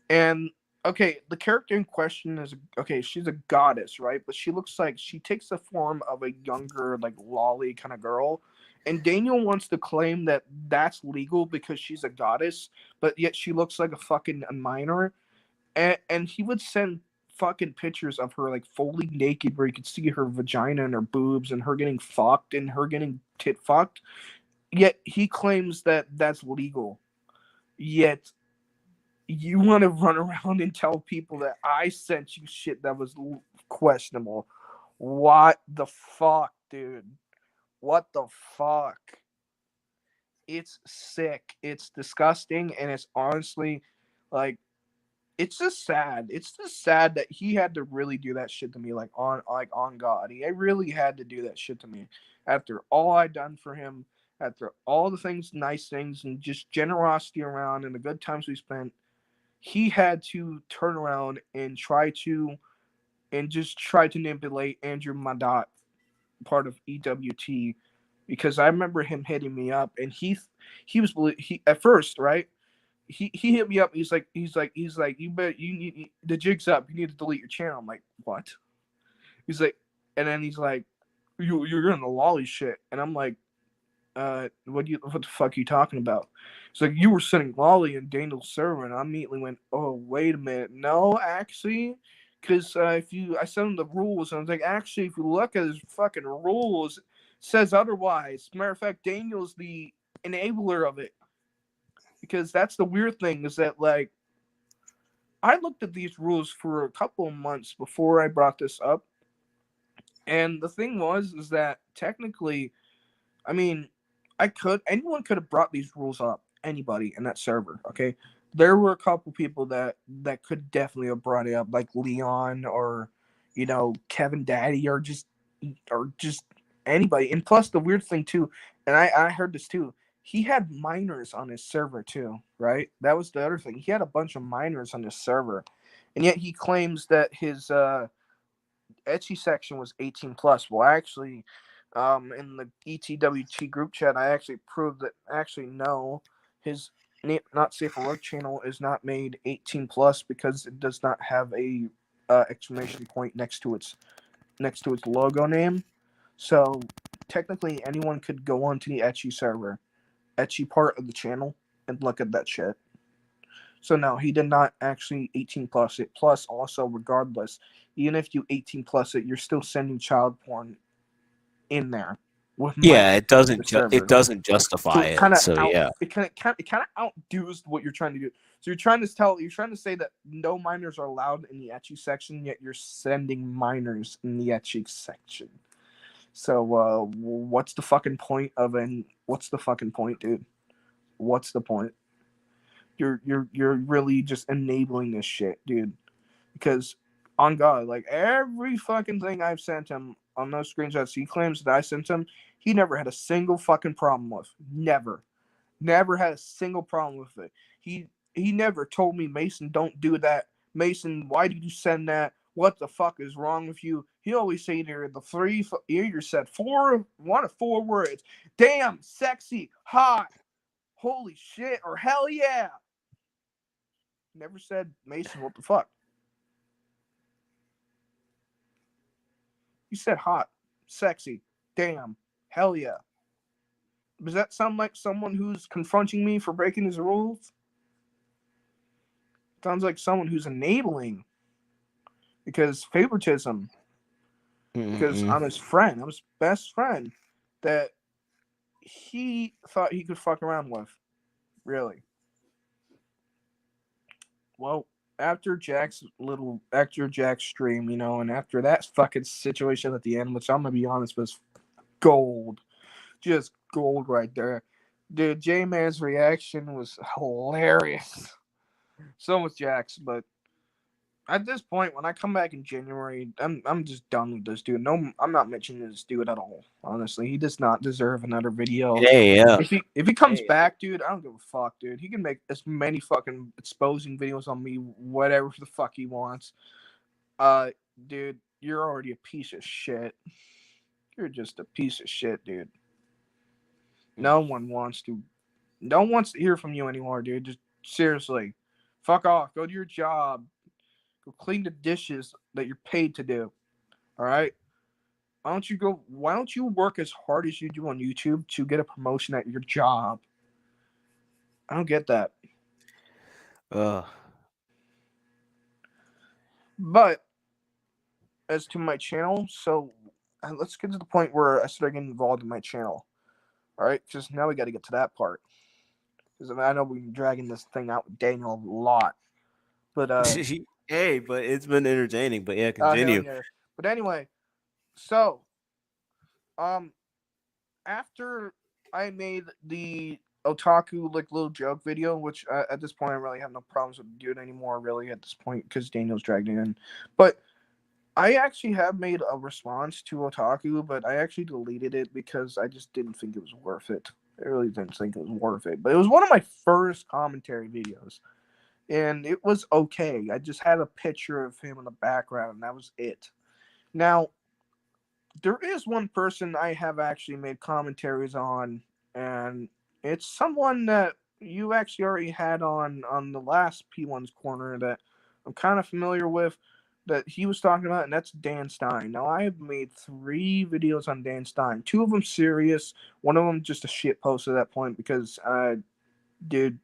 And okay, the character in question is okay. She's a goddess, right? But she looks like she takes the form of a younger, like lolly kind of girl. And Daniel wants to claim that that's legal because she's a goddess, but yet she looks like a fucking minor. And he would send fucking pictures of her like fully naked, where you could see her vagina and her boobs, and her getting fucked and her getting tit fucked. Yet he claims that that's legal. Yet you want to run around and tell people that I sent you shit that was questionable. What the fuck, dude? What the fuck? It's sick. It's disgusting, and it's honestly like it's just sad. It's just sad that he had to really do that shit to me, on God. He really had to do that shit to me after all I done for him, after all the things, nice things, and just generosity around and the good times we spent. He had to turn around and try to manipulate Andrew Madot, part of EWT, because I remember him hitting me up, and he was he at first, right? He hit me up. He's like, you need the jig's up. You need to delete your channel. I'm like, what? He's like, and then he's like, you're in the lolly shit, and I'm like, what the fuck are you talking about? It's like, you were sending lolly in Daniel's server, and I immediately went, oh, wait a minute, no, actually, because I sent him the rules, and I was like, actually, if you look at his fucking rules, it says otherwise. Matter of fact, Daniel's the enabler of it, because that's the weird thing, is that, like, I looked at these rules for a couple of months before I brought this up, and the thing is that technically, I mean, anyone could have brought these rules up, anybody in that server, okay? There were a couple people that could definitely have brought it up, like Leon or, Kevin Daddy, or just anybody. And plus, the weird thing too, and I heard this too, he had minors on his server too, right? That was the other thing. He had a bunch of minors on his server, and yet he claims that his ecchi section was 18 plus. Well, actually, in the ETWT group chat, I actually proved that actually no, his not safe for work channel is not made 18 plus because it does not have a exclamation point next to its logo name. So technically, anyone could go onto the ecchi server, ecchi part of the channel, and look at that shit. So no, he did not actually 18 plus it. Plus, also, regardless, even if you 18 plus it, you're still sending child porn in there with Yeah, minors it on the doesn't server. it doesn't So justify it it. kind of So out yeah. it kind of outdoes what you're trying to do. So you're trying to say that no minors are allowed in the ecchi section, yet you're sending minors in the ecchi section. So what's the fucking point, dude? What's the point? You're really just enabling this shit, dude. Because on God, like every fucking thing I've sent him on those screenshots he claims that I sent him, he never had a single fucking problem with. Never had a single problem with it. He never told me, Mason, don't do that. Mason, why did you send that? What the fuck is wrong with you? He always say there the three. You said one of four words. Damn, sexy, hot, holy shit, or hell yeah. Never said, Mason, what the fuck? You said hot, sexy, damn, hell yeah. Does that sound like someone who's confronting me for breaking his rules? Sounds like someone who's enabling because favoritism. Because Mm-mm. I'm his friend, I'm his best friend that he thought he could fuck around with. Really. Well, after Jack's stream, and after that fucking situation at the end, which I'm gonna be honest was gold, just gold right there. Dude, J Man's reaction was hilarious. So was Jack's, but at this point, when I come back in January, I'm just done with this dude. No, I'm not mentioning this dude at all. Honestly, he does not deserve another video. Hey, yeah. If he comes back, dude, I don't give a fuck, dude. He can make as many fucking exposing videos on me, whatever the fuck he wants. Uh, dude, you're already a piece of shit. You're just a piece of shit, dude. No one wants to. No one wants to hear from you anymore, dude. Just seriously, fuck off. Go to your job. Go clean the dishes that you're paid to do. All right. Why don't you work as hard as you do on YouTube to get a promotion at your job? I don't get that. Uh, But as to my channel, so let's get to the point where I start getting involved in my channel. All right, because now we got to get to that part. Because I know we've been dragging this thing out with Daniel a lot, but hey, but it's been entertaining. But yeah, hell continue. yeah. But anyway, so um, after I made the otaku like little joke video, which at this point I really have no problems with doing anymore. Really, at this point, because Daniel's dragged it in, but I actually have made a response to otaku, but I actually deleted it because I just didn't think it was worth it. I really didn't think it was worth it. But it was one of my first commentary videos, and it was okay. I just had a picture of him in the background, and that was it. Now, there is one person I have actually made commentaries on, and it's someone that you actually already had on the last P1's Corner that I'm kind of familiar with that he was talking about, and that's Dan Stein. Now, I have made 3 videos on Dan Stein, 2 of them serious, one of them just a shit post at that point because, dude,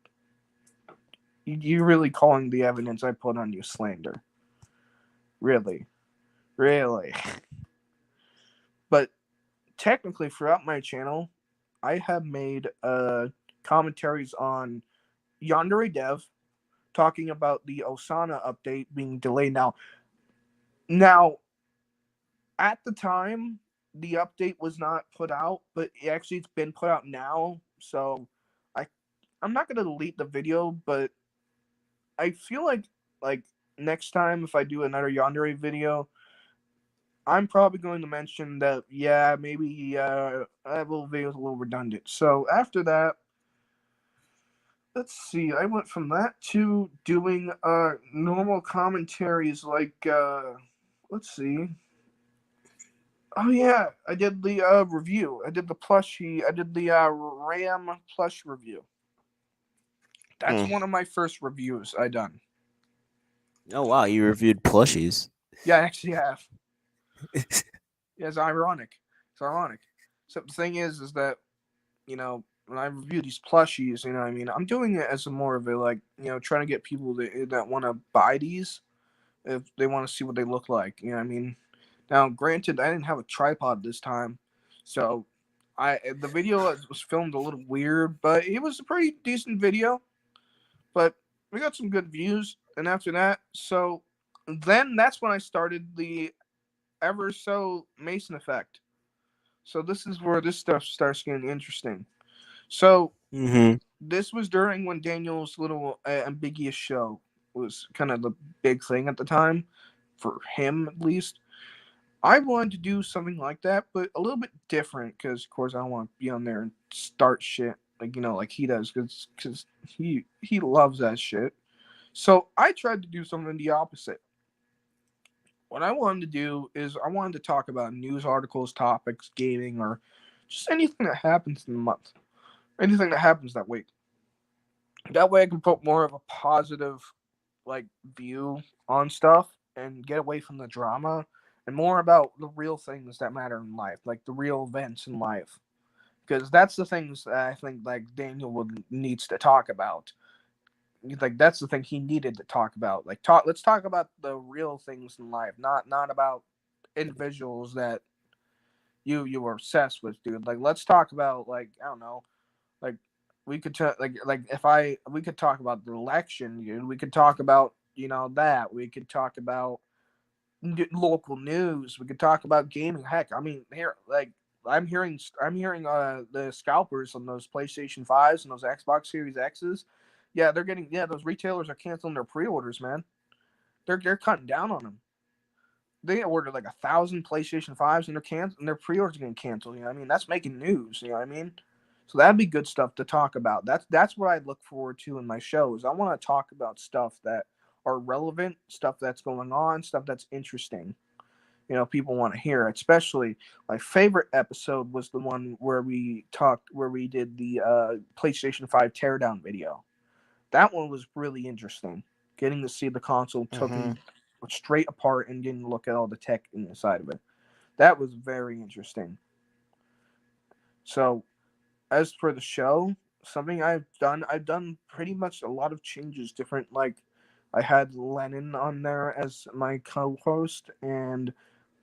you really calling the evidence I put on you slander. Really. Really. But technically, throughout my channel, I have made commentaries on Yandere Dev, talking about the Osana update being delayed now, at the time, the update was not put out, but actually it's been put out now. So I I'm not gonna delete the video, but I feel like next time if I do another Yandere video, I'm probably going to mention that yeah, maybe that little video is a little redundant. So after that, let's see. I went from that to doing normal commentaries like let's see. Oh yeah, I did the review. I did the plushie. I did the Ram plush review. That's Hmm. one of my first reviews I done. Oh wow, you reviewed plushies. Yeah, I actually have. Yeah, it's ironic. It's ironic. So the thing is that when I review these plushies, what I mean, I'm doing it as a more of a like, trying to get people that want to buy these if they want to see what they look like. You know what I mean? Now, granted, I didn't have a tripod this time, so the video was filmed a little weird, but it was a pretty decent video. But we got some good views, and after that, so then that's when I started the ever so Mason effect. So this is where this stuff starts getting interesting. So Mm-hmm. this was during when Daniel's little ambiguous show was kind of the big thing at the time, for him at least. I wanted to do something like that, but a little bit different because, of course, I don't want to be on there and start shit like he does, because he loves that shit. So I tried to do something the opposite. What I wanted to do is I wanted to talk about news articles, topics, gaming, or just anything that happens in the month, anything that happens that week. That way, I can put more of a positive like view on stuff and get away from the drama and more about the real things that matter in life, like the real events in life. Because that's the things that I think like Daniel would needs to talk about. Like that's the thing he needed to talk about. Like talk let's talk about the real things in life, not about individuals that you were obsessed with, dude. Like let's talk about like I don't know, like we could like if I we could talk about the election, dude. We could talk about that. We could talk about local news. We could talk about gaming. Heck, I mean, here like I'm hearing the scalpers on those PlayStation 5s and those Xbox Series X's. Yeah, those retailers are canceling their pre-orders, man. They're cutting down on them. They ordered like 1,000 PlayStation 5s and their pre-orders are getting canceled. You know what I mean? That's making news. You know what I mean? So that'd be good stuff to talk about. That's what I look forward to in my shows. I want to talk about stuff that are relevant, stuff that's going on, stuff that's interesting. People want to hear. Especially my favorite episode was the one where we did the PlayStation 5 teardown video. That one was really interesting. Getting to see the console Mm-hmm. taken straight apart and getting to look at all the tech inside of it. That was very interesting. So as for the show, something I've done pretty much a lot of changes. Different like I had Lennon on there as my co-host, and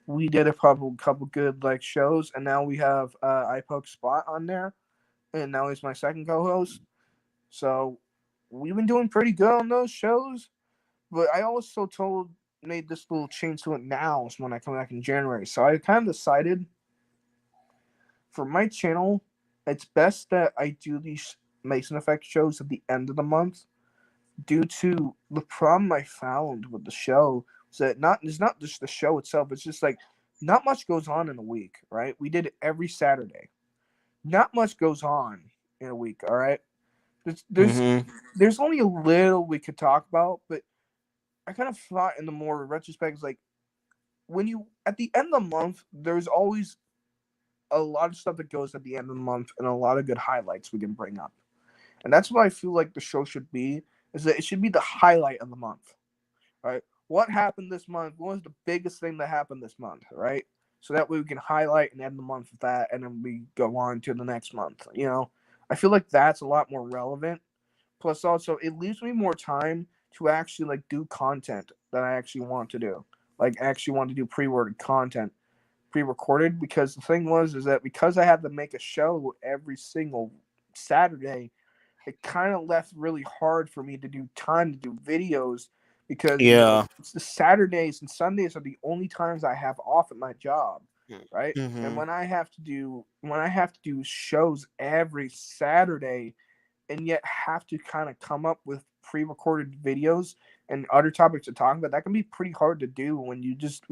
we did a couple good like shows, and now we have I Poke Spot on there, and now he's my second co-host. So we've been doing pretty good on those shows. But I also made this little change to it now when I come back in January. So I kind of decided for my channel, it's best that I do these Mason Effect shows at the end of the month due to the problem I found with the show. So it's not just the show itself. It's just like not much goes on in a week, right? We did it every Saturday. Not much goes on in a week, all right. There's there's, Mm-hmm. there's only a little we could talk about, but I kind of thought in the more retrospect, like when you at the end of the month, there's always a lot of stuff that goes at the end of the month and a lot of good highlights we can bring up. And that's what I feel like the show should be, is that it should be the highlight of the month. Right? What happened this month? What was the biggest thing that happened this month, right? So that way we can highlight and end the month with that, and then we go on to the next month. I feel like that's a lot more relevant. Plus, also, it leaves me more time to actually like do content that I actually want to do. Like, actually want to do pre-worded content, pre-recorded. Because the thing was, is that because I had to make a show every single Saturday, it kind of left really hard for me to do time to do videos because Yeah. it's the Saturdays and Sundays are the only times I have off at my job, right? And Mm-hmm. when I have to do shows every Saturday and yet have to kind of come up with pre-recorded videos and other topics to talk about, that can be pretty hard to do when you just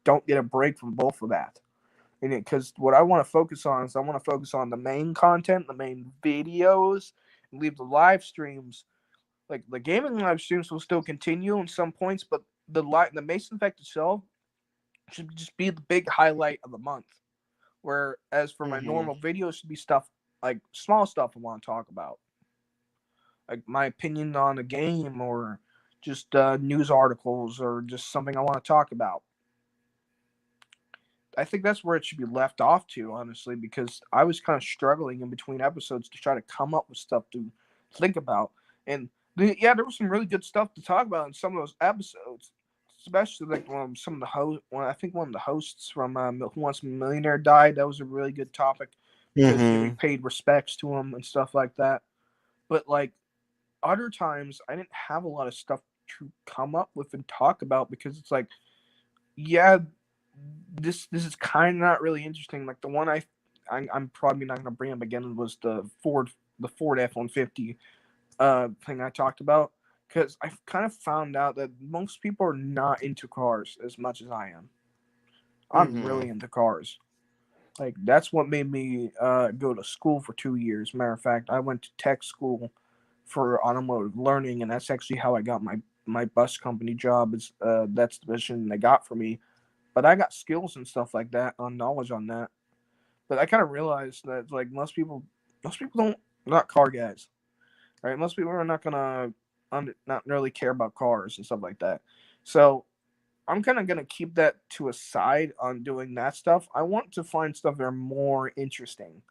don't get a break from both of that. And because what I want to focus on is I want to focus on the main content, the main videos, and leave the live streams. Like the gaming live streams will still continue in some points, but the Mason Effect itself should just be the big highlight of the month. Whereas for my Mm-hmm. normal videos should be stuff like small stuff I want to talk about, like my opinion on a game or just news articles or just something I want to talk about. I think that's where it should be left off to, honestly, because I was kind of struggling in between episodes to try to come up with stuff to think about. And yeah, there was some really good stuff to talk about in some of those episodes, especially like some of the host. I think one of the hosts from Who Wants to Be a Millionaire died. That was a really good topic because we Mm-hmm. paid respects to him and stuff like that. But like other times, I didn't have a lot of stuff to come up with and talk about because it's like, yeah, this is kind of not really interesting. Like the one I'm probably not gonna bring up again was the Ford F-150 thing I talked about, because I kind of found out that most people are not into cars as much as I am. I'm Mm-hmm. really into cars. Like that's what made me go to school for 2 years. Matter of fact, I went to tech school for automotive learning, and that's actually how I got my bus company job. Is That's the mission they got for me, but I got skills and stuff like that on knowledge on that. But I kind of realized that like most people don't not car guys, right? Most people are not gonna not really care about cars and stuff like that. So I'm kind of gonna keep that to a side on doing that stuff. I want to find stuff that are more interesting.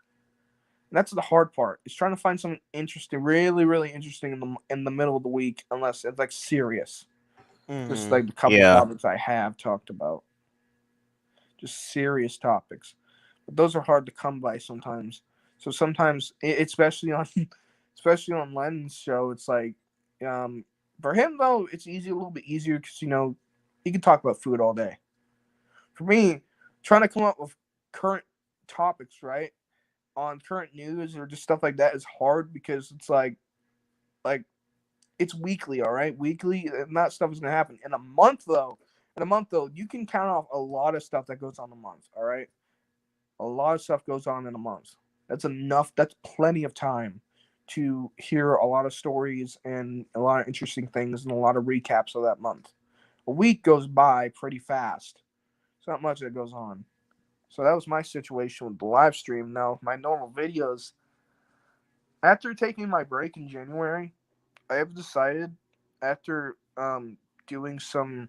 And that's the hard part. Is trying to find something interesting, really, really interesting in the middle of the week, unless it's like serious. Just Mm-hmm. like the couple Yeah. topics I have talked about, just serious topics. But those are hard to come by sometimes. So sometimes, especially on especially on Len's show, it's like um, for him though, it's easy a little bit easier because he can talk about food all day. For me, trying to come up with current topics, right, on current news or just stuff like that is hard because it's like it's weekly, all right, weekly, and that stuff is gonna happen in a month though. In a month though, you can count off a lot of stuff that goes on a month, all right. A lot of stuff goes on in a month. That's enough. That's plenty of time to hear a lot of stories and a lot of interesting things and a lot of recaps of that month. A week goes by pretty fast. It's not much that goes on. So that was my situation with the live stream. Now, my normal videos, after taking my break in January, I have decided after doing some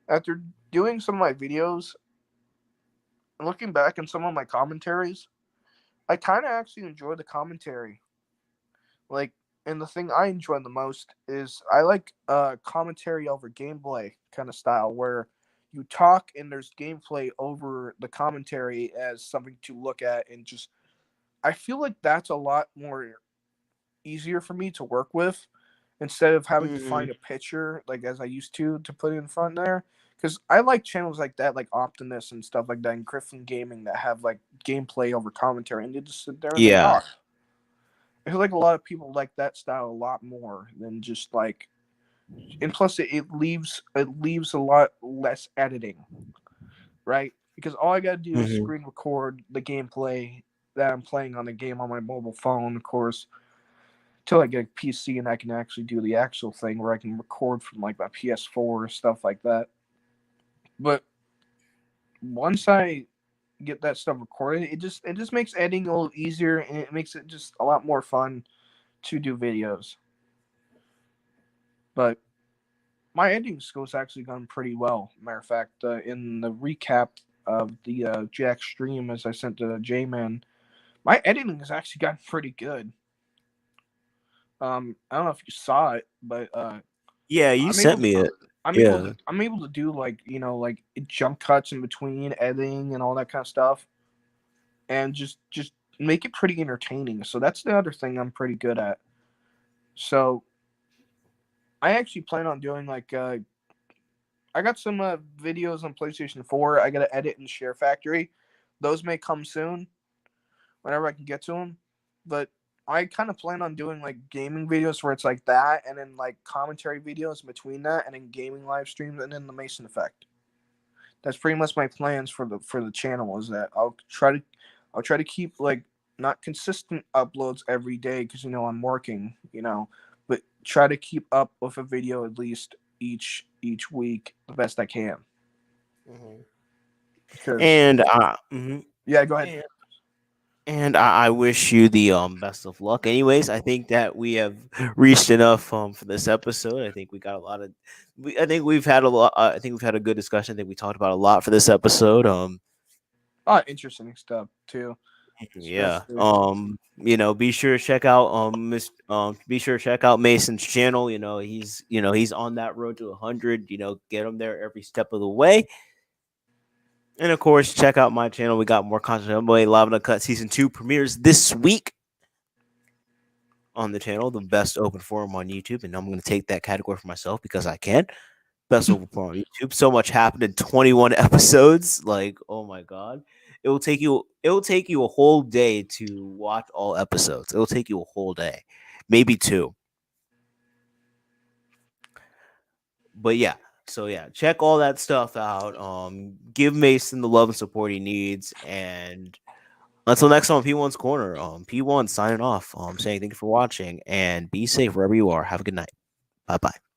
after doing some of my videos, looking back in some of my commentaries, I kind of actually enjoy the commentary. Like, and the thing I enjoy the most is I like commentary over gameplay kind of style where you talk and there's gameplay over the commentary as something to look at and just I feel like that's a lot more easier for me to work with instead of having to Mm-hmm. find a picture like as I used to put in front there. Because I like channels like that, like Optimus and stuff like that, and Griffin Gaming that have like gameplay over commentary, and they just sit there and they Yeah. talk. I feel like a lot of people like that style a lot more than just like, and plus it leaves a lot less editing, right? Because all I gotta do is Hmm. screen record the gameplay that I'm playing on the game on my mobile phone, of course, till I get a PC and I can actually do the actual thing where I can record from like my PS4 or stuff like that. But once I get that stuff recorded, it just makes editing a little easier and it makes it just a lot more fun to do videos. But my editing skills actually gone pretty well. Matter of fact, in the recap of the Jack stream as I sent to J Man, my editing has actually gotten pretty good. I don't know if you saw it, but Yeah, you I'm sent able me it. I'm able to Yeah. I'm able to do like like jump cuts in between editing and all that kind of stuff, and just make it pretty entertaining. So that's the other thing I'm pretty good at. So I actually plan on doing like I got some videos on PlayStation 4. I got to edit in Share Factory. Those may come soon whenever I can get to them. But I kind of plan on doing like gaming videos where it's like that, and then like commentary videos in between that, and then gaming live streams, and then the Mason effect. That's pretty much my plans for the channel. Is that I'll try to keep like not consistent uploads every day because I'm working, but try to keep up with a video at least each week the best I can. Mhm. Because And mhm. yeah, go ahead. and, and I wish you the best of luck. Anyways, I think that we have reached enough for this episode. I think we got a lot of. I think we've had a lot. I think we've had a good discussion. I think we talked about a lot for this episode. Interesting stuff too, Yeah. especially. Be sure to check out be sure to check out Mason's channel. He's on that road to 100. Get him there every step of the way. And of course, check out my channel. We got more content on the way. Live in the Cut season 2 premieres this week on the channel, the best open forum on YouTube. And I'm going to take that category for myself because I can. Best open forum on YouTube. So much happened in 21 episodes. Like, oh my god. It will take you a whole day to watch all episodes. It'll take you a whole day. Maybe two. But yeah. So yeah, check all that stuff out. Give Mason the love and support he needs. And until next time, P1's Corner. P1 signing off. Saying thank you for watching and be safe wherever you are. Have a good night. Bye bye.